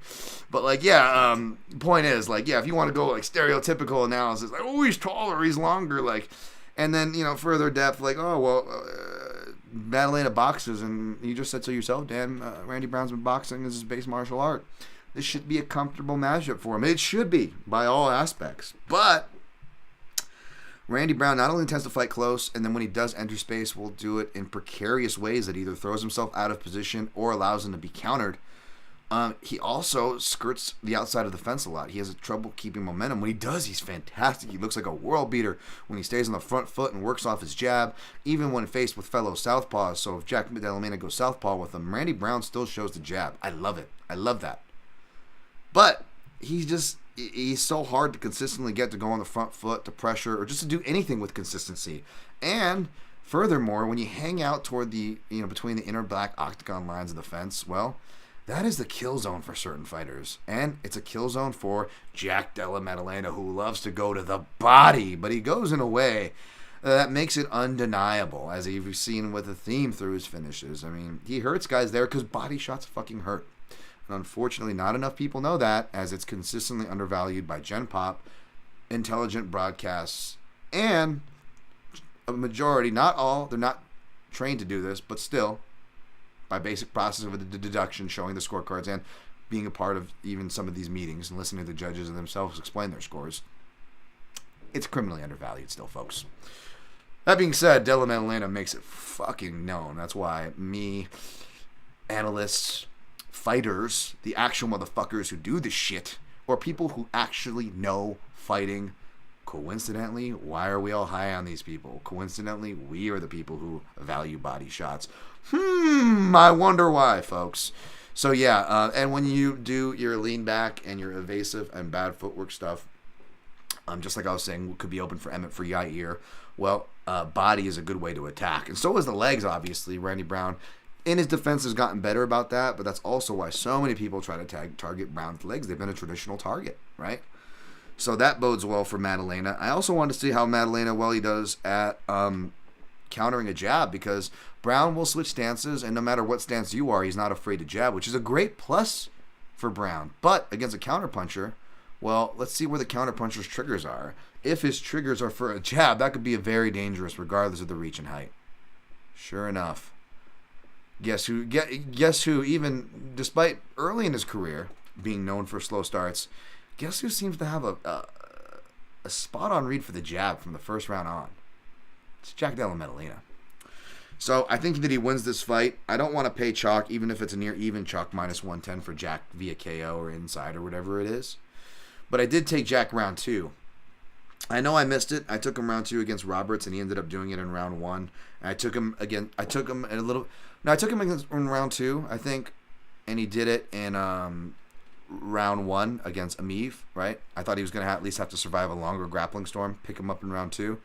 But like, yeah, point is, like, yeah, if you want to go like stereotypical analysis, like, oh, he's taller, he's longer, like, and then, further depth, like, oh, well, Madalena boxes, and you just said so yourself, Dan, Randy Brown's been boxing, this is base martial art. This should be a comfortable matchup for him. It should be, by all aspects. But Randy Brown not only tends to fight close, and then when he does enter space, will do it in precarious ways that either throws himself out of position or allows him to be countered. He also skirts the outside of the fence a lot. He has trouble keeping momentum. When he does, he's fantastic. He looks like a world beater when he stays on the front foot and works off his jab, even when faced with fellow southpaws. So if Jack Della-Brown goes southpaw with him, Randy Brown still shows the jab. I love it. I love that. But he's so hard to consistently get to go on the front foot, to pressure, or just to do anything with consistency. And furthermore, when you hang out toward the, between the inner black octagon lines of the fence, well, that is the kill zone for certain fighters. And it's a kill zone for Jack Della Maddalena, who loves to go to the body, but he goes in a way that makes it undeniable, as you've seen with a theme through his finishes. I mean, he hurts guys there because body shots fucking hurt. And unfortunately, not enough people know that, as it's consistently undervalued by Gen Pop, intelligent broadcasts, and a majority, not all, they're not trained to do this, but still, by basic process of the deduction, showing the scorecards and being a part of even some of these meetings and listening to the judges and themselves explain their scores, it's criminally undervalued still, folks. That being said, Della Maddalena makes it fucking known. That's why me, analysts, fighters, the actual motherfuckers who do this shit, or people who actually know fighting, coincidentally, why are we all high on these people? Coincidentally, we are the people who value body shots. I wonder why, folks. So yeah, and when you do your lean back and your evasive and bad footwork stuff, just like I was saying, could be open for Emmett, for Yair. Well, body is a good way to attack, and so is the legs. Obviously, Randy Brown, in his defense, has gotten better about that, but that's also why so many people try to target Brown's legs. They've been a traditional target, right? So that bodes well for Maddalena. I also want to see how Maddalena, he does at countering a jab, because Brown will switch stances, and no matter what stance you are, he's not afraid to jab, which is a great plus for Brown. But against a counterpuncher, well, let's see where the counterpuncher's triggers are. If his triggers are for a jab, that could be very dangerous regardless of the reach and height. Sure enough. Guess who, even despite early in his career being known for slow starts, guess who seems to have a spot-on read for the jab from the first round on? It's Jack Della Maddalena. So I think that he wins this fight. I don't want to pay chalk, even if it's a near even chalk, minus 110 for Jack via KO or inside or whatever it is. But I did take Jack round 2. I know I missed it. I took him round 2 against Roberts, and he ended up doing it in round 1. And I took him again. I took him in round 2, I think, and he did it in round 1 against Amiv, right? I thought he was going to at least have to survive a longer grappling storm, pick him up in round 2.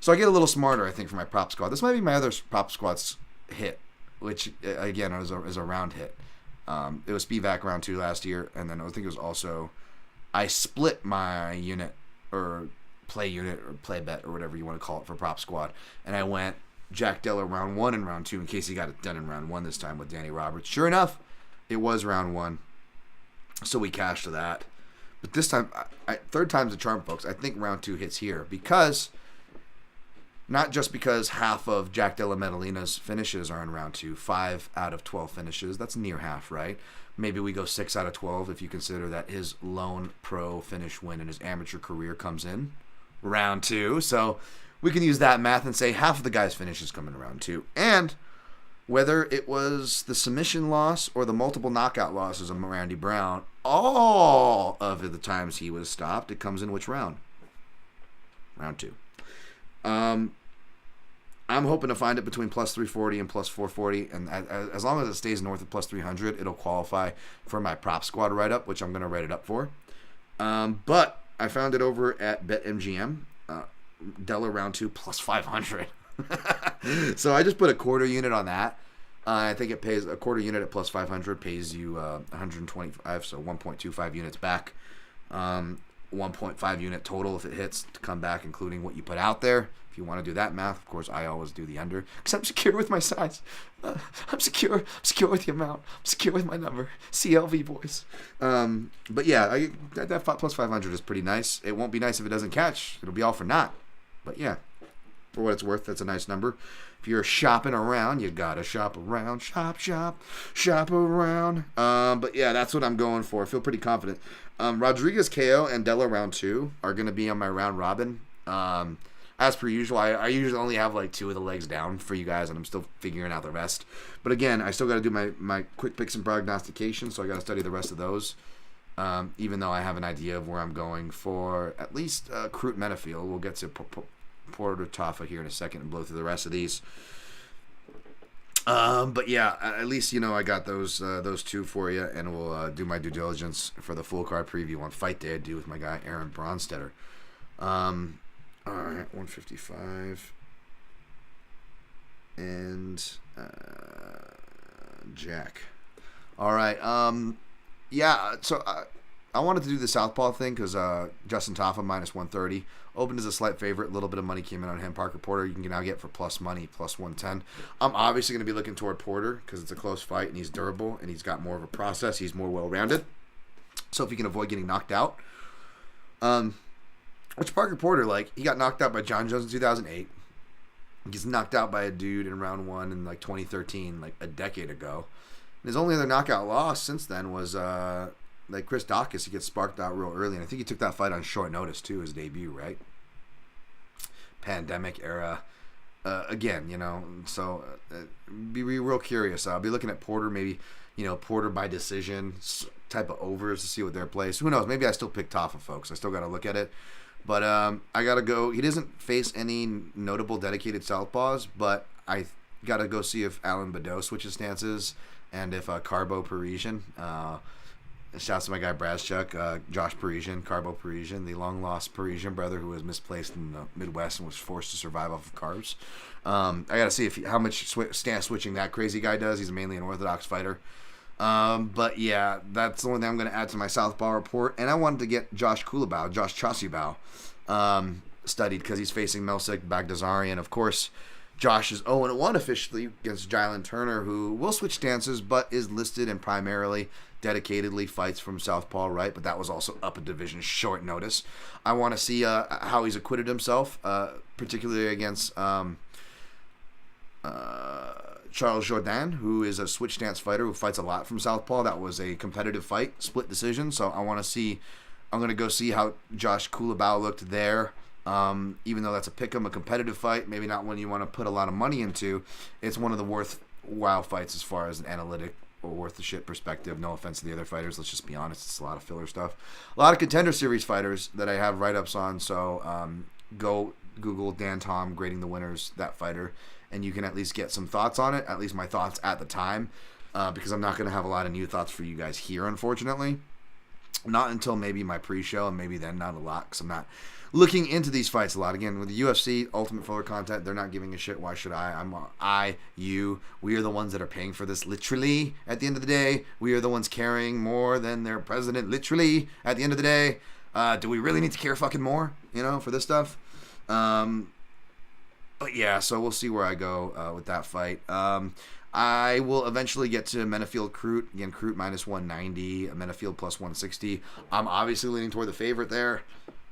So I get a little smarter, I think, for my prop squad. This might be my other prop squad's hit, which, again, is a round hit. It was Spivak round 2 last year, and then I think it was also, I split my unit, or play unit or play bet or whatever you want to call it for Prop Squad, and I went Jack Della round 1 and round 2 in case he got it done in round 1 this time with Danny Roberts. Sure enough, it was round 1, so we cashed that. But this time, third time's the charm, folks. I think round 2 hits here because, not just because half of Jack Della Medellina's finishes are in round 2, 5 out of 12 finishes. That's near half, right? Maybe we go 6 out of 12 if you consider that his lone pro finish win in his amateur career comes in round 2. So we can use that math and say half of the guy's finishes come in round 2. And whether it was the submission loss or the multiple knockout losses of Randy Brown, all of the times he was stopped, it comes in which round? Round 2. I'm hoping to find it between plus 340 and plus 440, and as long as it stays north of plus 300, it'll qualify for my Prop Squad write-up, which I'm going to write it up for. But I found it over at BetMGM, Della round 2 plus 500. So I just put a quarter unit on that. I think it pays a quarter unit at plus 500 pays you 125, so 1.25 units back. 1.5 unit total if it hits to come back, including what you put out there. If you want to do that math, of course, I always do the under because I'm secure with my size. I'm secure with the amount. I'm secure with my number. CLV, boys. But yeah, that plus 500 is pretty nice. It won't be nice if it doesn't catch. It'll be all for naught. But yeah, for what it's worth, that's a nice number. If you're shopping around, you gotta shop around. Shop around. But yeah, that's what I'm going for. I feel pretty confident. Rodriguez KO and Della round 2 are going to be on my round robin. As per usual, I usually only have like 2 of the legs down for you guys, and I'm still figuring out the rest. But again, I still got to do my quick picks and prognostication, so I got to study the rest of those. Even though I have an idea of where I'm going for at least Crute Menifield. We'll get to Porter Tafa here in a second and blow through the rest of these. But yeah, at least I got those 2 for you, and we'll do my due diligence for the full card preview on Fight Day I do with my guy Aaron Bronstetter. All right, 155 and Jack. All right, yeah. So I wanted to do the southpaw thing because Justin Tafa minus 130 opened as a slight favorite. A little bit of money came in on him. Parker Porter, you can now get for plus money, plus 110. I'm obviously going to be looking toward Porter because it's a close fight and he's durable and he's got more of a process. He's more well-rounded. So if he can avoid getting knocked out. Which Parker Porter, he got knocked out by John Jones in 2008. He gets knocked out by a dude in round 1 in 2013, a decade ago. And his only other knockout loss since then was Chris Dawkins. He gets sparked out real early, and I think he took that fight on short notice too, his debut, right? Pandemic era. Again, so be real curious. I'll be looking at Porter, maybe, Porter by decision type of overs to see what their place. Who knows? Maybe I still pick Tafa, folks. I still got to look at it. But I got to go. He doesn't face any notable dedicated southpaws, but I got to go see if Alan Badeau switches stances and if Carbo Parisian. Shouts to my guy Brazchuk, Josh Parisian, Carbo Parisian, the long-lost Parisian brother who was misplaced in the Midwest and was forced to survive off of carbs. I got to see how much stance switching that crazy guy does. He's mainly an orthodox fighter. But yeah, that's the only thing I'm going to add to my southpaw report. And I wanted to get Josh Chasubao, studied because he's facing Melsik Baghdasaryan. Of course, Josh is 0-1 officially against Jalen Turner, who will switch stances, but is listed and primarily dedicatedly fights from southpaw, right? But that was also up a division short notice. I want to see how he's acquitted himself, particularly against Charles Jourdain, who is a switch stance fighter who fights a lot from southpaw. That was a competitive fight, split decision. So I'm going to go see how Josh Chasubao looked there. Even though that's a pick'em, a competitive fight, maybe not one you want to put a lot of money into. It's one of the worthwhile fights as far as an analytic or worth the shit perspective. No offense to the other fighters. Let's just be honest. It's a lot of filler stuff. A lot of Contender Series fighters that I have write-ups on. So go Google Dan Tom grading the winners, that fighter, and you can at least get some thoughts on it, at least my thoughts at the time, because I'm not going to have a lot of new thoughts for you guys here, unfortunately. Not until maybe my pre-show, and maybe then not a lot, because I'm not looking into these fights a lot. Again, with the UFC, Ultimate Filler content, they're not giving a shit. Why should I? We are the ones that are paying for this, literally, at the end of the day. We are the ones carrying more than their president, literally, at the end of the day. Do we really need to care fucking more, for this stuff? But yeah, so we'll see where I go with that fight. I will eventually get to Menifield-Crute. Again, Crute minus 190, Menifield plus 160. I'm obviously leaning toward the favorite there.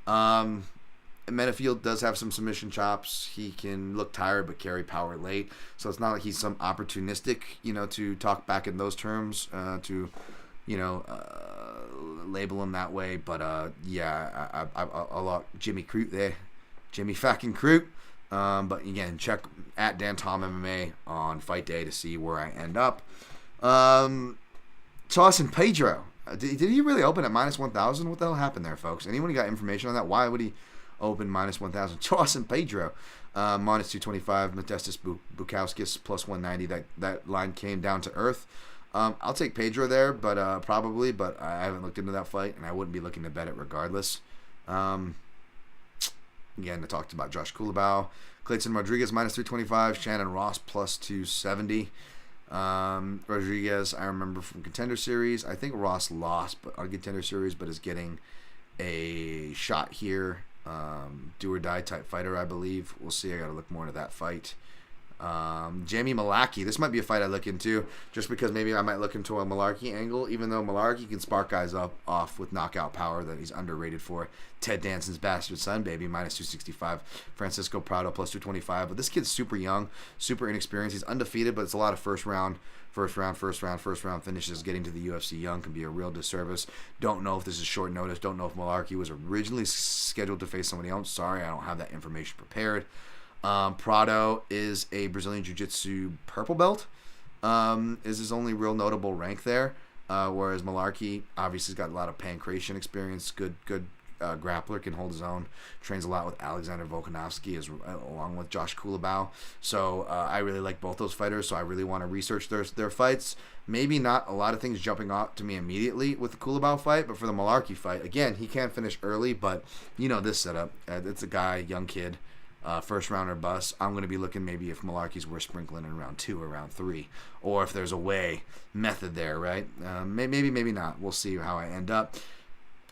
Menifield does have some submission chops. He can look tired but carry power late. So it's not like he's some opportunistic, to talk back in those terms, to label him that way. But yeah, I'll lock Jimmy Crute there. Jimmy fucking Crute. But again, check at Dan Tom MMA on fight day to see where I end up. Tyson Pedro. Did he really open at minus 1,000? What the hell happened there, folks? Anyone got information on that? Why would he open minus 1,000? Tyson Pedro. Minus 225. Modestus Bukauskas plus 190. That line came down to earth. I'll take Pedro there, but probably. But I haven't looked into that fight, and I wouldn't be looking to bet it regardless. Again, I talked about Josh Kulabau. Clayton Rodriguez, minus 325. Shannon Ross, plus 270. Rodriguez, I remember from Contender Series. I think Ross lost on Contender Series, but is getting a shot here. Do or die type fighter, I believe. We'll see. I got to look more into that fight. Jamie Malarkey. This might be a fight I look into just because maybe I might look into a Malarkey angle, even though Malarkey can spark guys off with knockout power that he's underrated for. Ted Danson's bastard son, baby, minus 265. Francisco Prado, plus 225. But this kid's super young, super inexperienced. He's undefeated, but it's a lot of first round finishes. Getting to the UFC young can be a real disservice. Don't know if this is short notice. Don't know if Malarkey was originally scheduled to face somebody else. Sorry, I don't have that information prepared. Prado is a Brazilian Jiu-Jitsu purple belt. Is his only real notable rank there. Whereas Malarkey obviously has got a lot of pancration experience. Good grappler, can hold his own. Trains a lot with Makhachev-Volkanovski along with Josh Kulabau. So I really like both those fighters. So I really want to research their fights. Maybe not a lot of things jumping out to me immediately with the Kulabau fight, but for the Malarkey fight, again, he can finish early. But this setup. It's a guy, young kid. First round or bust. I'm going to be looking maybe if Malarkey's worth sprinkling in round 2 or round 3, or if there's a method there, right? Maybe not. We'll see how I end up.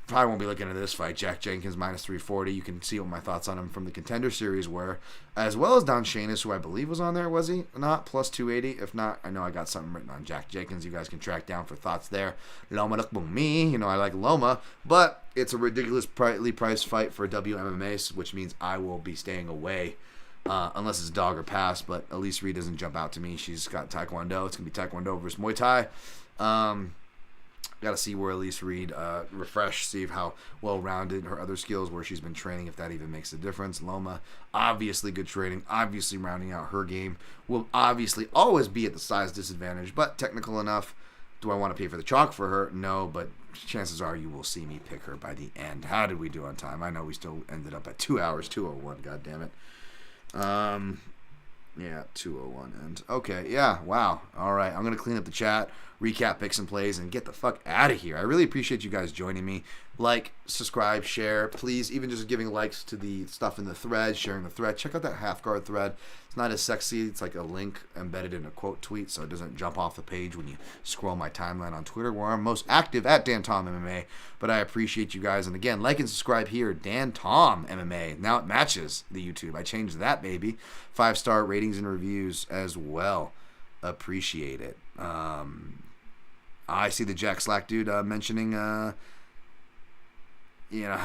Probably won't be looking at this fight. Jack Jenkins minus 340. You can see what my thoughts on him from the Contender Series were, as well as Don Shanis, who I believe was on there. Was he not? Plus 280. If not, I know I got something written on Jack Jenkins. You guys can track down for thoughts there. Loma look me. I like Loma, but it's a ridiculously priced fight for WMMA, which means I will be staying away. Unless it's dog or pass, but Elise Reed doesn't jump out to me. She's got Taekwondo. It's going to be Taekwondo versus Muay Thai. Got to see where Elise Reed refresh, see how well-rounded her other skills, where she's been training, if that even makes a difference. Loma, obviously good training, obviously rounding out her game. Will obviously always be at the size disadvantage, but technical enough. Do I want to pay for the chalk for her? No, but chances are you will see me pick her by the end. How did we do on time? I know we still ended up at 2 hours, 2:01, God damn it. Yeah, 2:01 end. Okay, yeah, wow. All right, I'm going to clean up the chat, recap picks and plays, and get the fuck out of here. I really appreciate you guys joining me. Like, subscribe, share. Please, even just giving likes to the stuff in the thread, sharing the thread. Check out that half guard thread. It's not as sexy. It's like a link embedded in a quote tweet, so it doesn't jump off the page when you scroll my timeline on Twitter, where I'm most active at Dan Tom MMA. But I appreciate you guys. And again, like and subscribe here, Dan Tom MMA. Now it matches the YouTube. I changed that, baby. 5-star ratings and reviews as well. Appreciate it. I see the Jack Slack dude mentioning how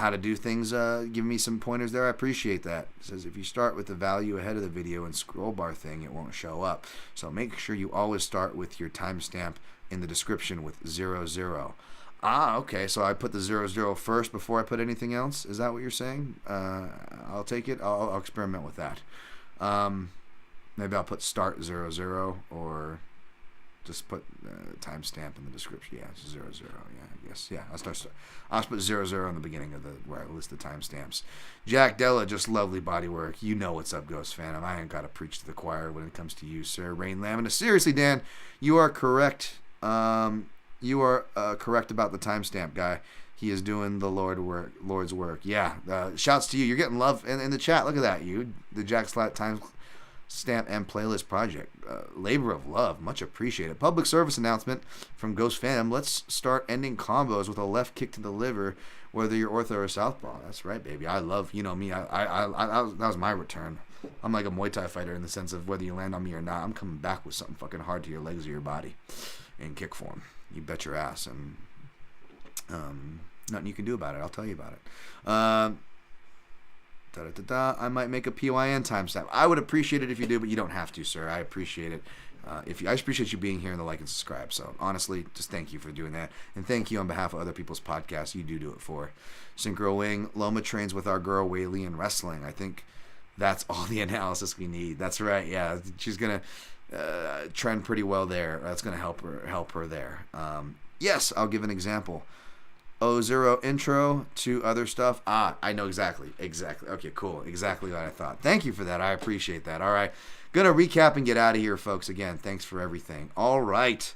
to do things, giving me some pointers there. I appreciate that. It says if you start with the value ahead of the video and scroll bar thing, it won't show up. So make sure you always start with your timestamp in the description with 00. Okay. So I put the 00 first before I put anything else. Is that what you're saying? I'll take it. I'll experiment with that. Maybe I'll put start 00 or just put timestamp in the description. Yeah, 00. Yeah, I guess. Yeah, I'll put 00 in the beginning of where I list the timestamps. Jack Della, just lovely body work. You know what's up, Ghost Phantom. I ain't got to preach to the choir when it comes to you, sir. Rain Lamina. Seriously, Dan, you are correct. You are correct about the timestamp guy. He is doing the Lord's work. Yeah. Shouts to you. You're getting love in the chat. Look at that. The Jack Slack stamp and playlist project. Labor of love. Much appreciated. Public service announcement from Ghost Phantom. Let's start ending combos with a left kick to the liver, whether you're ortho or southpaw. That's right, baby. I love, you know me. That was my return. I'm like a Muay Thai fighter in the sense of whether you land on me or not, I'm coming back with something fucking hard to your legs or your body in kick form. You bet your ass. And nothing you can do about it. I'll tell you about it. I might make a PYN timestamp. I would appreciate it if you do, but you don't have to, sir. I appreciate it. I appreciate you being here and the like and subscribe. So honestly, just thank you for doing that, and thank you on behalf of other people's podcasts. You do it for Synchro Wing. Loma trains with our girl Whaley in wrestling. I think that's all the analysis we need. That's right. Yeah, she's gonna trend pretty well there. That's gonna help her there. Yes, I'll give an example. 0 intro to other stuff. I know exactly. Okay, cool. Exactly what I thought. Thank you for that. I appreciate that. All right. Gonna recap and get out of here, folks. Again, thanks for everything. All right.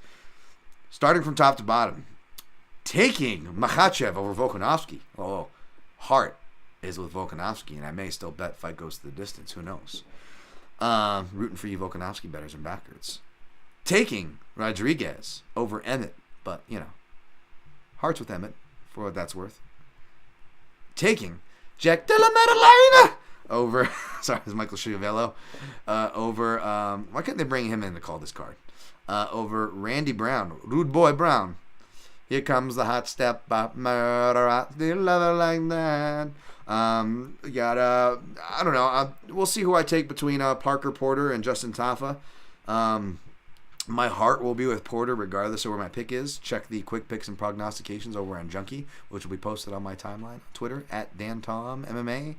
Starting from top to bottom. Taking Makhachev over Volkanovski. Oh, heart is with Volkanovski, and I may still bet fight goes to the distance. Who knows? Rooting for you Volkanovski bettors and backers. Taking Rodriguez over Emmett, but, you know, hearts with Emmett, for what that's worth. Taking Jack Della-Brown over, sorry, it's Michael Schiavello, over, why couldn't they bring him in to call this card? Over Randy Brown, Rude Boy Brown. Here comes the hot step, murder, do love it like that. I don't know, we'll see who I take between Parker Porter and Justin Tafa. My heart will be with Porter regardless of where my pick is. Check the quick picks and prognostications over on Junkie, which will be posted on my timeline on Twitter at DanTomMMA.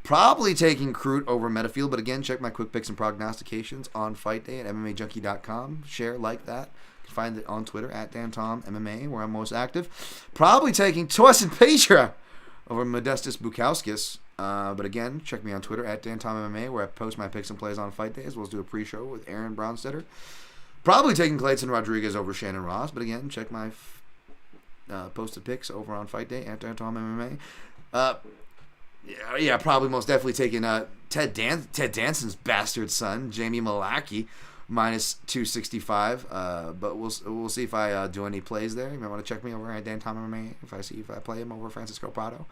Probably taking Crute over Menifield, but again, check my quick picks and prognostications on Fight Day at MMAJunkie.com. Share, like that. You can find it on Twitter at DanTomMMA, where I'm most active. Probably taking Torsten Petra over Modestus Bukauskas. But again, check me on Twitter at DanTomMMA, where I post my picks and plays on Fight Day, as well as do a pre-show with Aaron Braunstetter. Probably taking Clayton Rodriguez over Shannon Ross, but again, check my posted picks over on Fight Day at DanTomMMA. Yeah, probably most definitely taking Ted Danson's bastard son, Jamie Malaki, minus 265. But we'll see if I do any plays there. You might want to check me over at DanTomMMA if I play him over Francisco Prado.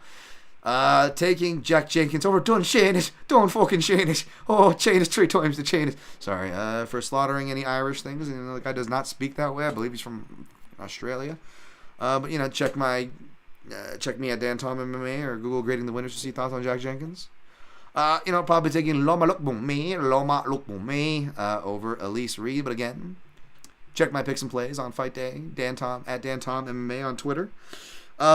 Taking Jack Jenkins over Don't fucking chain it. Oh, chain it 3 times the chain it. Sorry, for slaughtering any Irish things. You know, the guy does not speak that way. I believe he's from Australia. But, you know, check me at DanTomMMA or Google Grading the Winners to see thoughts on Jack Jenkins. You know, probably taking Loma Lookboom over Elise Reed. But again, check my picks and plays on Fight Day. At DanTomMMA on Twitter.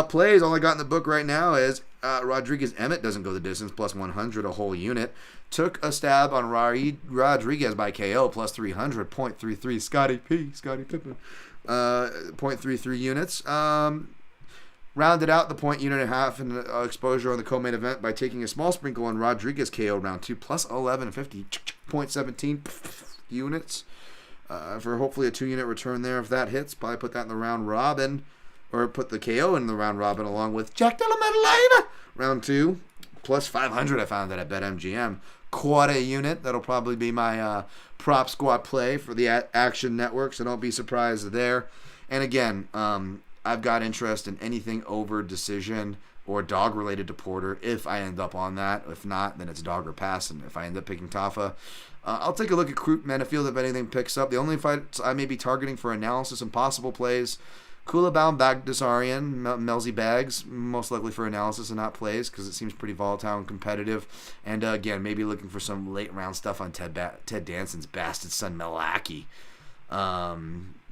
Plays, all I got in the book right now is Rodriguez-Emmett doesn't go the distance, plus 100, a whole unit. Took a stab on Rodriguez by KO, plus 300, 0.33. Scotty Pippen. 0.33 units. Rounded out the point unit and a half in exposure on the co-main event by taking a small sprinkle on Rodriguez KO round 2, plus 1150, 0.17 units. For hopefully a 2-unit return there if that hits. Probably put that in the round robin. Or put the KO in the round robin along with Jack Della Madalena. Round 2, plus 500. I found that at BetMGM. Quarter unit. That'll probably be my prop squad play for the Action Network, so don't be surprised there. And again, I've got interest in anything over decision or dog related to Porter if I end up on that. If not, then it's dog or pass. And if I end up picking Tafa, I'll take a look at Crute Menifield if anything picks up. The only fights I may be targeting for analysis and possible plays: Kulabound, Bagdasarian, Melzi Bags, most likely for analysis and not plays because it seems pretty volatile and competitive. And again, maybe looking for some late round stuff on Ted Danson's bastard son, Malaki.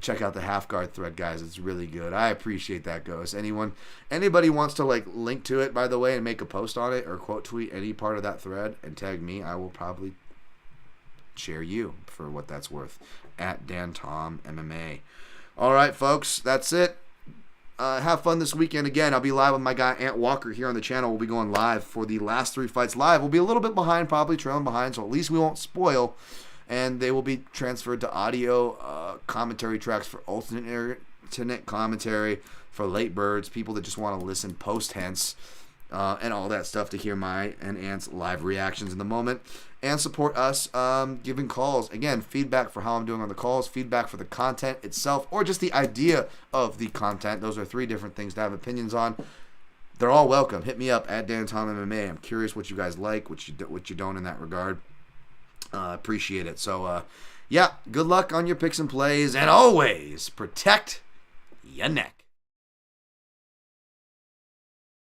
Check out the half guard thread, guys. It's really good. I appreciate that, Ghost. Anybody wants to like link to it, by the way, and make a post on it or quote tweet any part of that thread and tag me, I will probably share you for what that's worth at DanTomMMA. All right, folks, that's it. Have fun this weekend. Again, I'll be live with my guy Ant Walker here on the channel. We'll be going live for the last 3 fights live. We'll be a little bit behind, probably trailing behind, so at least we won't spoil. And they will be transferred to audio commentary tracks for alternate commentary for late birds, people that just want to listen post-hence. and all that stuff to hear my and Ant's live reactions in the moment, and support us giving calls. Again, feedback for how I'm doing on the calls, feedback for the content itself, or just the idea of the content. Those are 3 different things to have opinions on. They're all welcome. Hit me up at Dan Tom MMA. I'm curious what you guys like, what you don't in that regard. Appreciate it. So, yeah, good luck on your picks and plays, and always protect your neck.